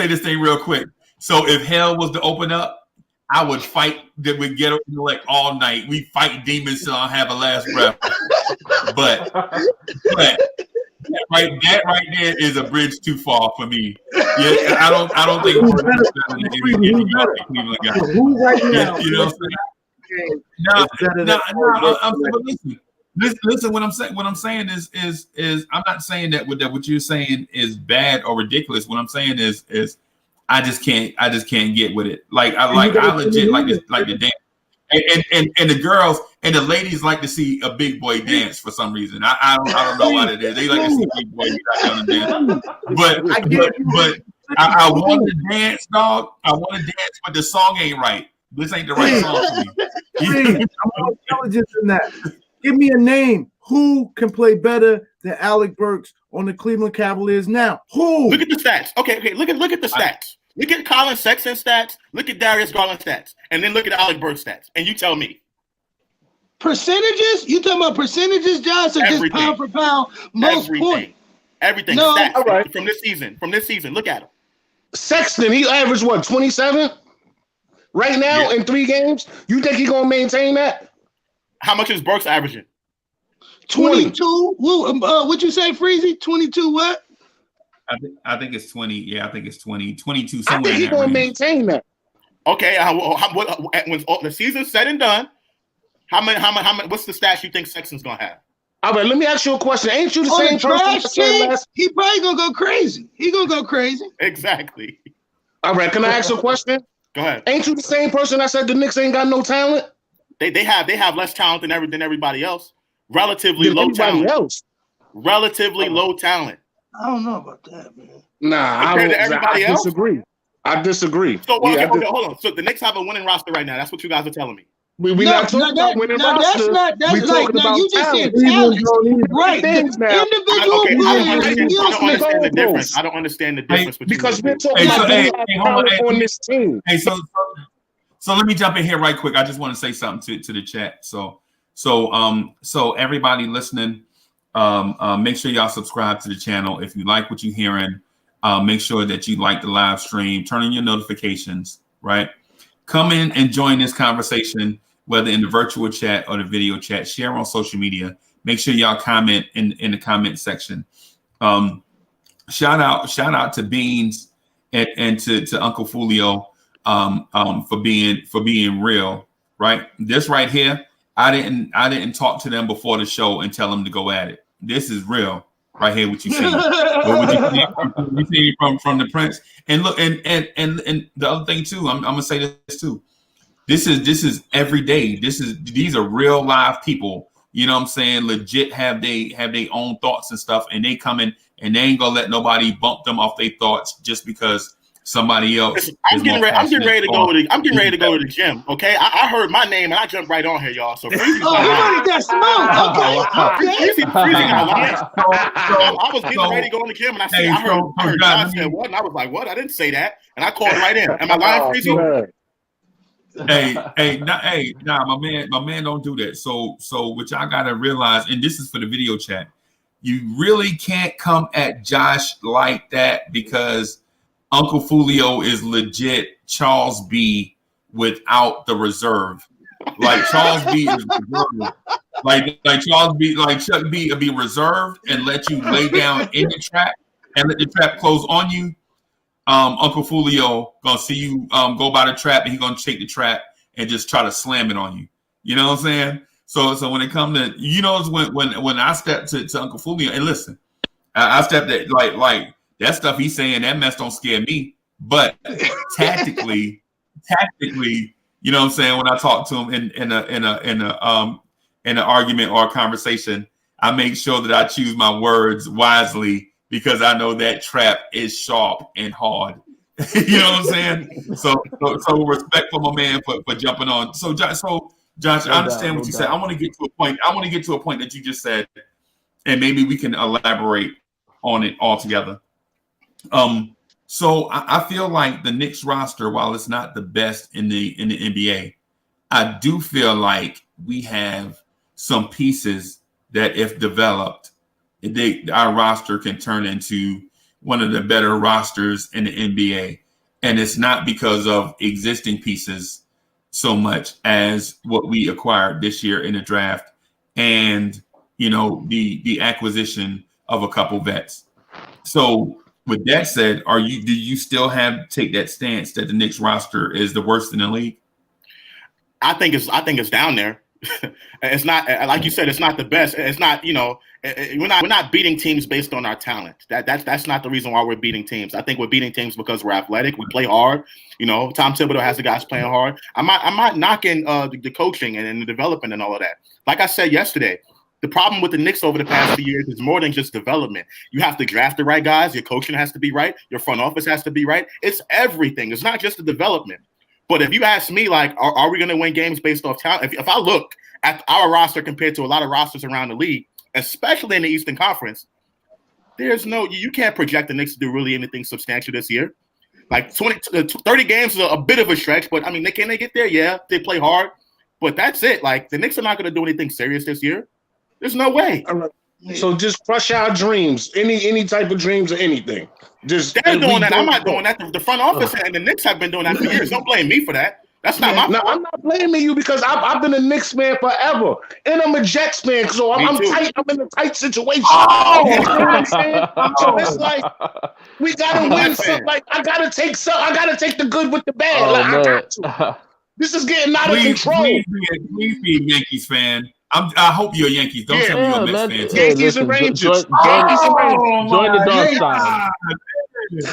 this thing real quick. So if hell was to open up, I would fight that we get like all night. We fight demons till I have a last breath. But that right there is a bridge too far for me. Yeah, I don't think who's right now. You know what I'm saying? Listen. What I'm saying is I'm not saying that what you're saying is bad or ridiculous. What I'm saying is I just can't get with it. I legit like the dance. And the girls and the ladies like to see a big boy dance for some reason. I don't know what it is. They like to see big boy dance. But I want to dance, dog. I want to dance, but the song ain't right. This ain't the right song for me. I'm intelligent in that. Give me a name. Who can play better than Alec Burks on the Cleveland Cavaliers now? Who? Look at the stats. Okay. Look at the stats. Look at Colin Sexton's stats. Look at Darius Garland's stats, and then look at Alec Burks' stats, and you tell me. Percentages? You talking about percentages, Josh, or just pound for pound? Most points. Everything. No, stats from this season. Look at him. Sexton, he averaged what, 27? Right now in 3 games? You think he's gonna maintain that? How much is Burks averaging? 22. What'd you say, Freezy? 22 what? I think it's 20. Yeah, I think it's 20, 22. I think he's going to maintain that. Okay. When the season's said and done, how many? What's the stats you think Sexton's going to have? All right, let me ask you a question. Ain't you the same person? He probably going to go crazy. He going to go crazy. Exactly. All right, can I ask you a question? Go ahead. Ain't you the same person that said the Knicks ain't got no talent? They have less talent than everybody else. Relatively low talent. Relatively low talent. I don't know about that, man. Nah, I disagree. I disagree. So hold on. So the Knicks have a winning roster right now. That's what you guys are telling me. We're not talking about winning roster. That's like now you just said talent. Right. Individual I don't understand the difference because we're talking about talent on this team. Hey, so let me jump in here right quick. I just want to say something to the chat. So everybody listening, make sure y'all subscribe to the channel. If you like what you're hearing, make sure that you like the live stream, turn on your notifications, right? Come in and join this conversation, whether in the virtual chat or the video chat. Share on social media. Make sure y'all comment in the comment section. Shout out to Beans and to Uncle Fulio for being real. Right, this right here, I didn't talk to them before the show and tell them to go at it. This is real. Right here, what you see, what you see from the Prince, and look, and the other thing too, I'm gonna say this too. This is every day. These are real live people. You know what I'm saying? Legit have they own thoughts and stuff, and they come in and they ain't gonna let nobody bump them off their thoughts just because somebody else. I'm getting ready to go to the gym. Okay, I heard my name and I jumped right on here, y'all. So Freezy got smoke. Okay. I was getting ready to go in the gym and I heard John said what, and I was like, what? I didn't say that, and I called right in. Am I lying, Freezy? Nah, my man don't do that. So what y'all gotta realize, and this is for the video chat, you really can't come at Josh like that because Uncle Fulio is legit Charles B without the reserve. Like Charles B is reserved. Like Charles B, like Chuck B will be reserved and let you lay down in the trap and let the trap close on you. Uncle Fulio gonna see you go by the trap and he's gonna shake the trap and just try to slam it on you. You know what I'm saying? So when it comes to, you know, when I step to Uncle Fulio, and listen, I stepped at like that stuff he's saying, that mess don't scare me. But tactically, you know what I'm saying, when I talk to him in an argument or a conversation, I make sure that I choose my words wisely because I know that trap is sharp and hard. You know what I'm saying? So respect for my man for jumping on. So Josh, I understand what you said. I want to get to a point that you just said, and maybe we can elaborate on it all together. So I feel like the Knicks roster, while it's not the best in the NBA, I do feel like we have some pieces that, if developed, our roster can turn into one of the better rosters in the NBA. And it's not because of existing pieces so much as what we acquired this year in the draft and, you know, the acquisition of a couple vets. So with that said, do you still take that stance that the Knicks roster is the worst in the league? I think it's down there. It's not, like you said, it's not the best. It's not, you know, we're not beating teams based on our talent. That's not the reason why we're beating teams. I think we're beating teams because we're athletic. We play hard. You know, Tom Thibodeau has the guys playing hard. I'm not knocking the coaching and the development and all of that. Like I said yesterday, the problem with the Knicks over the past few years is more than just development. You have to draft the right guys. Your coaching has to be right. Your front office has to be right. It's everything. It's not just the development. But if you ask me, like, are we going to win games based off talent? If I look at our roster compared to a lot of rosters around the league, especially in the Eastern Conference, you can't project the Knicks to do really anything substantial this year. Like 30 games is a bit of a stretch, but I mean, can they get there? Yeah, they play hard, but that's it. Like the Knicks are not going to do anything serious this year. There's no way. So just crush our dreams, any type of dreams or anything. They're doing that. I'm not doing that. The front office and the Knicks have been doing that for years. Don't blame me for that. That's not my fault. I'm not blaming you because I've been a Knicks fan forever, and I'm a Jets fan, so I'm tight. I'm in a tight situation. You know what I'm saying? So it's like we gotta win something. Like I gotta take the good with the bad. I got to. This is getting out of control. Please be a Yankees fan. I hope you're a Yankees. Don't tell me you're a Mets fan. Yankees and Rangers. Join the dark side.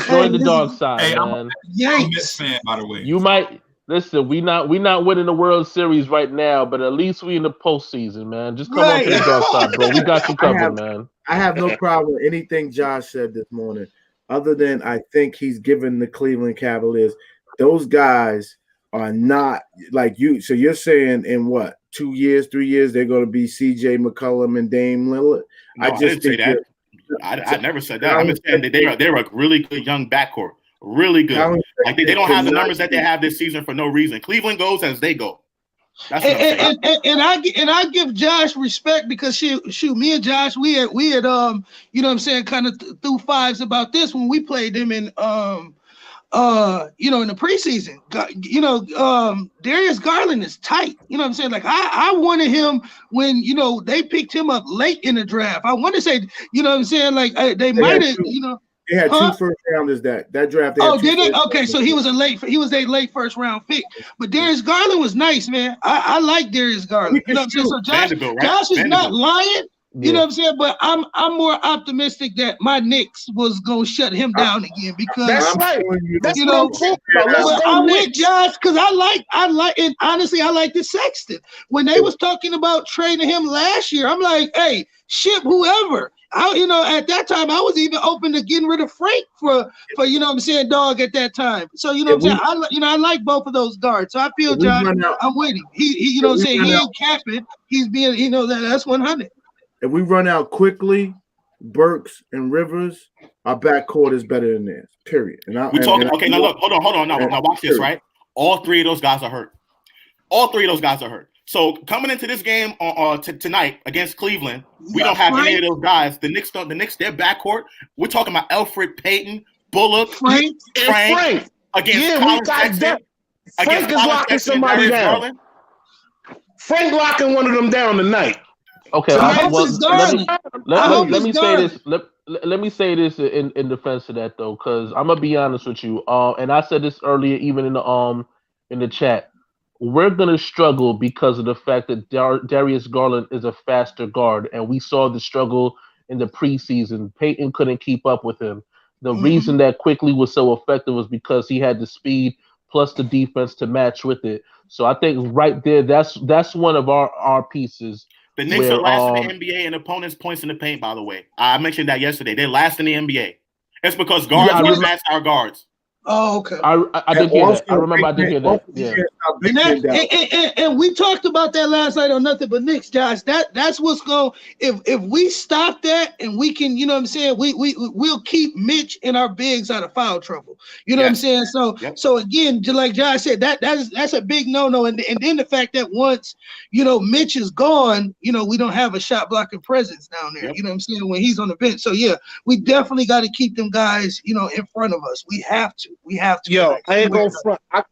Join the dark side, hey, man. I'm a Mets fan, by the way. You might listen. We not winning the World Series right now, but at least we in the postseason, man. Just come on to the dark side, bro. We got you covered, man. I have no problem with anything Josh said this morning, other than I think he's given the Cleveland Cavaliers. Those guys are not like you. So you're saying in what? 2 years, 3 years, they're going to be C.J. McCollum and Dame Lillard. No, I didn't say that. I never said that. I'm just saying that they're a really good young backcourt, really good. Like they don't have the numbers that they have this season for no reason. Cleveland goes as they go. That's what I'm saying. And I give Josh respect because shoot, me and Josh, we had you know what I'm saying, kind of threw fives about this when we played them in in the preseason, Darius Garland is tight. You know what I'm saying? Like I wanted him when they picked him up late in the draft. I want to say, you know what I'm saying? Like they might have, They had 2 first rounders that draft. Oh, did they? Okay, so he was a late first round pick. But Darius Garland was nice, man. I like Darius Garland. You know what I'm saying? So Josh is not lying. You know what I'm saying? But I'm more optimistic that my Knicks was gonna shut him down again because that's right. That's I'm with Josh because I like and honestly I like the Sexton. When they was talking about trading him last year, I'm like, hey, ship whoever. At that time I was even open to getting rid of Frank for dog at that time. So I like both of those guards. So I feel Josh, I'm with him. He he ain't capping. He's being that's 100. If we run out quickly, Burks and Rivers, our backcourt is better than theirs. Period. Now look, hold on. Now watch this, right? All 3 of those guys are hurt. So coming into this game tonight against Cleveland, we don't have any of those guys. The Knicks, their backcourt. We're talking about Elfrid Payton, Bullock, Frank against Colin Sexton. Frank is locking somebody down. Frank locking one of them down tonight. Okay, let me say this. Let me say this in defense of that though, because I'm gonna be honest with you. And I said this earlier, even in the chat. We're gonna struggle because of the fact that Darius Garland is a faster guard, and we saw the struggle in the preseason. Peyton couldn't keep up with him. The reason that Quickly was so effective was because he had the speed plus the defense to match with it. So I think right there, that's one of our pieces. The Knicks are last in the NBA in opponents' points in the paint, by the way. I mentioned that yesterday. They're last in the NBA. It's because guards are fast our guards. Oh, okay. I did hear that. I remember I did hear that. Yeah. And we talked about that last night on Nothing But Knicks, Josh. That's what's going. If we stop that and we can, you know what I'm saying, we'll keep Mitch and our bigs out of foul trouble. You know what I'm saying? So again, just like Josh said, that's a big no. And then the fact that once Mitch is gone, we don't have a shot blocking presence down there. You know what I'm saying, when he's on the bench. So yeah, we definitely got to keep them guys, in front of us. We have to. Yo, I ain't gonna front. I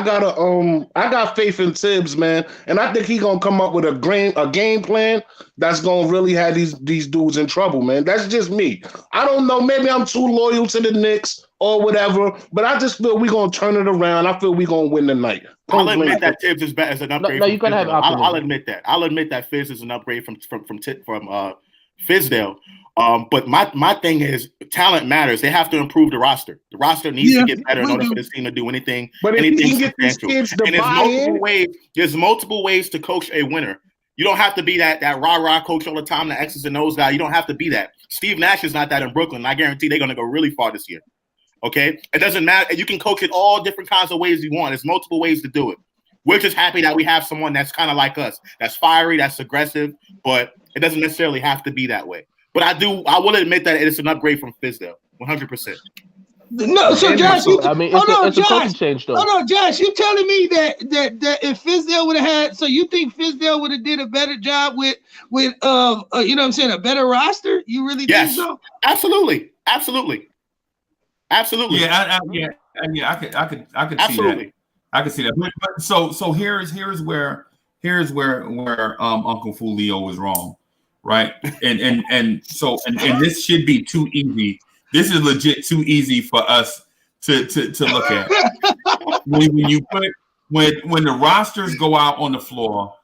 got faith in Tibbs, man, and I think he gonna come up with a game plan that's gonna really have these dudes in trouble, man. That's just me. I don't know. Maybe I'm too loyal to the Knicks or whatever, but I just feel we gonna turn it around. I feel we gonna win tonight. I'll admit that Tibbs is better as an upgrade. No, you gotta have optimism. I'll admit that. I'll admit that Fizz is an upgrade from Fizdale. But my thing is talent matters. They have to improve the roster. The roster needs to get better in order for this team to do anything. But if you can get these kids to buy in, there's multiple ways to coach a winner. You don't have to be that rah-rah coach all the time, the X's and O's guy. You don't have to be that. Steve Nash is not that in Brooklyn. I guarantee they're going to go really far this year. Okay? It doesn't matter. You can coach it all different kinds of ways you want. There's multiple ways to do it. We're just happy that we have someone that's kind of like us, that's fiery, that's aggressive, but it doesn't necessarily have to be that way. But I will admit that it's an upgrade from Fizdale, 100%. No, so Josh, it's a culture change though. Hold on, Josh, you telling me that if Fizdale would have had, so you think Fizdale would have did a better job with you know what I'm saying, a better roster? You really think so? Absolutely. Yeah, I could see that. I could see that. But so here's where Uncle Fulio was wrong. Right. And this should be too easy. This is legit too easy for us to look at. when the rosters go out on the floor,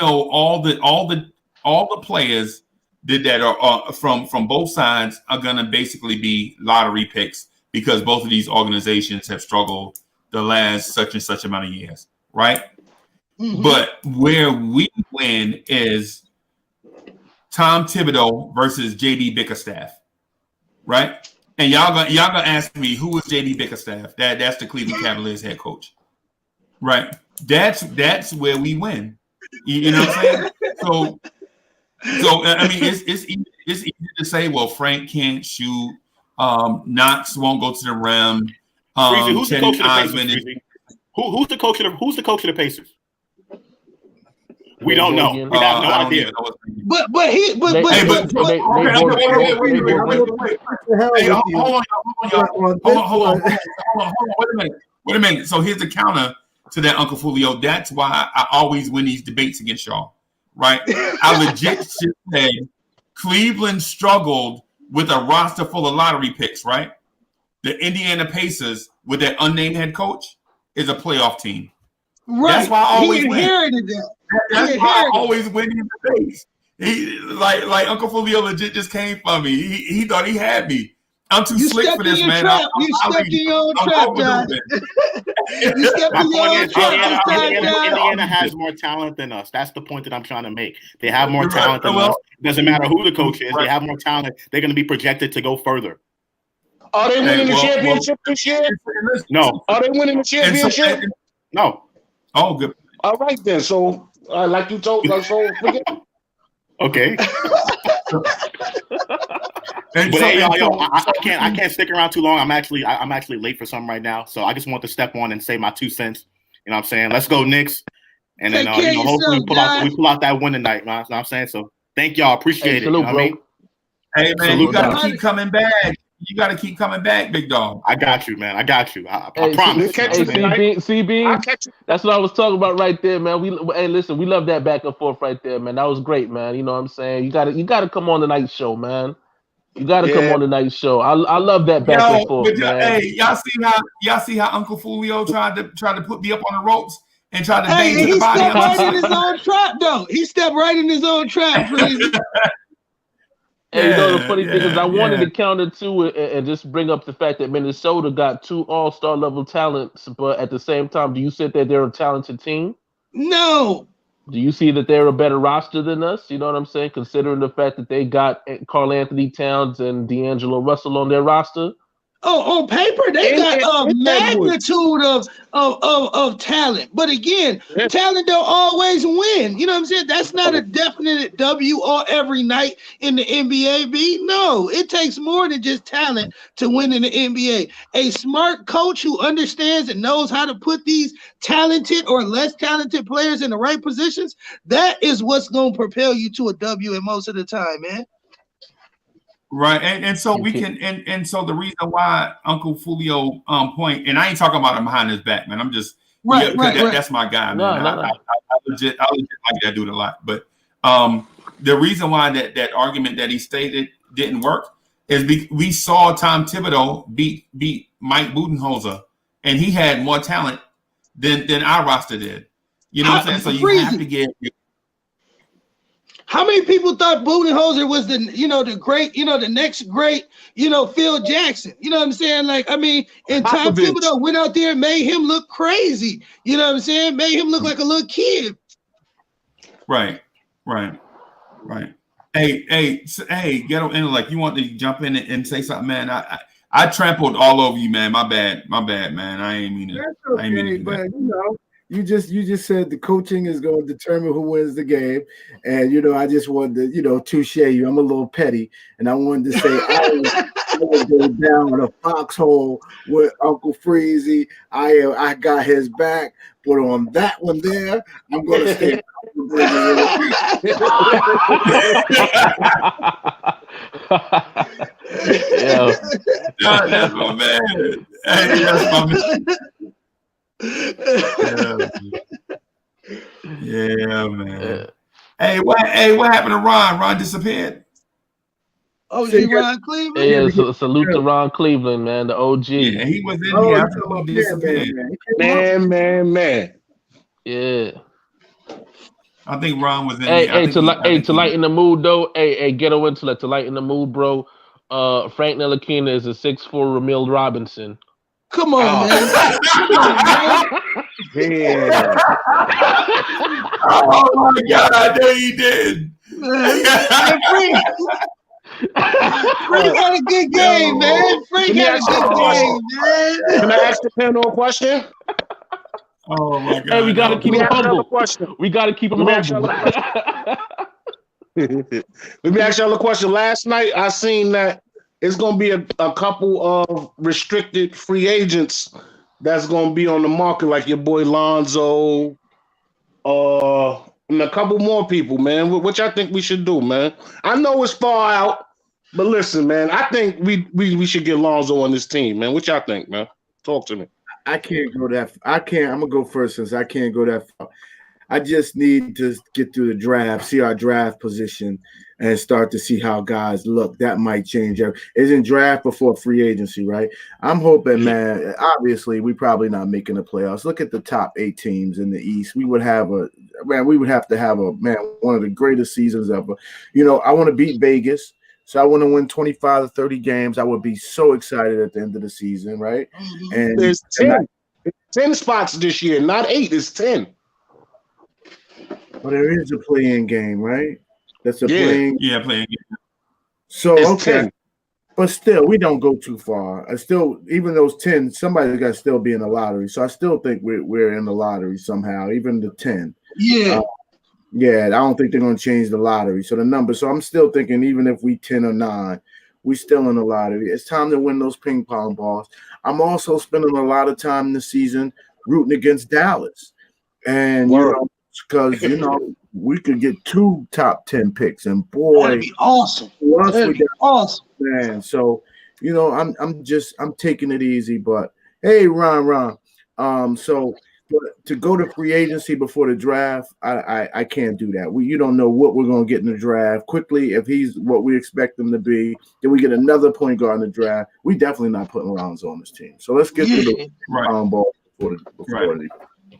all the players that are from both sides are gonna basically be lottery picks because both of these organizations have struggled the last such and such amount of years, right? Mm-hmm. But where we win is Tom Thibodeau versus JD Bickerstaff, right? And y'all gonna ask me who is JD Bickerstaff? That's the Cleveland Cavaliers head coach, right? That's where we win. You know what I'm saying? So I mean, it's easy to say, well, Frank can't shoot. Knox won't go to the rim. Who's the coach of the Pacers? Who's the coach of the Pacers? We don't know. We have no idea. Hold Hold on. Wait a minute. So here's the counter to that, Uncle Fulio. That's why I always win these debates against y'all, right? I legit said Cleveland struggled with a roster full of lottery picks, right? The Indiana Pacers, with that unnamed head coach, is a playoff team. Right. That's why I always inherited that. That's why I always win these debates. He like Uncle Fulio legit just came for me. He thought he had me. I'm too slick for this, man. You stepped in your own trap, John. You stepped in your own trap. Indiana has more talent than us. That's the point that I'm trying to make. They have more talent than us. It doesn't matter who the coach is. They have more talent. They're going to be projected to go further. Are they winning the championship this year? No. Are they winning the championship? No. Oh, good. All right then. So, like you told us, so forget. Okay. But hey, yo, I can't stick around too long. I'm actually late for something right now, so I just want to step on and say my 2 cents. You know what I'm saying? Let's go Knicks, and then hopefully we pull out that win tonight. You know what I'm saying? So thank y'all, appreciate it. Salute, you know what I mean? Hey man, you gotta keep coming back. You gotta keep coming back, big dog. I got you, man. I got you. I promise. CB, that's what I was talking about right there, man. Listen, we love that back and forth right there, man. That was great, man. You know what I'm saying? You gotta come on the night show, man. You gotta come on the night show. I love that back and forth, man. Hey, y'all see how Uncle Fulio tried to put me up on the ropes and tried to he stepped right in his own trap, though. He stepped right in his own trap, Freezy. Hey, you know the funny thing is, I wanted to counter to it and just bring up the fact that Minnesota got 2 all-star level talents, but at the same time, do you say that they're a talented team? No. Do you see that they're a better roster than us? You know what I'm saying? Considering the fact that they got Karl Anthony Towns and D'Angelo Russell on their roster. Oh, on paper, they got a magnitude of talent. But again, talent don't always win. You know what I'm saying? That's not a definite W all every night in the NBA, B. No, it takes more than just talent to win in the NBA. A smart coach who understands and knows how to put these talented or less talented players in the right positions, that is what's going to propel you to a W in most of the time, man. Right, and so we can, and so the reason why Uncle Fulio point, and I ain't talking about him behind his back, man. I'm just that's my guy, man. I legit like that dude a lot. But the reason why that argument that he stated didn't work is we saw Tom Thibodeau beat Mike Budenholzer, and he had more talent than our roster did. You know what I'm saying? So you have to get. How many people thought Budenholzer was the great, the next great, Phil Jackson? You know what I'm saying? Like, I mean, and Tom Thibodeau went out there and made him look crazy. You know what I'm saying? Made him look like a little kid. Right. Hey, Ghetto Intellect, you want to jump in and say something, man? I trampled all over you, man. My bad, man. I ain't mean to. That's okay, I ain't mean to do that. You just said the coaching is going to determine who wins the game, and I just wanted to touche you. I'm a little petty, and I wanted to say I was going down with a foxhole with Uncle Freezy. I got his back, but on that one there, I'm going to stay. That's my man. Hey, that's my man. Yeah, man. Hey, what happened to Ron? Ron disappeared. Oh, is he Ron Cleveland? Yeah, salute to Ron Cleveland, man, the OG. Yeah, he was in here after he disappeared. Man. Yeah. I think Ron was in here. To lighten the mood though. Hey, Ghetto Intellect, to lighten the mood, bro. Frank Ntilikina is a 6'4" Ramil Robinson. Come on, man. Come on, man. Yeah. Oh my God, there he did. Frank had a good game, man. Frank had a good game, man. Can I ask the panel a question? Oh my God. Hey, we gotta keep him humble. We gotta keep him humble. Let me ask y'all a question. Last night I seen that it's going to be a couple of restricted free agents that's going to be on the market, like your boy Lonzo, and a couple more people, man. Which I think we should do, man. I know it's far out, But listen, man, I think we should get Lonzo on this team, man. What y'all think, man? Talk to me. I can't go that. I can't. I'm gonna go first since I can't go that far. I just need to get through the draft, see our draft position, and start to see how guys look. That might change. Isn't draft before free agency, right? I'm hoping, man. Obviously, we probably not making the playoffs. Look at the top 8 teams in the East. We would have to have one of the greatest seasons ever. You know, I want to beat Vegas. So I want to win 25 to 30 games. I would be so excited at the end of the season, right? And there's 10 spots this year, not 8. It's 10. Well, there is a play-in game, right? That's a play-in. Yeah, play-in game. So it's okay, 10. but still, we don't go too far. I still, even those 10, somebody's got to still be in the lottery. So I still think we're in the lottery somehow, even the 10. Yeah. Yeah, I don't think they're going to change the lottery. So the number. So I'm still thinking, even if we 10 or 9, we still in the lottery. It's time to win those ping pong balls. I'm also spending a lot of time this season rooting against Dallas, and because we could get 2 top 10 picks, and boy, that'd be awesome. That'd be awesome, man. So I'm taking it easy, but hey, Ron. So to go to free agency before the draft, I can't do that. You don't know what we're going to get in the draft quickly. If he's what we expect him to be, then we get another point guard in the draft. We definitely not putting Lonzo on this team. So let's get to the ball before the.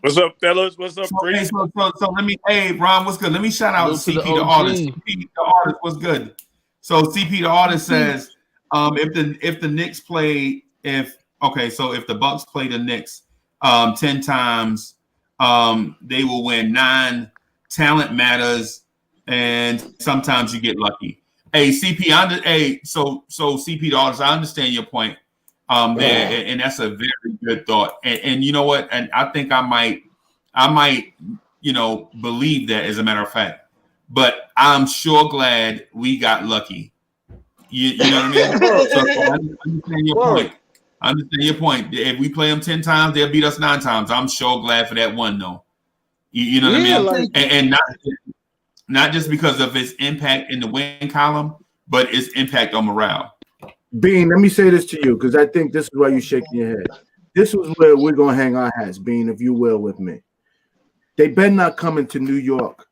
What's up, fellas? What's up, Chris? So let me, hey, Ron, what's good? Let me shout out CP the artist. CP the artist, what's good? So CP the artist says, if the Knicks play, if the Bucks play the Knicks 10 times, they will win 9. Talent matters, and sometimes you get lucky. Hey, CP, so CP the artist, I understand your point. There, and that's a very good thought. And you know what? And I think I might, believe that as a matter of fact. But I'm sure glad we got lucky. You know what I mean? So I understand your point. I understand your point. If we play them 10 times, they'll beat us 9 times. I'm sure glad for that one, though. You know what I mean? Like, and not just because of its impact in the win column, but its impact on morale. Bean, let me say this to you, because I think this is why you're shaking your head. This is where we're going to hang our hats, Bean, if you will, with me. They better not come into New York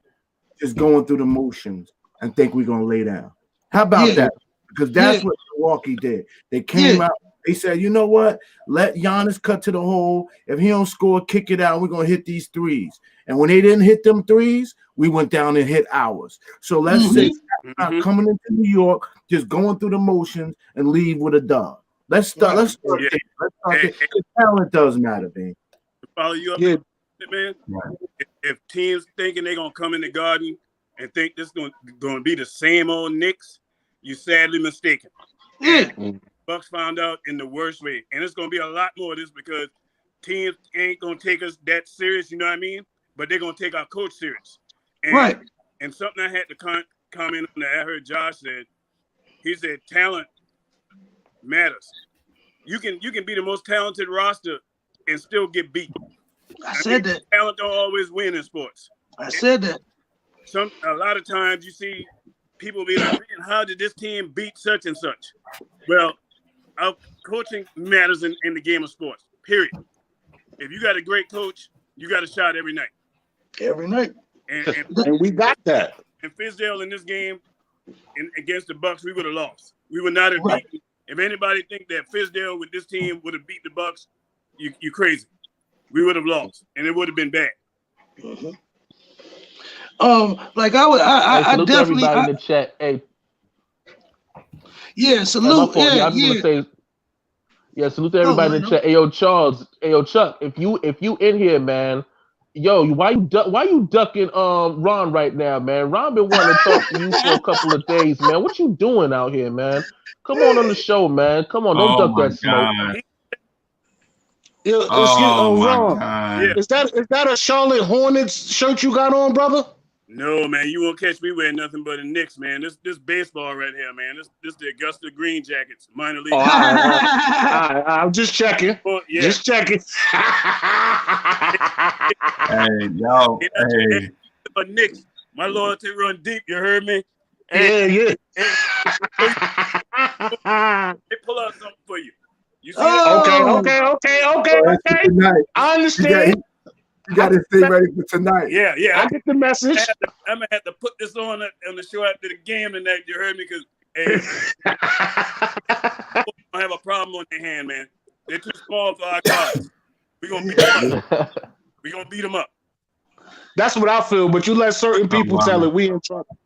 just going through the motions and think we're going to lay down. How about that? Because that's what Milwaukee did. They came out, they said, you know what? Let Giannis cut to the hole. If he don't score, kick it out. We're going to hit these threes. And when they didn't hit them threes, we went down and hit ours. So let's say not coming into New York, just going through the motions and leave with a dub. Let's start there. Let's start there. Talent does matter, man. Follow you up, man. Right. If teams thinking they're gonna come in the Garden and think this is gonna be the same old Knicks, you're sadly mistaken. Bucks found out in the worst way, and it's gonna be a lot more of this because teams ain't gonna take us that serious. You know what I mean? But they're gonna take our coach serious. And, and something I had to comment on that I heard Josh said. He said talent matters. You can be the most talented roster and still get beat. I said that. Talent don't always win in sports. I said that. A lot of times you see people be like, man, how did this team beat such and such? Well, our coaching matters in the game of sports, period. If you got a great coach, you got a shot every night. Every night. And we got that. And Fizdale in this game against the Bucks, we would have lost. We would not have beaten. If anybody think that Fizdale with this team would have beat the Bucks, you crazy. We would have lost, and it would have been bad. Like I definitely. Everybody in the chat. Hey. Yeah, salute. I'm gonna say. Yeah, salute to everybody in the chat. Hey, yo, Charles. Hey, yo, Chuck. If you in here, man. Yo, why you ducking Ron right now, man? Ron been wanting to talk to you for a couple of days, man. What you doing out here, man? Come on the show, man. Come on, don't duck that smoke. Ron. Is that a Charlotte Hornets shirt you got on, brother? No, man, you won't catch me wearing nothing but a Knicks, man. This baseball right here, man. This the Augusta Green Jackets, minor league. All right. I'm just checking. Just checking. Hey, yo, hey. But Knicks, my loyalty run deep. You heard me? Yeah. They pull out something for you. You see Okay. I understand. You got to stay ready for tonight. Yeah. I get the message. I'm gonna have to put this on the show after the game tonight. You heard me? Because I have a problem on their hand, man. They're too small for our guards. We're gonna beat them up. That's what I feel. But you let certain people tell it, we in trouble.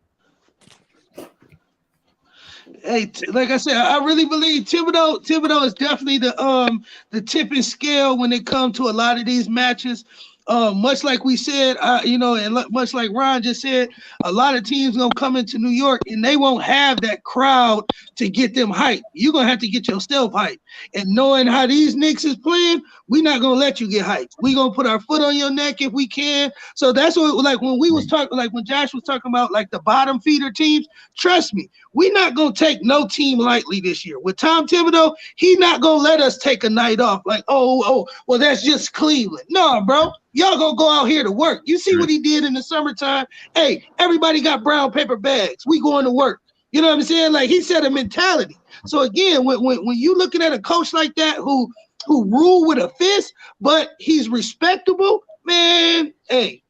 Hey, like I said, I really believe Thibodeau is definitely the tipping scale when it comes to a lot of these matches. Much like we said, and much like Ron just said, a lot of teams gonna come into New York and they won't have that crowd to get them hyped. You're gonna have to get yourself hyped. And knowing how these Knicks is playing, we're not gonna let you get hyped. We're gonna put our foot on your neck if we can. So that's what, like when we was talking, like when Josh was talking about like the bottom feeder teams, trust me, we're not gonna take no team lightly this year. With Tom Thibodeau, he's not gonna let us take a night off. Like, well, that's just Cleveland. No, bro. Y'all gonna go out here to work. You see what he did in the summertime? Hey, everybody got brown paper bags. We going to work. You know what I'm saying? Like he said, a mentality. So again, when you looking at a coach like that who rule with a fist, but he's respectable, man. Hey,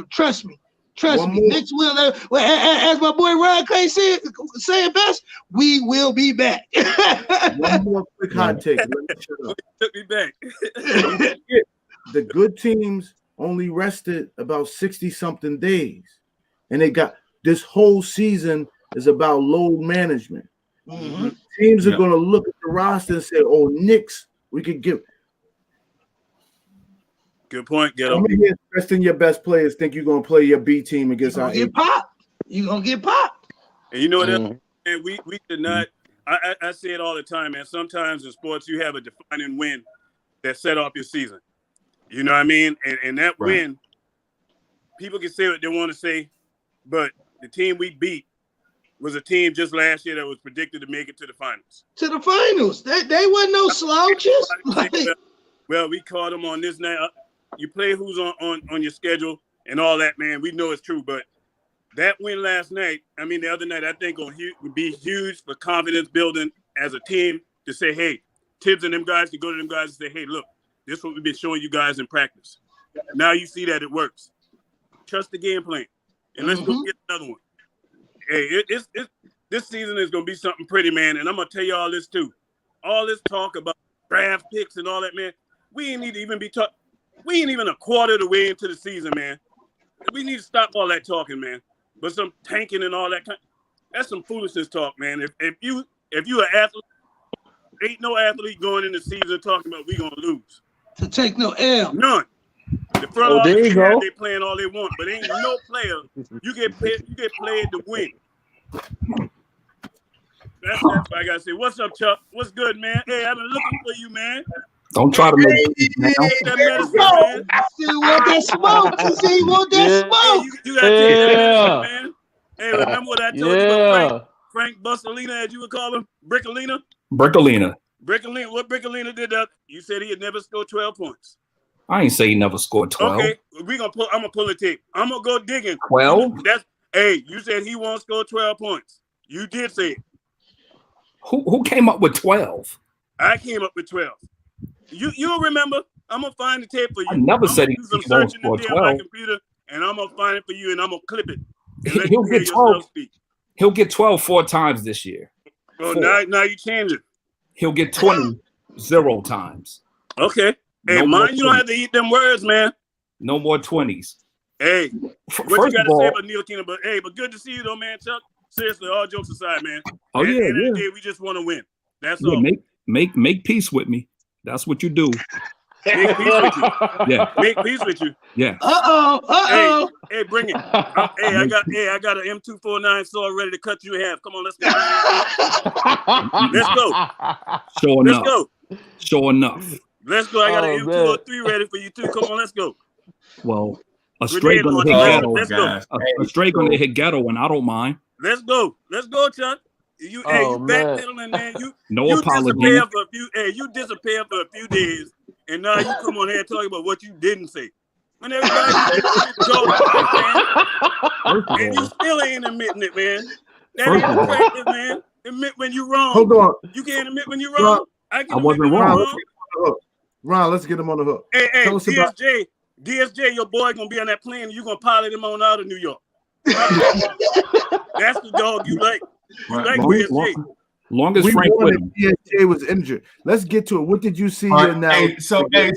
trust me. Knicks will. As my boy Ryan Clay said best, we will be back. One more quick hot take. Let me shut up. Took me back. The good teams only rested about 60-something days. And they got this whole season is about load management. Mm-hmm. Teams are going to look at the roster and say, oh, Knicks, we could give. Good point, Ghetto. How many resting your best players think you're going to play your B team against our A? You're going to get popped. And you know what else? Man, we should not. I say it all the time, man. Sometimes in sports, you have a defining win that set off your season. You know what I mean? And that win, people can say what they want to say, but the team we beat was a team just last year that was predicted to make it to the finals. To the finals. They wasn't no slouches. Well, we caught them on this night. You play who's on your schedule and all that, man. We know it's true, but that win last night, the other night, I think would be huge for confidence building as a team to say, hey, Tibbs and them guys can go to them guys and say, hey, look, this is what we've been showing you guys in practice. Now you see that it works. Trust the game plan. And let's go get another one. Hey, this season is going to be something pretty, man. And I'm going to tell you all this, too. All this talk about draft picks and all that, man. We ain't need to even be talking. We ain't even a quarter of the way into the season, man. We need to stop all that talking, man. But some tanking and all that that's some foolishness talk, man. If you an athlete, ain't no athlete going in the season talking about we going to lose. To take no L. None. The front office, they playing all they want, but ain't no player. You get played to win. That's what I gotta say. What's up, Chuck? What's good, man? Hey, I've been looking for you, man. Don't try to make it now. That medicine, man. You want that smoke? You want that smoke? Hey, you gotta take that medicine, man. Hey, remember what I told you about Frank Bussalina, as you would call him? Brickolina? Brickolina. What Brickolina did that? You said he had never scored 12 points. I ain't say he never scored 12. Okay, I'm gonna pull the tape. I'm gonna go digging. 12? You said he won't score 12 points. You did say it. Who came up with 12? I came up with 12. You'll remember. I'm gonna find the tape for you. I never said he won't score 12. My computer, and I'm gonna find it for you, and I'm gonna clip it. He'll get 12. He'll get 12 4 times this year. Well, now you change it. He'll get 20 0 times. Okay. Hey, man, you don't have to eat them words, man. No more 20s. Hey, what you got to say about Neil Keenan? But good to see you, though, man, Chuck. Seriously, all jokes aside, man. Oh, At yeah, the end of the day, we just want to win. That's all. Make peace with me. That's what you do. Make peace with you. Yeah. Make peace with you. Yeah. Hey, bring it. I got an M249 saw ready to cut you in half. Come on, let's go. Let's go. Let's go. Sure enough. Let's go. I got an M203 ready for you too. Come on, let's go. Well, a straight gonna hit ghetto. Let's go. A straight gonna hit ghetto, and I don't mind. Let's go. Let's go, Chuck. You backpedaling, man. No apology. You disappear for a few days, and now you come on here and talk about what you didn't say. When everybody and you still ain't admitting it, man. That ain't practice, man. admit when you're wrong. Hold on. You can't admit when you're wrong. I wasn't wrong. Ron, let's get him on the hook. Hey, DSJ, your boy gonna be on that plane and you gonna pilot him on out of New York. That's the dog you like. You like DSJ. Long as Frank with him. DSJ was injured. Let's get to it. What did you see here now? Chuck and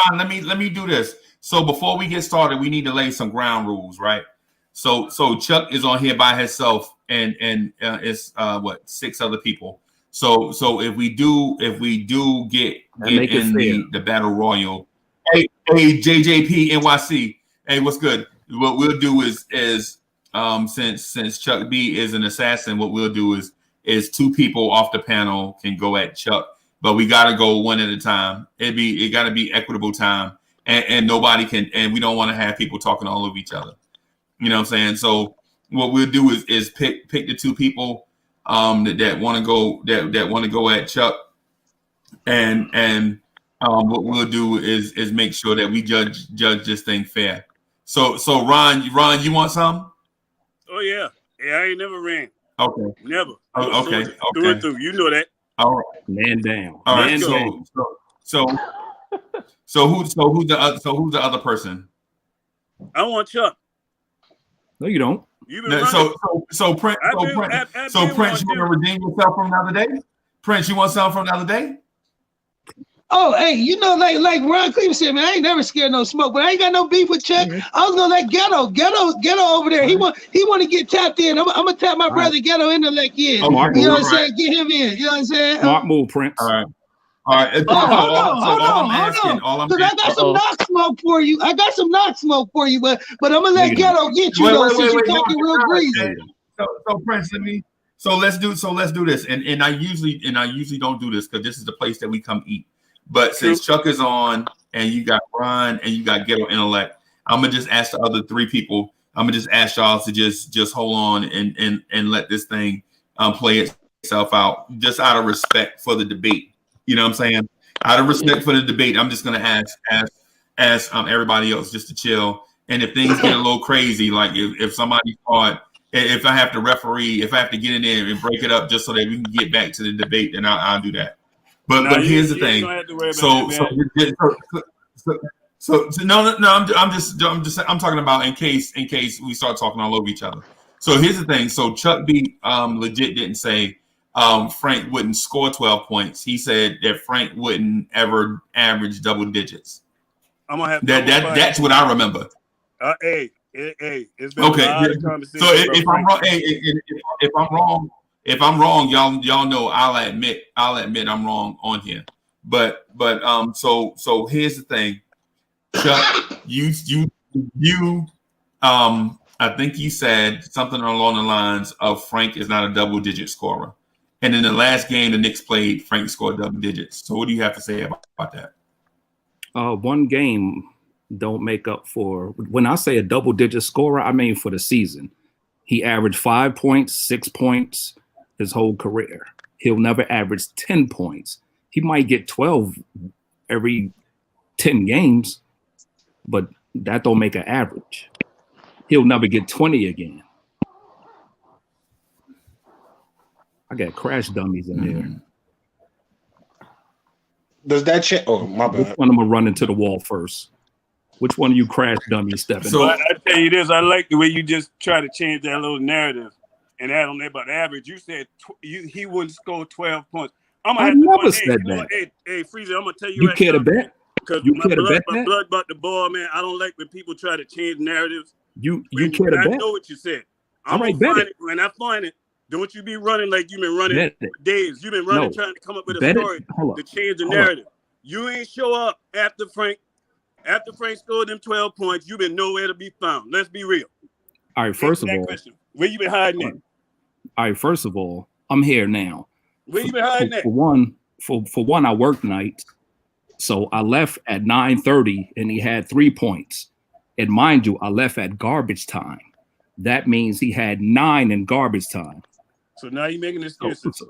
Ron, let me do this. So before we get started, we need to lay some ground rules, right? So Chuck is on here by himself, and it's 6 other people. So if we do get in the battle royal, hey JJP NYC, hey, what's good? What we'll do is since Chuck B is an assassin, what we'll do is 2 people off the panel can go at Chuck, but we gotta go one at a time. It gotta be equitable time, and nobody can, and we don't want to have people talking all over each other. You know what I'm saying? So what we'll do is pick the 2 people that want to go at Chuck, and what we'll do is make sure that we judge this thing fair. So Ron, you want some? Oh yeah, I ain't never ran. Okay. Never. Okay. Through and through. You know that. All right. Man down. All right. So who's the other person? I want Chuck. No, you don't. Prince, you want to redeem yourself from the other day? Prince, you want something from the other day? Oh, hey, like Ron Cleveland said, man, I ain't never scared no smoke, but I ain't got no beef with Chuck. Mm-hmm. I was gonna let Ghetto over there. He want to get tapped in. I'm gonna tap my brother Ghetto in to let you in. You know what I'm saying? Get him in. You know what I'm saying? Smart move, Prince. All right. Hold on. Because I got some knock smoke for you. but I'm gonna let Ghetto get you since you're talking real greasy. So Prince, let's do this. And I usually don't do this because this is the place that we come eat. But since Chuck is on and you got Ron and you got Ghetto Intellect, I'm gonna just ask the other 3 people. I'm gonna just ask y'all to just hold on and let this thing play itself out, just out of respect for the debate. You know what I'm saying? Out of respect for the debate, I'm just gonna ask everybody else just to chill. And if things get a little crazy, like if somebody caught, if I have to referee, if I have to get in there and break it up just so that we can get back to the debate, then I'll do that. But here's the thing. I'm talking about in case we start talking all over each other. So here's the thing. So Chuck B legit didn't say Frank wouldn't score 12 points. He said that Frank wouldn't ever average double digits. I'm gonna have that's what I remember. Hey, it's been a lot of conversation. So if I'm wrong, y'all know I'll admit I'm wrong on here. But so here's the thing, Chuck, you I think you said something along the lines of Frank is not a double digit scorer. And in the last game the Knicks played, Frank scored double digits. So what do you have to say about that? One game don't make up for, when I say a double digit scorer, I mean for the season. He averaged 5 points, 6 points his whole career. He'll never average 10 points. He might get 12 every 10 games, but that don't make an average. He'll never get 20 again. I got crash dummies in there. Does that change? Oh, my bad. Which one am I running to the wall first? Which one of you crash dummies stepping? So I tell you this, I like the way you just try to change that little narrative and add on there about average. You said he wouldn't score 12 points. I never said that. Hey, Freezer, I'm gonna tell you. You care to bet? Because my blood about the ball, man. I don't like when people try to change narratives. You care to bet? I know what you said. I'm gonna find it. When I find it, don't you be running like you've been running for days. You've been running trying to come up with a story to change the narrative. You ain't show up after Frank scored them 12 points. You've been nowhere to be found. Let's be real. All right, first of all, where you been hiding at? All right, first of all, I'm here now. Where you been hiding at? For one, I work nights. So I left at 9:30 and he had 3 points. And mind you, I left at garbage time. That means he had 9 in garbage time. So now you're making excuses.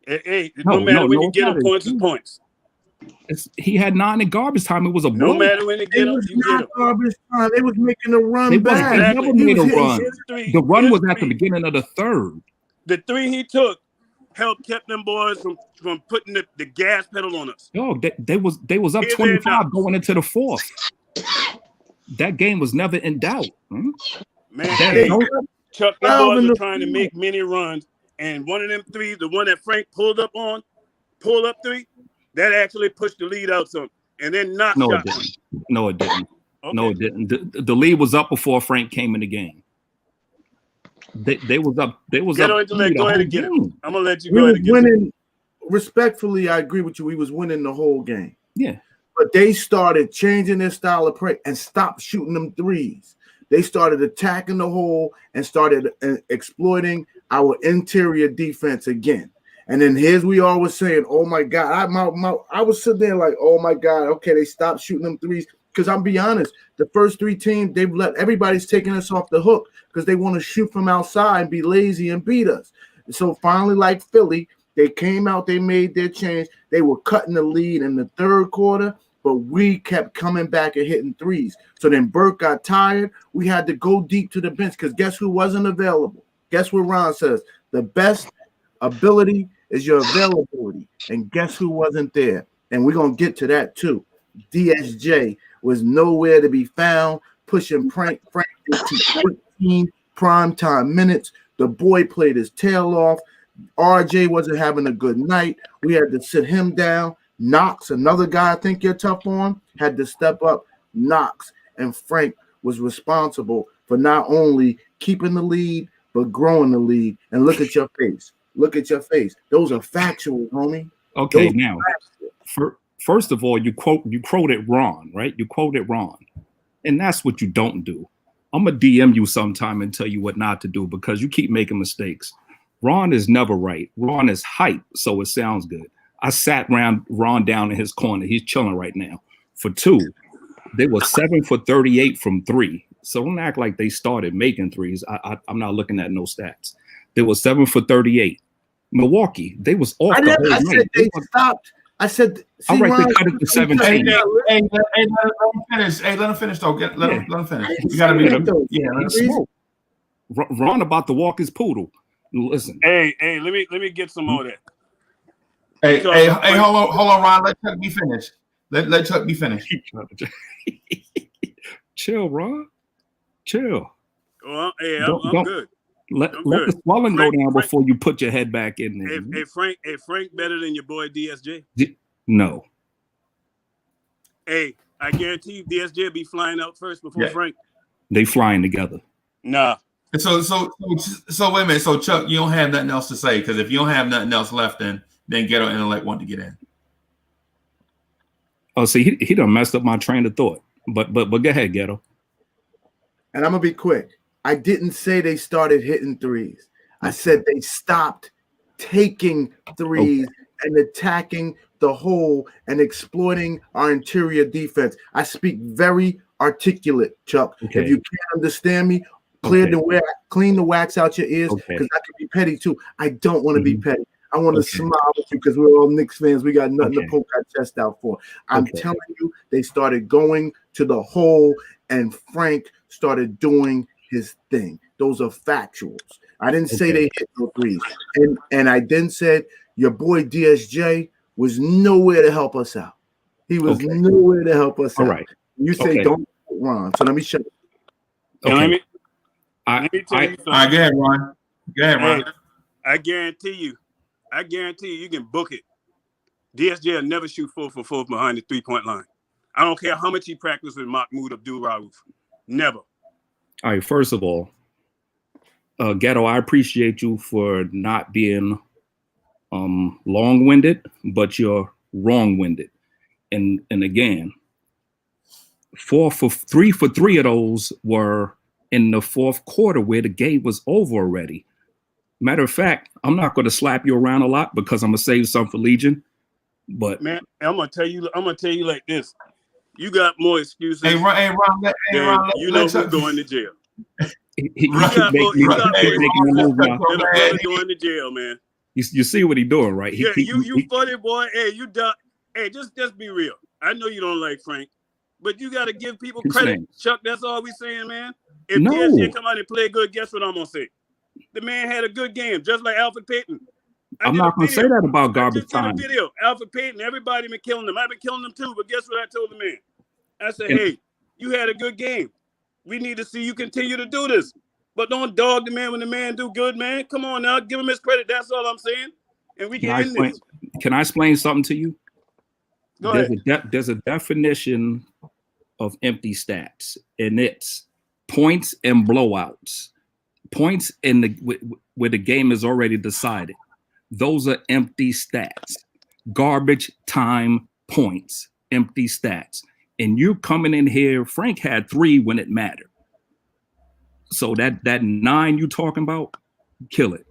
Hey, no matter when you get them, points is points. He had 9 in garbage time. It was a no matter when you get them, you get them. Garbage time. They was making a run back. They never made a run. The run was at the beginning of the third. The three he took helped kept them boys from putting the gas pedal on us. Yo, they was up 25 going into the fourth. That game was never in doubt. Man, hey, Chuck, them boys were trying to make many runs, and one of them threes, the one that Frank pulled up three, that actually pushed the lead out some, and then knocked shot. No, it didn't. Okay. No, it didn't. The lead was up before Frank came in the game. They was up. They was Get up. Go ahead and get it. I'm gonna let you go ahead and get it. Respectfully, I agree with you. We was winning the whole game. Yeah. But they started changing their style of play and stopped shooting them threes. They started attacking the hole and started exploiting our interior defense again. And then here's we all was saying, oh my God, I was sitting there like, oh my God, okay, they stopped shooting them threes. Because I'll be honest, the first three teams, they've let everybody's taking us off the hook because they want to shoot from outside and be lazy and beat us. And so finally, like Philly, they came out, they made their change. They were cutting the lead in the third quarter, but we kept coming back and hitting threes. So then Burke got tired. We had to go deep to the bench because guess who wasn't available? Guess what Ron says? The best ability is your availability. And guess who wasn't there? And we're going to get to that too. DSJ was nowhere to be found, pushing Frank into 18 primetime minutes. The boy played his tail off. RJ wasn't having a good night. We had to sit him down. Knox, another guy I think you're tough on, had to step up. Knox and Frank was responsible for not only keeping the lead, but growing the lead. And look at your face. Look at your face. Those are factual, homie. Okay, now, first of all, you quoted Ron, right? You quoted Ron. And that's what you don't do. I'm going to DM you sometime and tell you what not to do because you keep making mistakes. Ron is never right. Ron is hype, so it sounds good. I sat Ron down in his corner. He's chilling right now. For two, they were 7 for 38 from three. So don't act like they started making threes. I'm not looking at no stats. They were 7 for 38. Milwaukee, they was off the whole night. Said they stopped. I said, all right, they cut it to 17. Hey, let him finish. Hey, let him finish though. Let him finish. You gotta be Ron about to walk his poodle. Listen. Hey, let me get some more of that. Hey, hold on, Ron. Let Chuck be finished. Let Chuck be finished. Chill, Ron. Chill. Well, hey, I'm good. Let the swelling go down before you put your head back in there. Hey, Frank better than your boy DSJ? No. Hey, I guarantee you DSJ will be flying out first before Frank. They flying together. Nah. So wait a minute. So Chuck, you don't have nothing else to say because if you don't have nothing else left, then Ghetto Intellect want to get in. Oh, see, he done messed up my train of thought. But go ahead, Ghetto. And I'm gonna be quick. I didn't say they started hitting threes. I said they stopped taking threes and attacking the hole and exploiting our interior defense. I speak very articulate, Chuck. Okay. If you can't understand me, clean the wax out your ears because I can be petty too. I don't want to be petty. I want to smile with you because we're all Knicks fans. We got nothing to poke our chest out for. I'm telling you, they started going to the hole and Frank started doing his thing. Those are factuals. I didn't say they hit no threes. And I then said your boy DSJ was nowhere to help us out. He was nowhere to help us out. Right. You say don't Ron. So let me shut up. Okay. Let me tell you something. All right, go ahead, Ron. Go ahead, Ron. I guarantee you can book it. DSJ will never shoot 4 for 4 behind the 3-point line. I don't care how much he practiced with Mahmoud Abdul-Rauf. Never. All right, first of all, Ghetto, I appreciate you for not being long-winded, but you're wrong-winded. And again, 3 for 3 of those were in the fourth quarter where the game was over already. Matter of fact, I'm not going to slap you around a lot because I'm gonna save some for Legion. But man, I'm gonna tell you like this. You got more excuses. Hey, Ron, you know who's going to jail. He keep making a brother going to jail, man. You see what he doing, right? You funny boy. Hey, you done. Hey, just be real. I know you don't like Frank, but you got to give people credit. Chuck, that's all we saying, man. If DSJ come out and play good, guess what I'm gonna say? The man had a good game, just like Alfred Payton. I'm not going to say that about garbage time. I just did a video. Alfred Payton, everybody been killing him. I've been killing him too, but guess what I told the man? I said, hey, you had a good game. We need to see you continue to do this. But don't dog the man when the man do good, man. Come on now, give him his credit. That's all I'm saying. And we can end this. Can I explain something to you? Go ahead. There's a definition of empty stats, and it's points and blowouts. Points in where the game is already decided. Those are empty stats. Garbage time points, empty stats. And you coming in here, Frank had 3 when it mattered. So that 9 you talking about, kill it.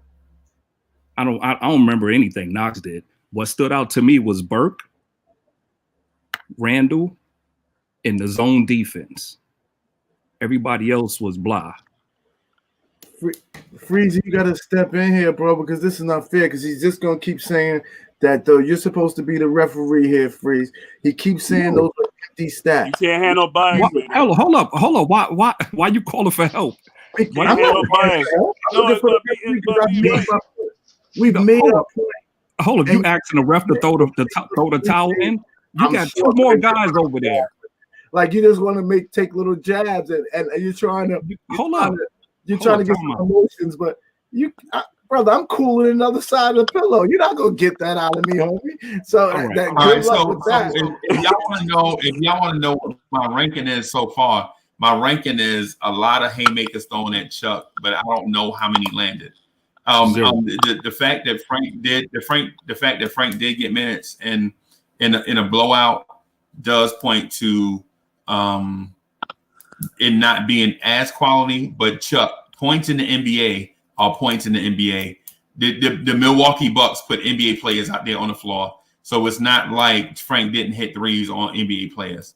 I don't remember anything Knox did. What stood out to me was Burke, Randall, and the zone defense. Everybody else was blah. Freezy, you got to step in here, bro, because this is not fair. Because he's just gonna keep saying that though you're supposed to be the referee here, Freeze. He keeps saying those are empty stats. You can't handle bias. Hold up. Why you calling for help? We've made a point. Hold up, you asking the ref to throw the towel in? You got 2 more guys over there. Like you just want to take little jabs and you're trying to You're trying to get some emotions, but brother, I'm cooler than the other side of the pillow. You're not gonna get that out of me, homie. So good luck with that. If y'all want to know what my ranking is so far, my ranking is a lot of haymakers thrown at Chuck, but I don't know how many landed. The fact that Frank did get minutes in a blowout does point to it not being as quality, but Chuck, points in the NBA are points in the NBA. The Milwaukee Bucks put NBA players out there on the floor, so it's not like Frank didn't hit threes on NBA players.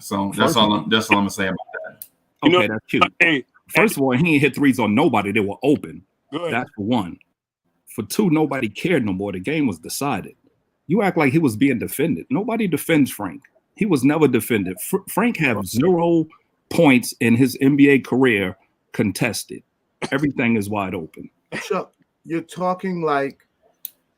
So that's all I'm gonna say about that. Okay, that's cute. First of all, he ain't hit threes on nobody. They were open. That's for one. For 2, nobody cared no more. The game was decided. You act like he was being defended. Nobody defends Frank. He was never defended. Frank had 0 points in his NBA career contested. Everything is wide open. Chuck, you're talking like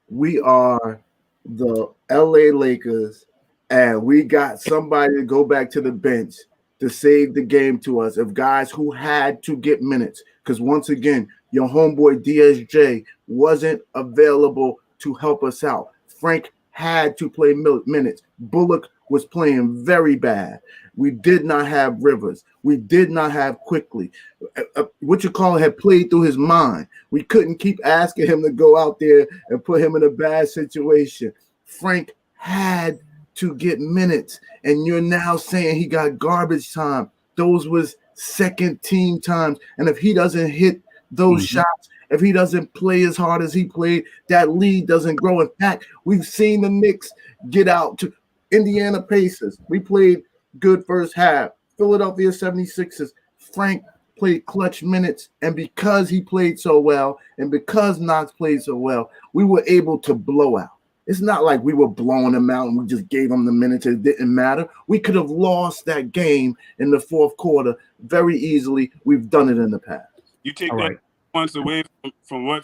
we are the LA Lakers and we got somebody to go back to the bench to save the game to us of guys who had to get minutes. Because once again, your homeboy DSJ wasn't available to help us out. Frank had to play minutes. Bullock was playing very bad. We did not have Rivers. We did not have Quickly. Had played through his mind. We couldn't keep asking him to go out there and put him in a bad situation. Frank had to get minutes, and you're now saying he got garbage time. Those was second team times, and if he doesn't hit those shots, if he doesn't play as hard as he played, that lead doesn't grow. In fact, we've seen the Knicks get out to Indiana Pacers. We played good first half. Philadelphia 76ers. Frank played clutch minutes, and because he played so well, and because Knox played so well, we were able to blow out. It's not like we were blowing them out and we just gave them the minutes. It didn't matter. We could have lost that game in the fourth quarter very easily. We've done it in the past. You take that points away from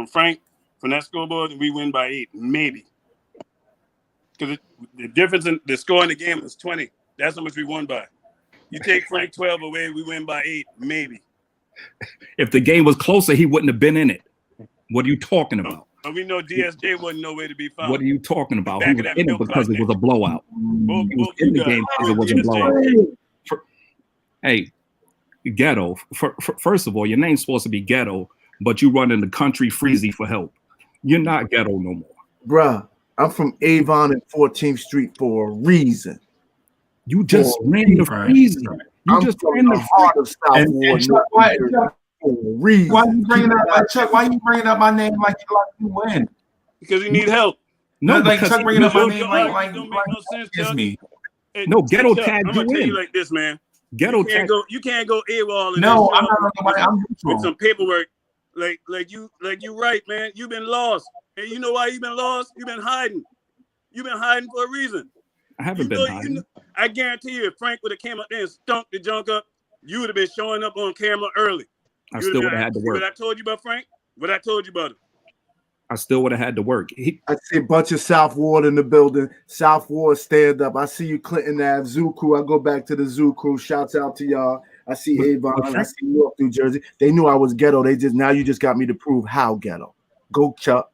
Frank, from that scoreboard, and we win by 8, maybe. Because the difference in the score in the game was 20. That's how much we won by. You take Frank 12 away, we win by 8, maybe. If the game was closer, he wouldn't have been in it. What are you talking about? But we know DSJ wasn't nowhere to be found. What are you talking about? He was in it because it was a blowout. He was in the game because it was a blowout. Hey, Ghetto. First of all, your name's supposed to be Ghetto, but you run in the country Freezy for help. You're not Ghetto no more. Bruh, I'm from Avon and 14th Street for a reason. You just ran the Freezy. You just ran the heart of South Ward. Why you bringing up my Chuck? Why you bringing up my name like you win? Because you need help. No, like Chuck bringing up my name like don't make no sense, Chuck. Me. Hey, no, Ghetto tagged I'm gonna you tell in. you like this, man. Ghetto you can't go AWOL in no, this I'm not nobody. I'm with some paperwork. Like you right, man. You've been lost, and you know why you've been lost? You've been hiding. You've been hiding for a reason. I haven't been hiding. I guarantee you, if Frank would have came up there and stunk the junk up, you would have been showing up on camera early. I still would have had to work. What I told you about Frank? What I told you about him? I still would have had to work. I see a bunch of South Ward in the building. South Ward, stand up. I see you, Clinton Ave, Zoo Crew. I go back to the Zoo Crew. Shouts out to y'all. I see Avon. I see North New Jersey. They knew I was ghetto. Now you just got me to prove how ghetto. Go Chuck.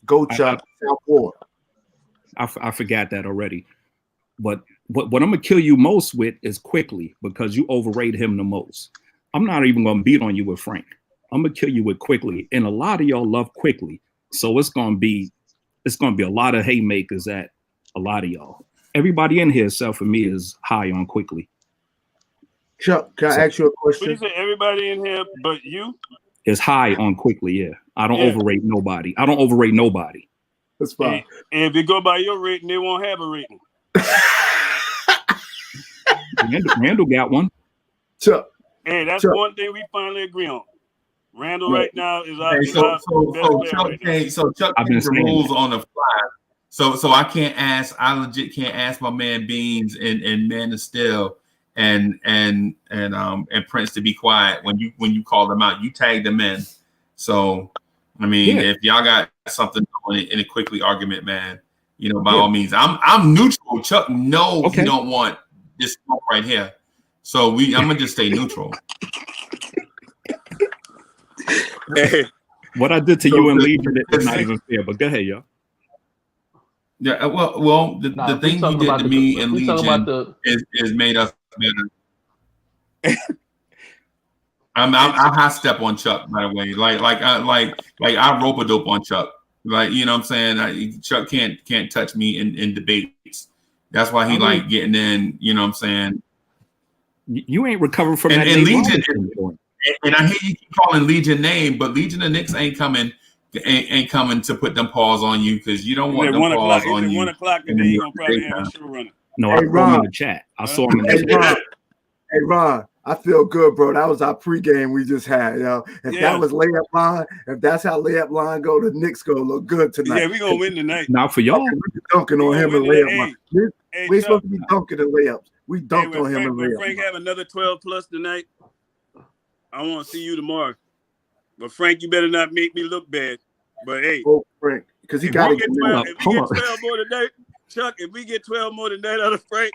Go Chuck. South Ward. I forgot that already. But what I'm gonna kill you most with is Quickly, because you overrate him the most. I'm not even gonna beat on you with Frank. I'm gonna kill you with Quickly, and a lot of y'all love Quickly. So it's gonna be a lot of haymakers at a lot of y'all. Everybody in here, except for me, is high on Quickly. Chuck, can I ask you a question? What you say? Everybody in here, but you is high on Quickly. Yeah, I don't overrate nobody. I don't overrate nobody. That's fine. And if you go by your rating, they won't have a rating. Randall got one. Chuck. Hey, that's one thing we finally agree on. Randall right now is our best player right now. So Chuck changed the rules on the fly. So I can't ask. I legit can't ask my man Beans and Man of Steel and Prince to be quiet when you call them out. You tagged them in. So I mean, if y'all got something in a Quickly argument, man, by all means, I'm neutral. Chuck, no, you don't want this smoke right here. So I'm gonna just stay neutral. What I did to you and Legion is not even fair, but go ahead, y'all. Yeah, well, the thing you did to me and Legion is made us better. I high step on Chuck, by the way. Like I rope a dope on Chuck. Like, you know what I'm saying? Chuck can't touch me in debates. That's why he getting in, you know what I'm saying? You ain't recovering from that. And Legion, and I hear you keep calling Legion name, but Legion and Knicks ain't coming to put them paws on you, because you don't want them paws on you. 1 o'clock today, you're gonna probably have a show running. No, I saw him in the chat. I saw him in the chat. Hey Ron, I feel good, bro. That was our pregame we just had, yo. If that was layup line, if that's how layup line go, the Knicks go look good tonight. Yeah, we gonna win tonight. Now for y'all, we're dunking on him and layup line. We're supposed to be dunking the layups. We dunked on him and layup. Frank have another 12 plus tonight, I want to see you tomorrow. But Frank, you better not make me look bad. But hey, Frank, because he got to get 12. If we get 12 more tonight, Chuck, if we get 12 more tonight out of Frank.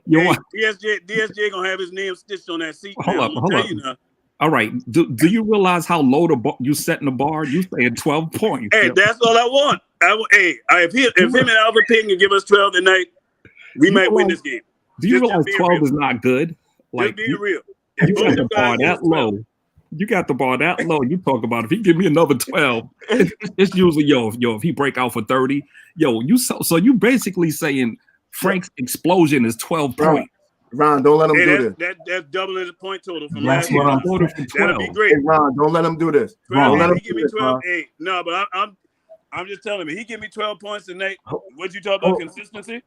DSJ gonna have his name stitched on that seat. Hold up. All right. Do you realize how low you setting the bar? You saying 12 points. Hey, that's all I want. If him and Albert Payton can give us 12 tonight, we might win this game. Do you realize 12 is not good? Like, just being real. You got the bar that low. You got the bar that low. You talk about if he give me another 12, it's usually if he break out for 30, so you basically saying Frank's explosion is 12 points. Ron, don't let him do this. That's doubling the point total from last year. That'd be great. Hey, Ron, don't let him do this. 12, let him give me 12. Hey, no, but I'm just telling him. He give me 12 points tonight. What you talk about consistency?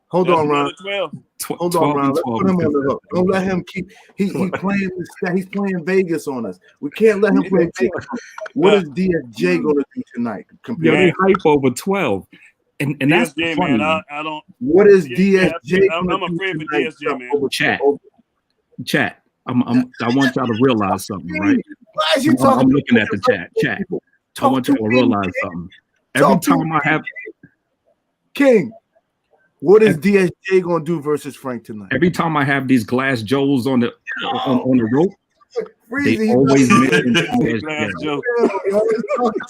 Hold on, Ron. 12. Hold on, Ron. Let's put him on the hook. Don't let him keep. He's playing. He's playing Vegas on us. We can't let him play Vegas. What is DSJ going to do tonight? They hype over 12, and that's DSJ, funny. man. I don't. What is DSJ? I'm afraid for DSJ, man. Chat. I want y'all to realize something, right? Why is you talking? I'm looking at the chat. I want y'all to realize something. Every time I have King. What is DSJ gonna do versus Frank tonight? Every time I have these glass Joes on the rope, they always mention DSJ.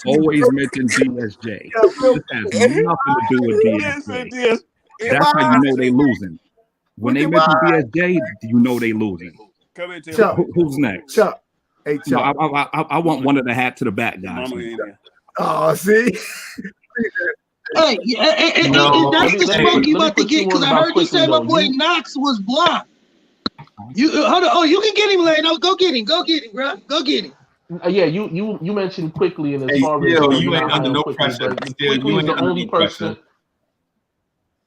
Always mention DSJ. This has nothing to do with DSJ. That's how you know they losing. When they mention DSJ, you know they losing. Who's next? Chuck. Hey, Chuck. No, I want one of the hat to the back guys. Oh, see. Hey, that's the smoke you about to get, because I heard you say my boy Knox was blocked. You hold on. Oh, you can get him, Lano. Go get him, bro. Go get him. Yeah, you mentioned Quickly, and as far as you ain't under no pressure. Quickly is the only person.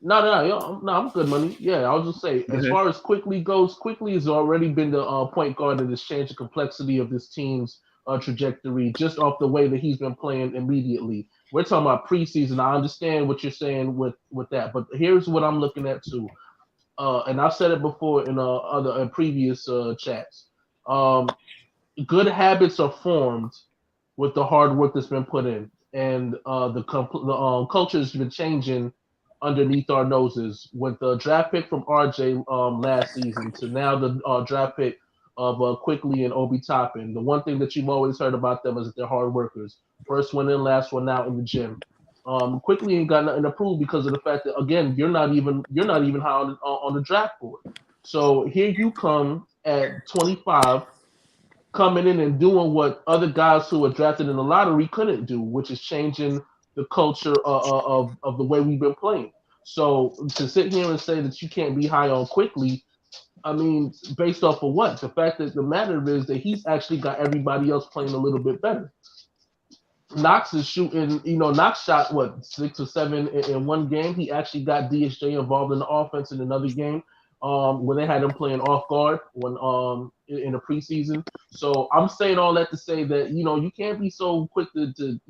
No, I'm good, money. Yeah, I'll just say, as far as Quickly goes, Quickly has already been the point guard that has changed the complexity of this team's trajectory just off the way that he's been playing immediately. We're talking about preseason. I understand what you're saying with that, but here's what I'm looking at too. And I've said it before in previous chats. good habits are formed with the hard work that's been put in, and the culture has been changing underneath our noses. With the draft pick from RJ last season to now the draft pick of Quickly and Obi Toppin. The one thing that you've always heard about them is that they're hard workers. First one in, last one out in the gym. Quickly ain't got nothing to prove because of the fact that again you're not even high on the draft board. So here you come at 25, coming in and doing what other guys who were drafted in the lottery couldn't do, which is changing the culture of the way we've been playing. So to sit here and say that you can't be high on Quickly, I mean, based off of what? The fact that the matter is that he's actually got everybody else playing a little bit better. Knox is shooting, Knox shot what 6 or 7 in one game. He actually got DSJ involved in the offense in another game when they had him playing off guard in the preseason. So I'm saying all that to say that you can't be so quick to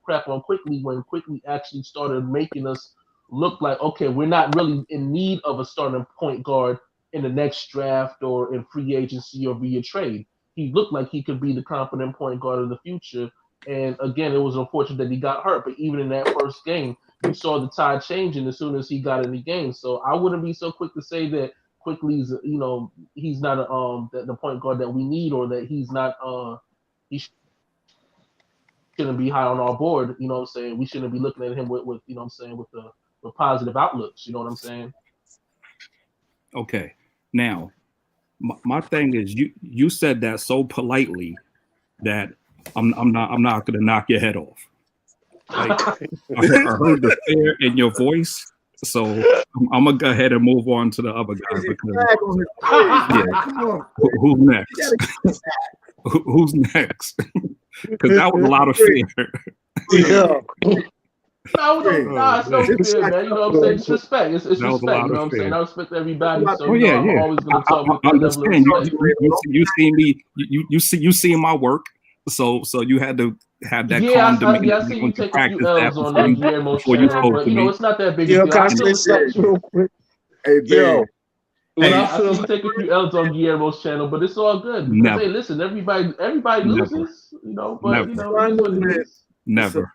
crap on Quickly when Quickly actually started making us look like, okay, we're not really in need of a starting point guard in the next draft or in free agency or via trade. He looked like he could be the competent point guard of the future. And again, it was unfortunate that he got hurt. But even in that first game, you saw the tide changing as soon as he got in the game. So I wouldn't be so quick to say that Quickly's, he's not the point guard that we need, or that he's not he shouldn't be high on our board. You know what I'm saying? We shouldn't be looking at him with you know what I'm saying, with positive outlooks. You know what I'm saying? Okay. Now, my thing is, you said that so politely that I'm not gonna knock your head off. Like, I heard the fear in your voice, so I'm gonna go ahead and move on to the other guy because who's next? Who's next? Because that was a lot of fear. No, it's no fear, man. You know what I'm saying? It's respect. It's respect. You know what I'm saying? I respect everybody, so I'm always gonna talk with that level of respect. You see me. You see my work. So you had to have that calm demeanor. I see you take a few L's on the Guillermo's channel, but it's not that big a deal. Can I say something real quick? Hey, Yo, I see you take a few L's on Guillermo's channel, but it's all good. Because, hey, listen, everybody loses, but it's what it is. Never.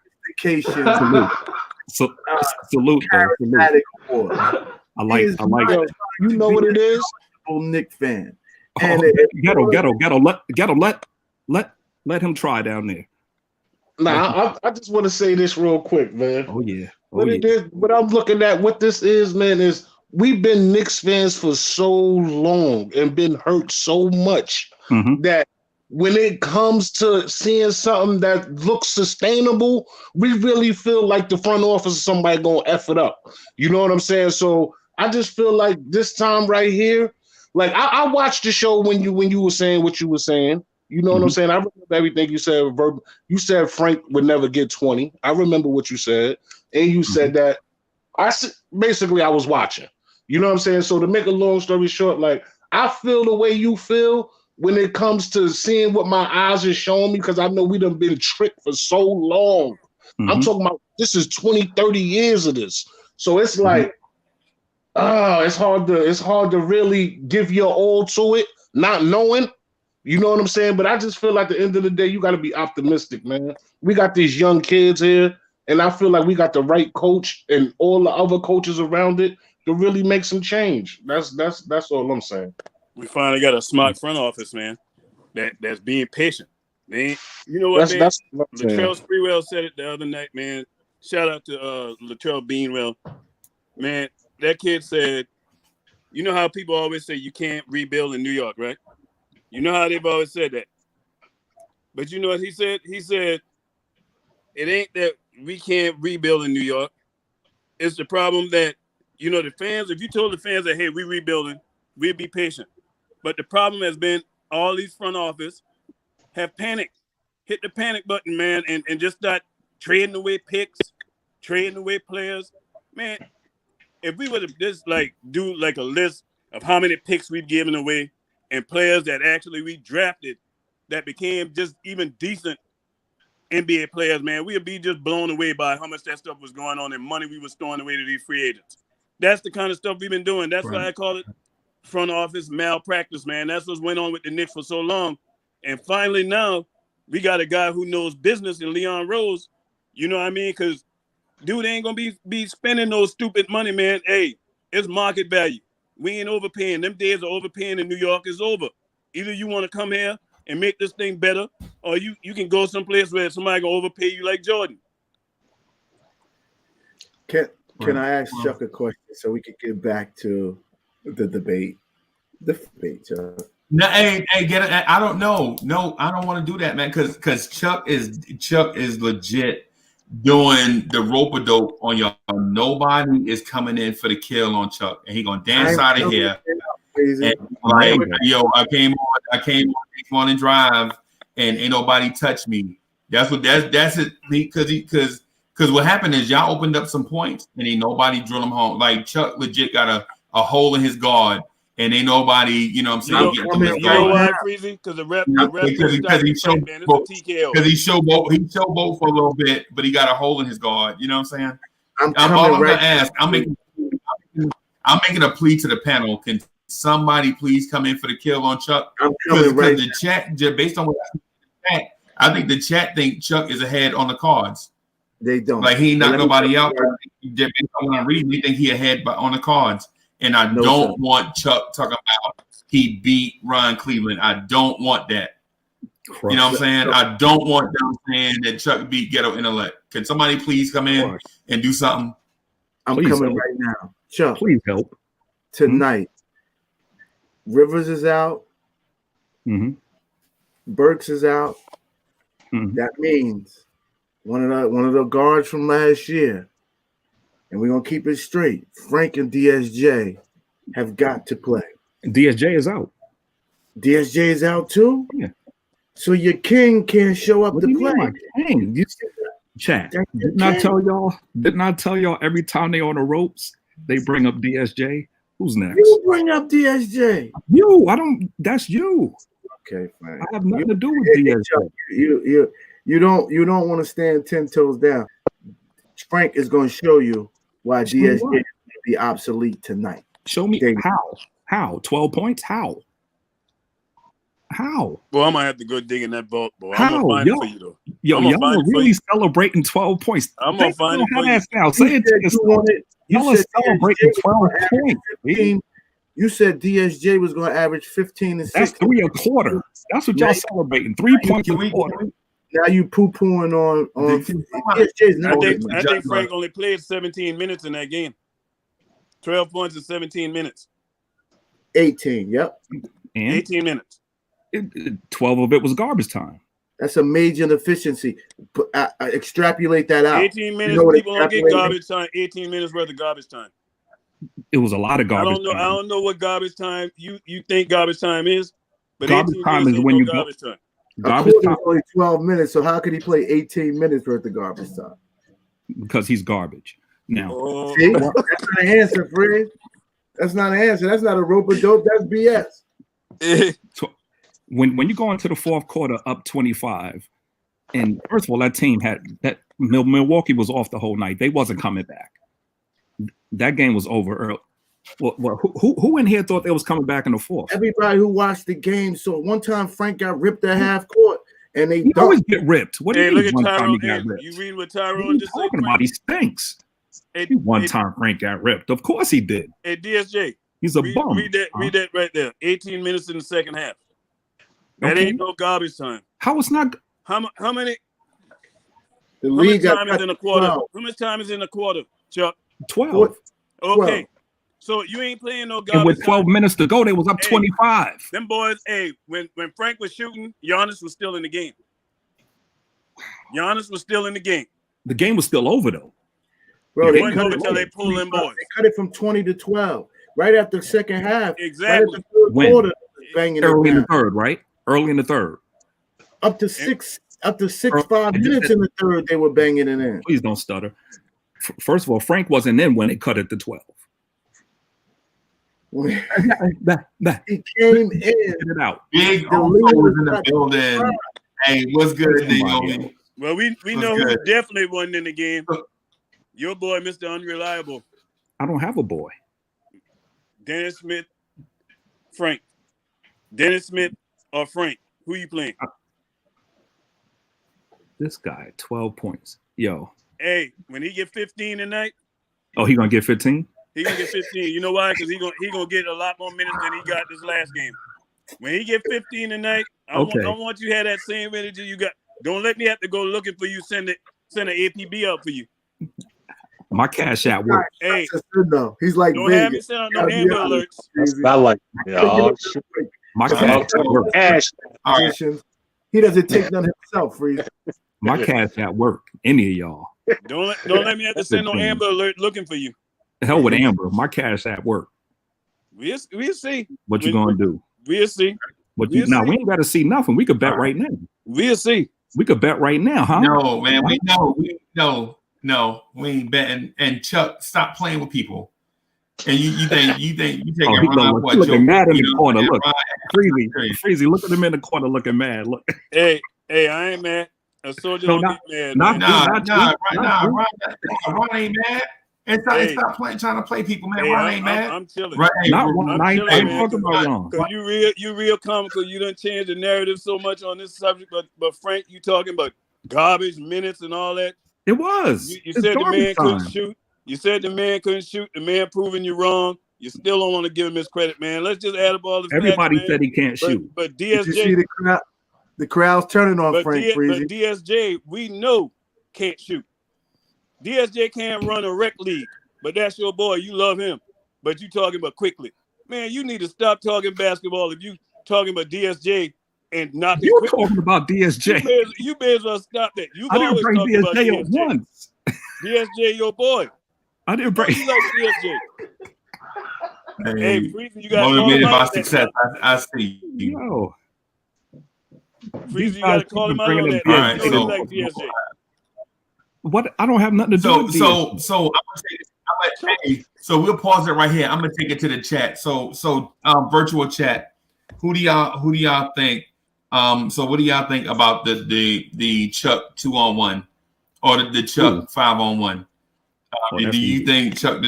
Salute. Salute. I like. Yo, you know what it is? Knicks fan. And Ghetto. Let him try down there. Nah, I just want to say this real quick, man. Oh yeah. What I'm looking at, what this is, man, is we've been Knicks fans for so long and been hurt so much that when it comes to seeing something that looks sustainable, we really feel like the front office is somebody gonna F it up. You know what I'm saying? So I just feel like this time right here, like I watched the show when you were saying what you were saying. You know what I'm saying? I remember everything you said. You said Frank would never get 20. I remember what you said. And you said that. Basically, I was watching. You know what I'm saying? So to make a long story short, like, I feel the way you feel when it comes to seeing what my eyes are showing me, because I know we done been tricked for so long. I'm talking about this is 20, 30 years of this. So it's like, it's hard to really give your all to it, not knowing. You know what I'm saying? But I just feel like at the end of the day, you got to be optimistic, man. We got these young kids here, and I feel like we got the right coach and all the other coaches around it to really make some change. That's all I'm saying. We finally got a smart front office, man. That's being patient. Man, you know what, man? Latrell Sprewell said it the other night, man. Shout out to Latrell Beanwell. Man, that kid said, you know how people always say you can't rebuild in New York, right? You know how they've always said that. But you know what he said? He said, it ain't that we can't rebuild in New York. It's the problem that, the fans, if you told the fans that, hey, we're rebuilding, we'd be patient. But the problem has been all these front office have panicked. Hit the panic button, man, and just start trading away picks, trading away players. Man, if we were to just do a list of how many picks we've given away, and players that actually we drafted that became just even decent NBA players, man, we would be just blown away by how much that stuff was going on and money we was throwing away to these free agents. That's the kind of stuff we've been doing. That's why I call it front office malpractice, man. That's what went on with the Knicks for so long. And finally now, we got a guy who knows business in Leon Rose. You know what I mean? Because dude ain't going to be spending no stupid money, man. Hey, it's market value. We ain't overpaying. Them days of overpaying in New York is over. Either you want to come here and make this thing better, or you can go someplace where somebody going to overpay you like Jordan. Can I ask Chuck a question so we can get back to the debate? The debate, Chuck. No, hey, get it. I don't know. No, I don't want to do that, man. Because Chuck is legit doing the rope-a-dope on y'all. Nobody is coming in for the kill on Chuck, and he gonna dance out of here. And like, yo, I came on this morning drive, and ain't nobody touched me. That's it. Because what happened is y'all opened up some points, and ain't nobody drill them home. Like Chuck legit got a hole in his guard. And ain't nobody, you know what I'm saying? You know why, Freezy? Because the rep because he showboat for a little bit, but he got a hole in his guard. You know what I'm saying? I'm gonna ask. I'm making a plea to the panel. Can somebody please come in for the kill on Chuck? Because the chat, based on what I think the chat think Chuck is ahead on the cards. They don't. Like he knocked nobody out. Based on what I'm reading, they think he ahead on the cards. And I don't want Chuck talking about he beat Ron Cleveland. I don't want that. You know what I'm saying? I don't want them saying that Chuck beat Ghetto Intellect. Can somebody please come in and do something? I'm coming right now. Chuck, please help. Tonight, Rivers is out. Burks is out. That means one of the guards from last year. And we're going to keep it straight. Frank and DSJ have got to play. DSJ is out. DSJ is out too? Yeah. So your king can't show up to play. My king? Chat. Didn't I tell y'all every time they on the ropes, they bring up DSJ? Who's next? You bring up DSJ. That's you. Okay, fine. I have nothing to do with DSJ. You don't want to stand 10 toes down. Frank is going to show you why DSJ is going to be obsolete tonight. Show me how. 12 points? How? Well, I might have to go dig in that vault, boy. How? I'm going to find it for you, though. Y'all are really celebrating 12 points. I'm going to find it for you. Now. Say it to yourself. Y'all are celebrating 12 points. You said DSJ was going to average 15 and 16. That's 3 a quarter. That's what y'all celebrating. 3 points a quarter. Now you poo-pooing on DSJ's. I think Frank only played 17 minutes in that game. 12 points in 17 minutes. 18, yep. And 18 minutes. 12 of it was garbage time. That's a major inefficiency. Extrapolate that out. 18 minutes, people don't get garbage time. 18 minutes worth of garbage time. It was a lot of garbage time. I don't know what garbage time you think garbage time is, but garbage time is when you go. Garbage time. Garbage time only 12 minutes, so how could he play 18 minutes worth of garbage time? Because he's garbage. Now, see, that's not an answer, Fred. That's not an answer. That's not a rope-a-dope. That's BS. So when you go into the fourth quarter up 25, and first of all, that team had that Milwaukee was off the whole night. They wasn't coming back. That game was over early. Well, who in here thought they was coming back in the fourth? Everybody who watched the game. So one time Frank got ripped at half court, and they always get ripped. What do you mean? Look at Tyrone. You read what Tyrone just talking about? He stinks. One time Frank got ripped. Of course he did. Hey, DSJ. He's a bum. Read that right there. 18 minutes in the second half. That ain't no garbage time. How it's not? How many? The league how much time is in a quarter? 12. How much time is in a quarter, Chuck? 12. Okay. So you ain't playing no garbage. And with 12 minutes to go, they was up 25. Them boys, when Frank was shooting, Giannis was still in the game. Giannis was still in the game. The game was still over though. Bro, they cut it until they pull them boys. They cut it from 20 to 12. Right after the second half. Exactly. Right the third quarter, banging early in the third, right? Early in the third. Up to 5 minutes in the third, they were banging it in. Please don't stutter. First of all, Frank wasn't in when they cut it to 12. He came in. It out. Big was in the building. Hey, what's good, Naomi? Well, we know who definitely wasn't in the game. Your boy, Mr. Unreliable. I don't have a boy. Dennis Smith, Frank. Dennis Smith or Frank. Who you playing? This guy, 12 points. Yo. Hey, when he get 15 tonight. Oh, he gonna get 15? He gonna get 15. You know why? Because he gonna get a lot more minutes than he got this last game. When he get 15 tonight, I want you to have that same energy you got. Don't let me have to go looking for you. Send an APB out for you. My cash out work. Hey, he's like, don't have me send out no Amber Alerts. I like, my cash out work. He doesn't take none himself, Freeze. My cash at work. Any of y'all. Don't let me have to send no Amber Alert looking for you. The hell with Amber. My cash at work. We'll see. What you gonna do? We'll see. We ain't got to see nothing. We could bet right now. We'll see. We could bet right now, huh? No, man. We ain't betting. And Chuck, stop playing with people. And you think you take looking mad in the corner. Look, Freezy, look at him in the corner looking mad. Look. Hey, I ain't mad. A soldier don't get mad. Ron ain't mad. And stop trying to play people, man. Ron ain't mad. I'm chilling. Right, I'm chilling, man. Because you real comical. You done changed the narrative so much on this subject. But Frank, you talking about garbage minutes and all that. It was. You said the man couldn't shoot. You said the man couldn't shoot. The man proving you wrong. You still don't want to give him his credit, man. Let's just add up all the Everybody facts, said he can't shoot. But DSJ, you see the crowd's turning on Frank Freezy. But DSJ, we know can't shoot. DSJ can't run a rec league, but that's your boy. You love him, but you talking about quickly, man. You need to stop talking basketball if you talking about DSJ and not. You talking about DSJ? You may as well stop that. You I didn't bring DSJ up once. DSJ, your boy. I didn't bring. You like DSJ. Hey, Freezy, you got motivated by success. I see you. No. Freezy, you got to call him out on that. All right, so like DSJ. What? I don't have nothing to do with DSJ. So I'm gonna take it. So we'll pause it right here. I'm gonna take it to the chat. So virtual chat. Who do y'all think? So what do y'all think about the Chuck 2-on-1 or the Chuck 5-on-1? Do you think Chuck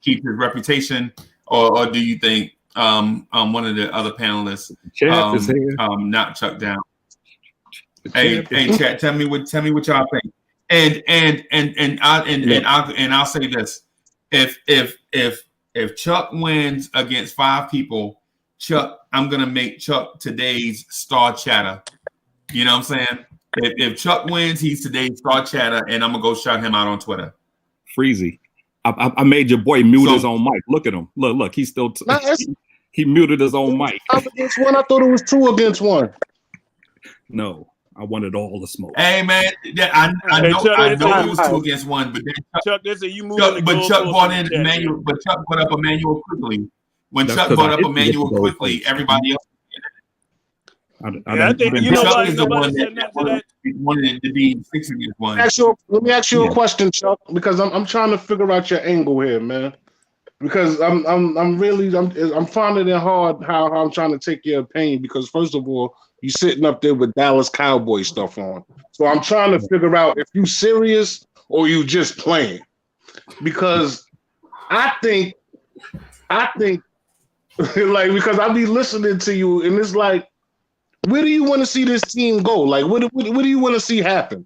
keep his reputation, or do you think one of the other panelists knock Chuck down? Hey, chat, tell me what y'all think. And I'll say this: if Chuck wins against 5 people, I'm gonna make Chuck today's star chatter. You know what I'm saying? If Chuck wins, he's today's star chatter, and I'm gonna go shout him out on Twitter. Freezy, I made your boy mute his own mic. Look at him. Look, he's still he muted his own mic. Against one, I thought it was 2 against 1. No, I wanted all the smoke. Hey man, I know it was 2 against 1, but then Chuck, they say you moved. Chuck brought in Emmanuel. But Chuck brought up Emmanuel quickly. When Chuck brought up Emmanuel quickly, everybody else. I think you know why nobody said that. Wanted to be 6 against 1. Let me ask you a question, Chuck, because I'm trying to figure out your angle here, man. Because I'm finding it hard how I'm trying to take your opinion. Because first of all, you're sitting up there with Dallas Cowboy stuff on, so I'm trying to figure out if you serious or you just playing. Because I think like, because I be listening to you and it's like, where do you want to see this team go? Like, what do you want to see happen?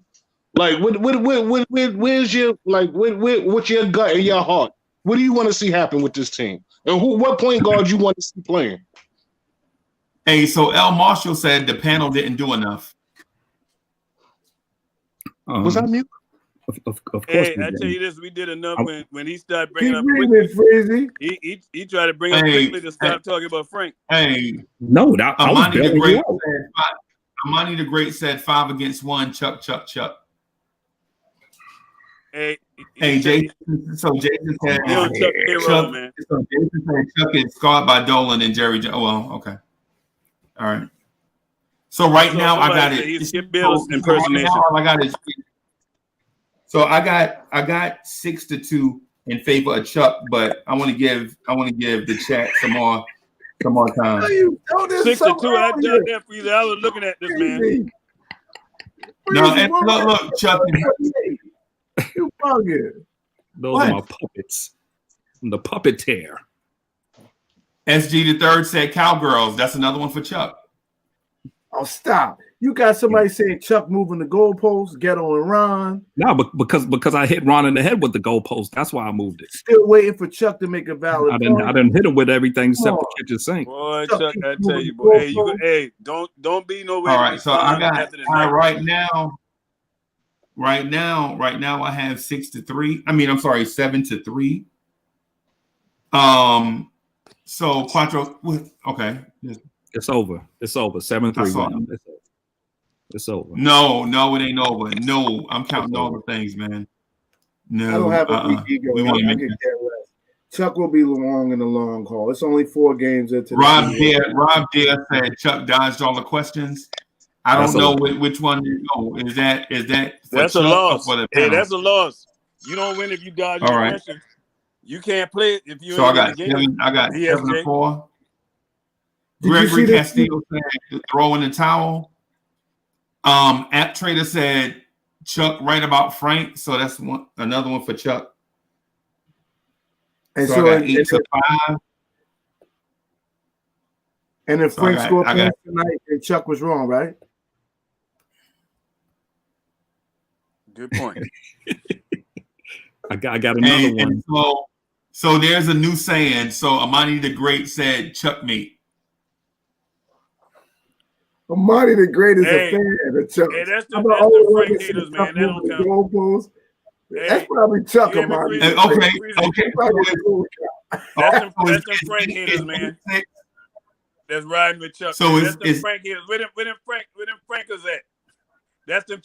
Like, where's your what's your gut and your heart? What do you want to see happen with this team? And what point guard you want to see playing? Hey, so L. Marshall said the panel didn't do enough. Was that mute? Of course. Hey, I tell you this, we did enough when he started bringing up Freezy. He tried to bring up quickly to stop talking about Frank. Hey, no, Amani the Great said 5 against 1. Chuck. Hey, Jason. So Jason said man. So Jason said Chuck is scarred by Dolan and Jerry. Well, okay, all right. So right now I got it. He skipped Bill's impersonation. All I got is. So I got 6-2 in favor of Chuck, but I want to give the chat some more time. 6-2. I done that for you. I was looking at this, man. No, and look, Chuck. You bugging. Those are my puppets. I'm the puppeteer. SG the third said Cowgirls. That's another one for Chuck. Oh, stop. You got somebody saying Chuck moving the goalposts, Ghetto and Ron. No, because I hit Ron in the head with the goalpost. That's why I moved it. Still waiting for Chuck to make a valid point. I didn't hit him with everything except the kitchen sink. Boy, Chuck, I tell you, boy. Hey, don't be no way. All right, so I got right now. Right now, I have 6-3. I mean, I'm sorry, 7-3. So Quattro, okay. It's over. 7-3. It's over. No, it ain't over. No, I'm counting all the things, man. No, I don't have a weak ego. We want I can care less. Chuck will be long in the long haul. It's only 4 games into Rob Deere said Chuck dodged all the questions. I don't know which one you know. Is that that's Chuck a loss? For the hey, that's a loss. You don't win if you dodge the question. You can't play it if you. So I got 7-4. Gregory Castillo said throw in the towel. App Trader said Chuck right about Frank, so that's another one for Chuck. And so I got 8-5. And if Frank scored points tonight, and Chuck was wrong, right? Good point. I got another one. And so there's a new saying. So Amani the Great said Chuck meat. Amani the Great is a fan of Chuck. Hey, that's the Frank haters, man. That don't count. That's probably Chuck Amani. Okay. That's the Frank haters, man. That's riding with Chuck. So that's the Frank haters. Where them Frankers at? That's them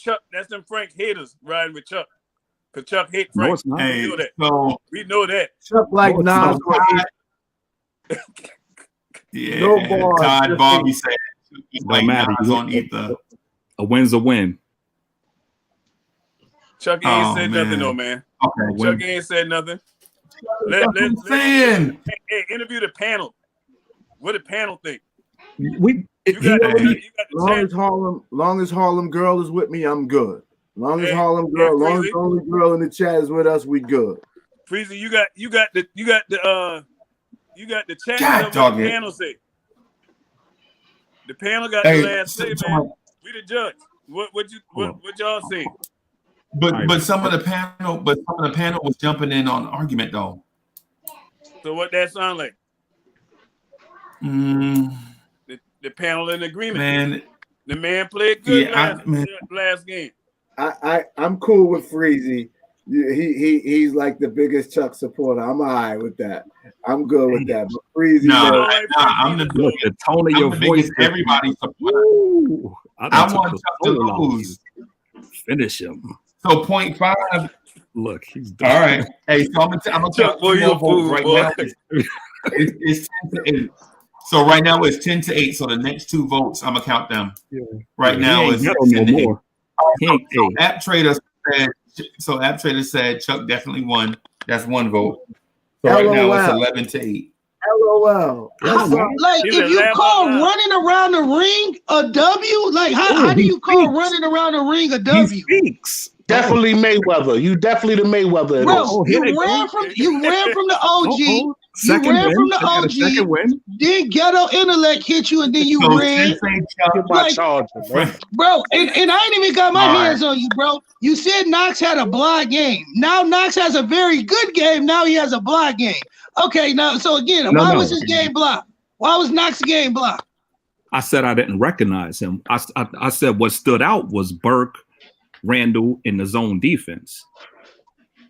Frank haters riding with Chuck. Because Chuck hate Frank. No, we know that. So, we know that. Chuck like Nas. Yeah. No Todd Bobby said like Nas on either. A win's a win. Chuck ain't said nothing though, man. Okay. Chuck ain't said nothing. Hey, interview the panel. What the panel think? Long as Harlem Girl is with me, I'm good. Long as Harlem Girl, long as the only girl in the chat is with us, we good. Freezy, you got the chat. What the panel say? The panel got the last say, man. We the judge. What y'all say? But some of the panel was jumping in on argument though. So what that sound like? The panel in agreement. Man, the man played good last game. I'm cool with Freezy. He's like the biggest Chuck supporter. I'm all right with that. I'm good with that. But Freezy, I'm the tone of your voice. Everybody supporter. I want Chuck to lose. Finish him. So 0.5. Look, he's done. All right. Hey, so I'm gonna tell you vote right now. It's 10-8. So right now it's 10-8. So the next 2 votes, I'm gonna count them. Yeah. Right now is 10-8. So App Trader said Chuck definitely won. That's 1 vote. So right now it's 11-8. LOL. Like if you call running around the ring a W, like how do you call running around the ring a W? He speaks. Definitely Mayweather. You definitely the Mayweather. Bro, you ran from the OG. You ran from the OG. Then Ghetto Intellect hit you, and then you ran. My charger, bro, and I ain't even got my hands on you, bro. You said Knox had a block game. Now Knox has a very good game. Now he has a block game. Okay, now so again, why was his game blocked? Why was Knox's game blocked? I said I didn't recognize him. I said what stood out was Burke, Randall in the zone defense.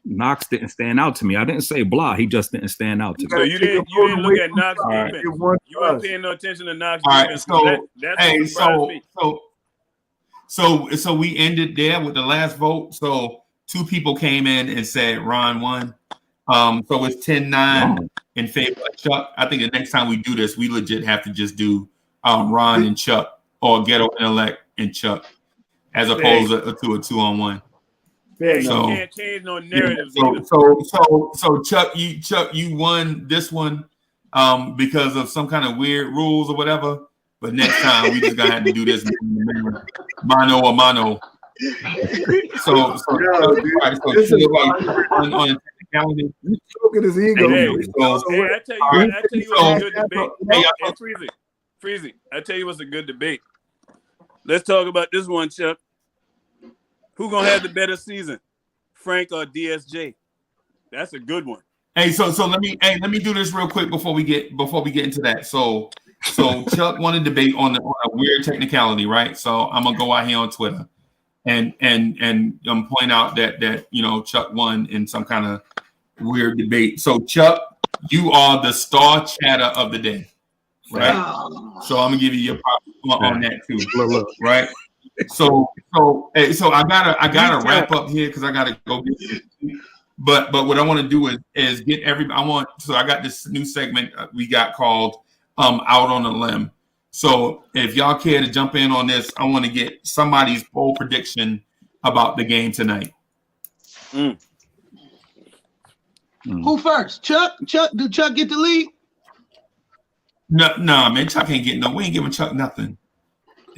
Knox didn't stand out to me. I didn't say blah. He just didn't stand out to me. So you didn't look at Knox defense. You weren't paying no attention to Knox defense. So we ended there with the last vote. So 2 people came in and said Ron won. So it's 10-9 in favor of Chuck. I think the next time we do this, we legit have to just do Ron and Chuck or Ghetto Intellect and Chuck, as opposed to a 2-on-1. You can't change no narrative. So Chuck, you won this one because of some kind of weird rules or whatever. But next time we just gonna have to do this mano a mano. So on technicality, you stroking his ego. I tell you what's a good debate. Freezy, I tell you what's a good debate. Let's talk about this one, Chuck. Who gonna have the better season, Frank or DSJ? That's a good one. Hey, so let me do this real quick before we get into that. So Chuck won a debate on a weird technicality, right? So I'm gonna go out here on Twitter and point out that Chuck won in some kind of weird debate. So Chuck, you are the star chatter of the day, right? So I'm gonna give you your props on that too, right? So I gotta wrap up here because I gotta go get. But what I want to do is get everybody. So I got this new segment we got called Out on a Limb. So if y'all care to jump in on this, I want to get somebody's bold prediction about the game tonight. Who first? Chuck? Do Chuck get the lead? No, man, Chuck ain't getting no. We ain't giving Chuck nothing.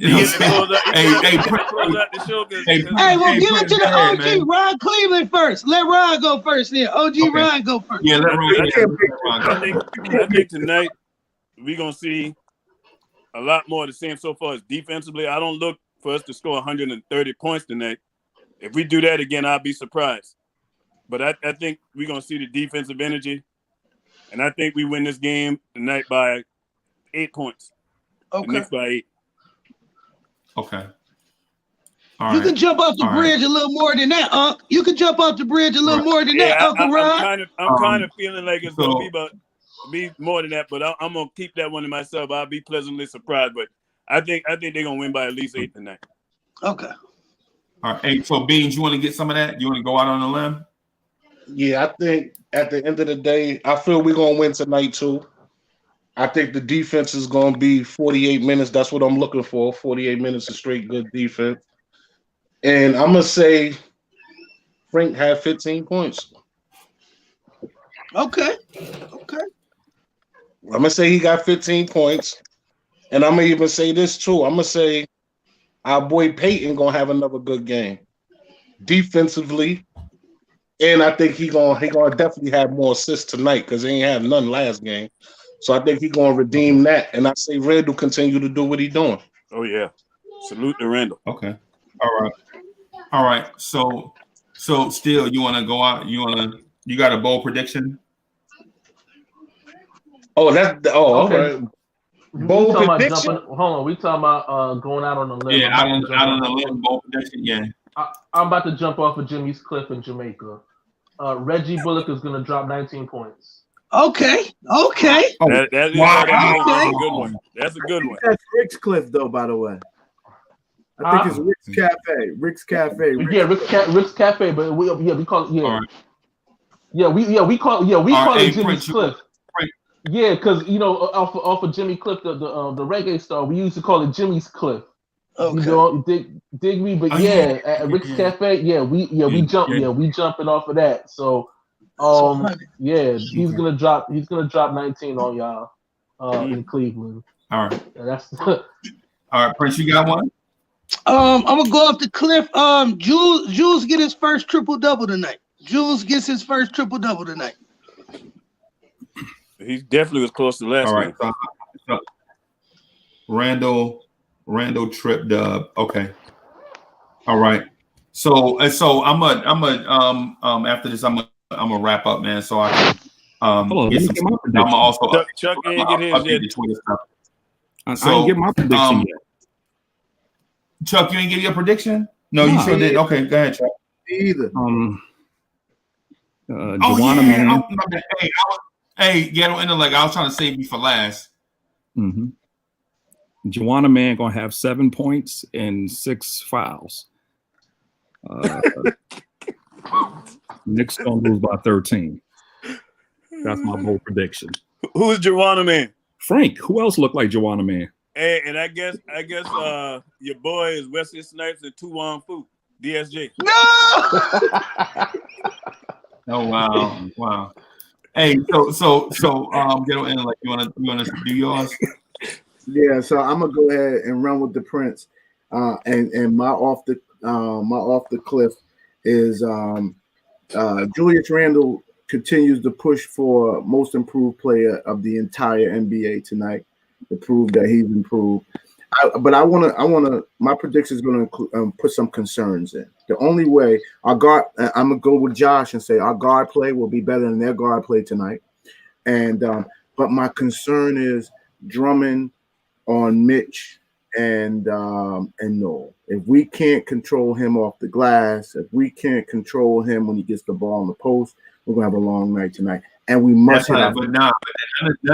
Hey, well, give it to the OG, man. Ron Cleveland first. Let Ron go first. Then OG Ron go first. Yeah, let Ron. I think tonight we're gonna see a lot more of the same so far as defensively. I don't look for us to score 130 points tonight. If we do that again, I'll be surprised. But I think we're gonna see the defensive energy, and I think we win this game tonight by 8 points. Okay. The Knicks by 8. Okay. You can jump off the bridge a little more than that, Unc. You can jump off the bridge a little more than that, Uncle Ron. I'm kind of feeling like it's gonna be more than that, but I'm gonna keep that one to myself. I'll be pleasantly surprised, but I think they're gonna win by at least 8 tonight. Okay. All right. Hey, so Beans, you want to get some of that? You want to go out on a limb? Yeah, I think at the end of the day, I feel we're gonna win tonight too. I think the defense is going to be 48 minutes. That's what I'm looking for. 48 minutes of straight good defense. And I'm going to say Frank had 15 points. Okay. I'm going to say he got 15 points. And I'm going to even say this too. I'm going to say our boy Peyton going to have another good game defensively. And I think he going to definitely have more assists tonight because he ain't had none last game. So I think he's going to redeem that. And I say Randall continue to do what he's doing. Oh, yeah. Salute to Randall. Okay. All right. So still, you want to go out? You got a bold prediction? Okay. All right. Bold prediction? Hold on. We talking about going out on the limb. Yeah, out on the limb, bold prediction, yeah. I'm about to jump off of Jimmy's cliff in Jamaica. Reggie Bullock is going to drop 19 points. Okay. That's a good one. That's a good one. That's Rick's Cliff, though, by the way. I think it's Rick's Cafe. Rick's Cafe, but we call it we call it Jimmy's Cliff. Yeah, because off of Jimmy Cliff, the reggae star, we used to call it Jimmy's Cliff. Okay. Dig me, but at Rick's Cafe, we jumping off of that. So he's gonna drop 19 on y'all in Cleveland. All right. That's all right, Prince, you got one? I'm gonna go off the cliff. Jules get his first triple-double tonight. Jules gets his first triple-double tonight. He definitely was close to last night. So Randall trip dub. Okay. All right. So I'm a after this I'm gonna wrap up, man. So I can get some. I'm also Chuck ain't get his yet. Twitter stuff. I didn't get my prediction yet. Chuck, you ain't give your prediction? No, you sure did. Okay, go ahead, Chuck. Either. Joanna Man. Ghetto Intellect. I was trying to save you for last. Mm-hmm. Joanna Man gonna have 7 points and 6 fouls. Knicks gonna lose by 13. That's my bold prediction. Who's Joanna Man? Frank. Who else looked like Joanna Man? Hey, and I guess your boy is Wesley Snipes and Tuwon Fu, DSJ. No. Oh wow. Hey, so Ghetto Intellect, you wanna do yours? Yeah, so I'm gonna go ahead and run with the Prince, and my off the cliff is Julius Randle continues to push for most improved player of the entire NBA tonight to prove that he's improved. But I want to. My prediction is going to put some concerns in. The only way our guard, I'm gonna go with Josh and say our guard play will be better than their guard play tonight. And but my concern is Drummond on Mitch and Noel. If we can't control him off the glass, if we can't control him when he gets the ball on the post, we're gonna have a long night tonight. And we must hit. But none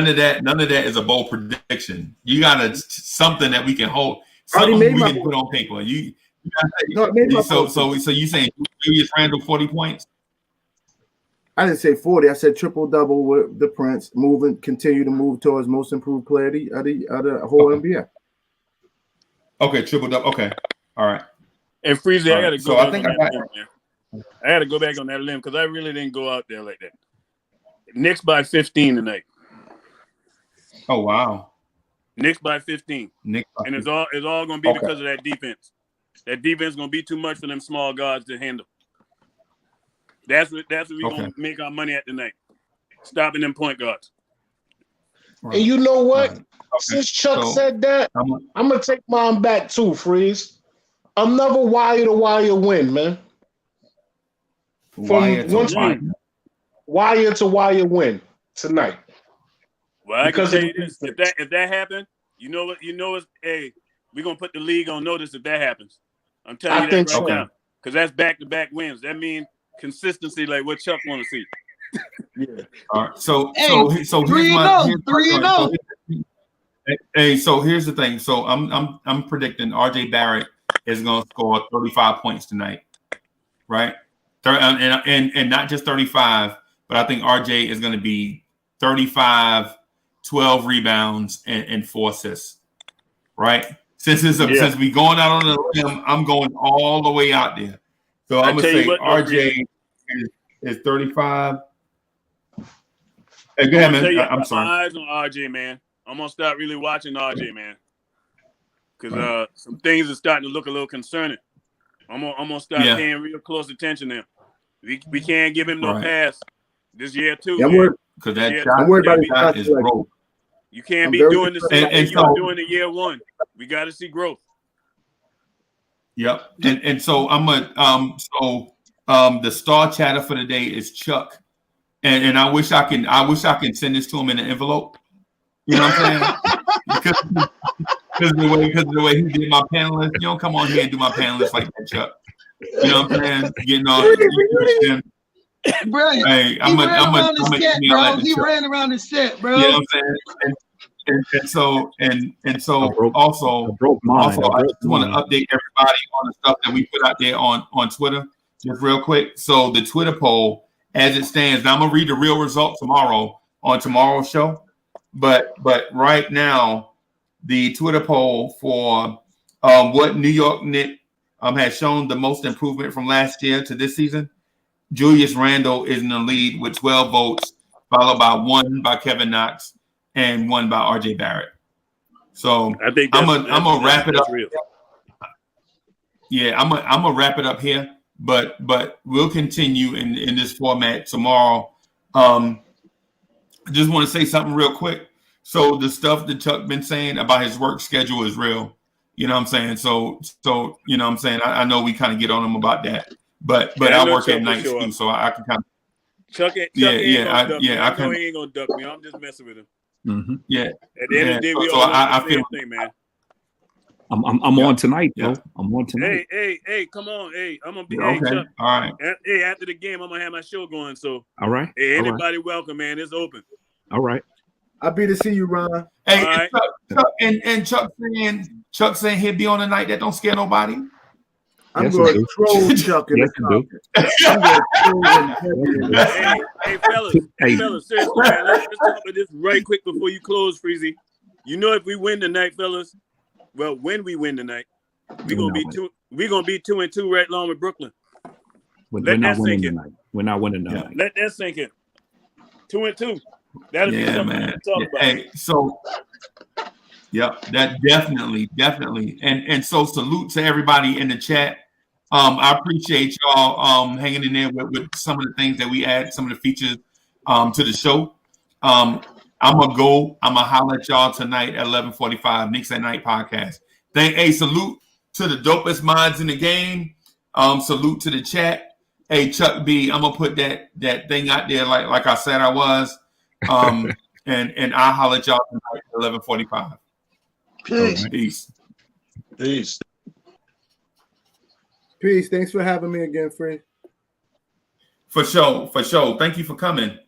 of that is a bold prediction. You got something that we can hold. Something we can put on paper. You so you saying Julius Randle 40 points? I didn't say 40. I said triple double with the Prince, continue to move towards most improved player of the whole NBA. Okay, triple double. Okay, all right. And Freezy, I got to go. So I think I got to go back on that limb because I really didn't go out there like that. Knicks by 15 tonight. Oh wow. Knicks by 15. And it's all going to be because of that defense. That defense is going to be too much for them small guards to handle. That's what we're going to make our money at tonight. Stopping them point guards. And you know what? Since Chuck said that, I'm going to take mine back too, Freeze. Another wire-to-wire win, man. Wire to wire win tonight. Well, I can tell you this: if that happened, you know it's we're gonna put the league on notice if that happens. I'm telling you that right now, because that's back-to-back wins. That means consistency, like what Chuck want to see. Yeah. All right. So here's my 3-0. So here's the thing. So I'm predicting RJ Barrett is gonna score 35 points tonight, right? And not just 35. But I think RJ is going to be 35, 12 rebounds, and 4 assists. Right? Since we going out on the limb, I'm going all the way out there. So I'm going to say RJ is 35. Hey, go ahead, man. I'm sorry. My eyes on RJ, man. I'm going to start really watching RJ, man. Because some things are starting to look a little concerning. I'm gonna start paying real close attention there. We can't give him no pass. This year too, because I'm worried about that is growth. You can't be doing the same thing you were doing in year one. We got to see growth. Yep, and so I'm the star chatter for the day is Chuck, and I wish I can send this to him in an envelope. You know what I'm saying? because the way he did my panelists, you don't come on here and do my panelists like that, Chuck. You know what I'm saying? Getting on. Bro, hey, he ran around the set, bro. You know what I'm saying? And so also I just want to update everybody on the stuff that we put out there on Twitter, just real quick. So the Twitter poll, as it stands, now I'm gonna read the real result tomorrow on tomorrow's show. But right now, the Twitter poll for what New York Knicks has shown the most improvement from last year to this season. Julius Randle is in the lead with 12 votes, followed by 1 by Kevin Knox and 1 by RJ Barrett. So I think I'm gonna wrap it up. Real. Yeah, I'm gonna wrap it up here, but we'll continue in this format tomorrow. I just want to say something real quick. So the stuff that Chuck been saying about his work schedule is real. You know what I'm saying? So you know what I'm saying? I know we kind of get on him about that. But I work at night too, so I can kind of. Chuck ain't gonna duck me. I know he ain't gonna duck me. I'm just messing with him. Mm-hmm. Yeah. At the end of the day, we all I the feel same thing, man. I'm on tonight, bro. I'm on tonight. Hey, come on. Hey, I'm gonna be okay. Chuck. All right. Hey, after the game, I'm gonna have my show going. So all right. Hey, anybody welcome, man. It's open. All right. I'll be to see you, Ron. Hey, right. Chuck saying he'll be on a night that don't scare nobody. I'm going to troll Chuck in the Hey, fellas, seriously, man, let's talk about this right quick before you close, Freezy. You know, if we win tonight, fellas, well, when we win tonight, we're gonna be 2-2 right along with Brooklyn. We're not winning tonight. We're not winning tonight. Let that sink in. 2-2. That'll be something to talk about. Hey, so that definitely. And so salute to everybody in the chat. I appreciate y'all hanging in there with some of the things that we add, some of the features to the show. I'm gonna holler at y'all tonight at 11:45, Knicks at Night podcast. Salute to the dopest minds in the game. Salute to the chat. Hey, Chuck B, I'm gonna put that thing out there like I said I was. And I'll holler at y'all tonight at 11:45. Peace. Right. Peace. Peace. Peace. Thanks for having me again, Free. For sure. Thank you for coming.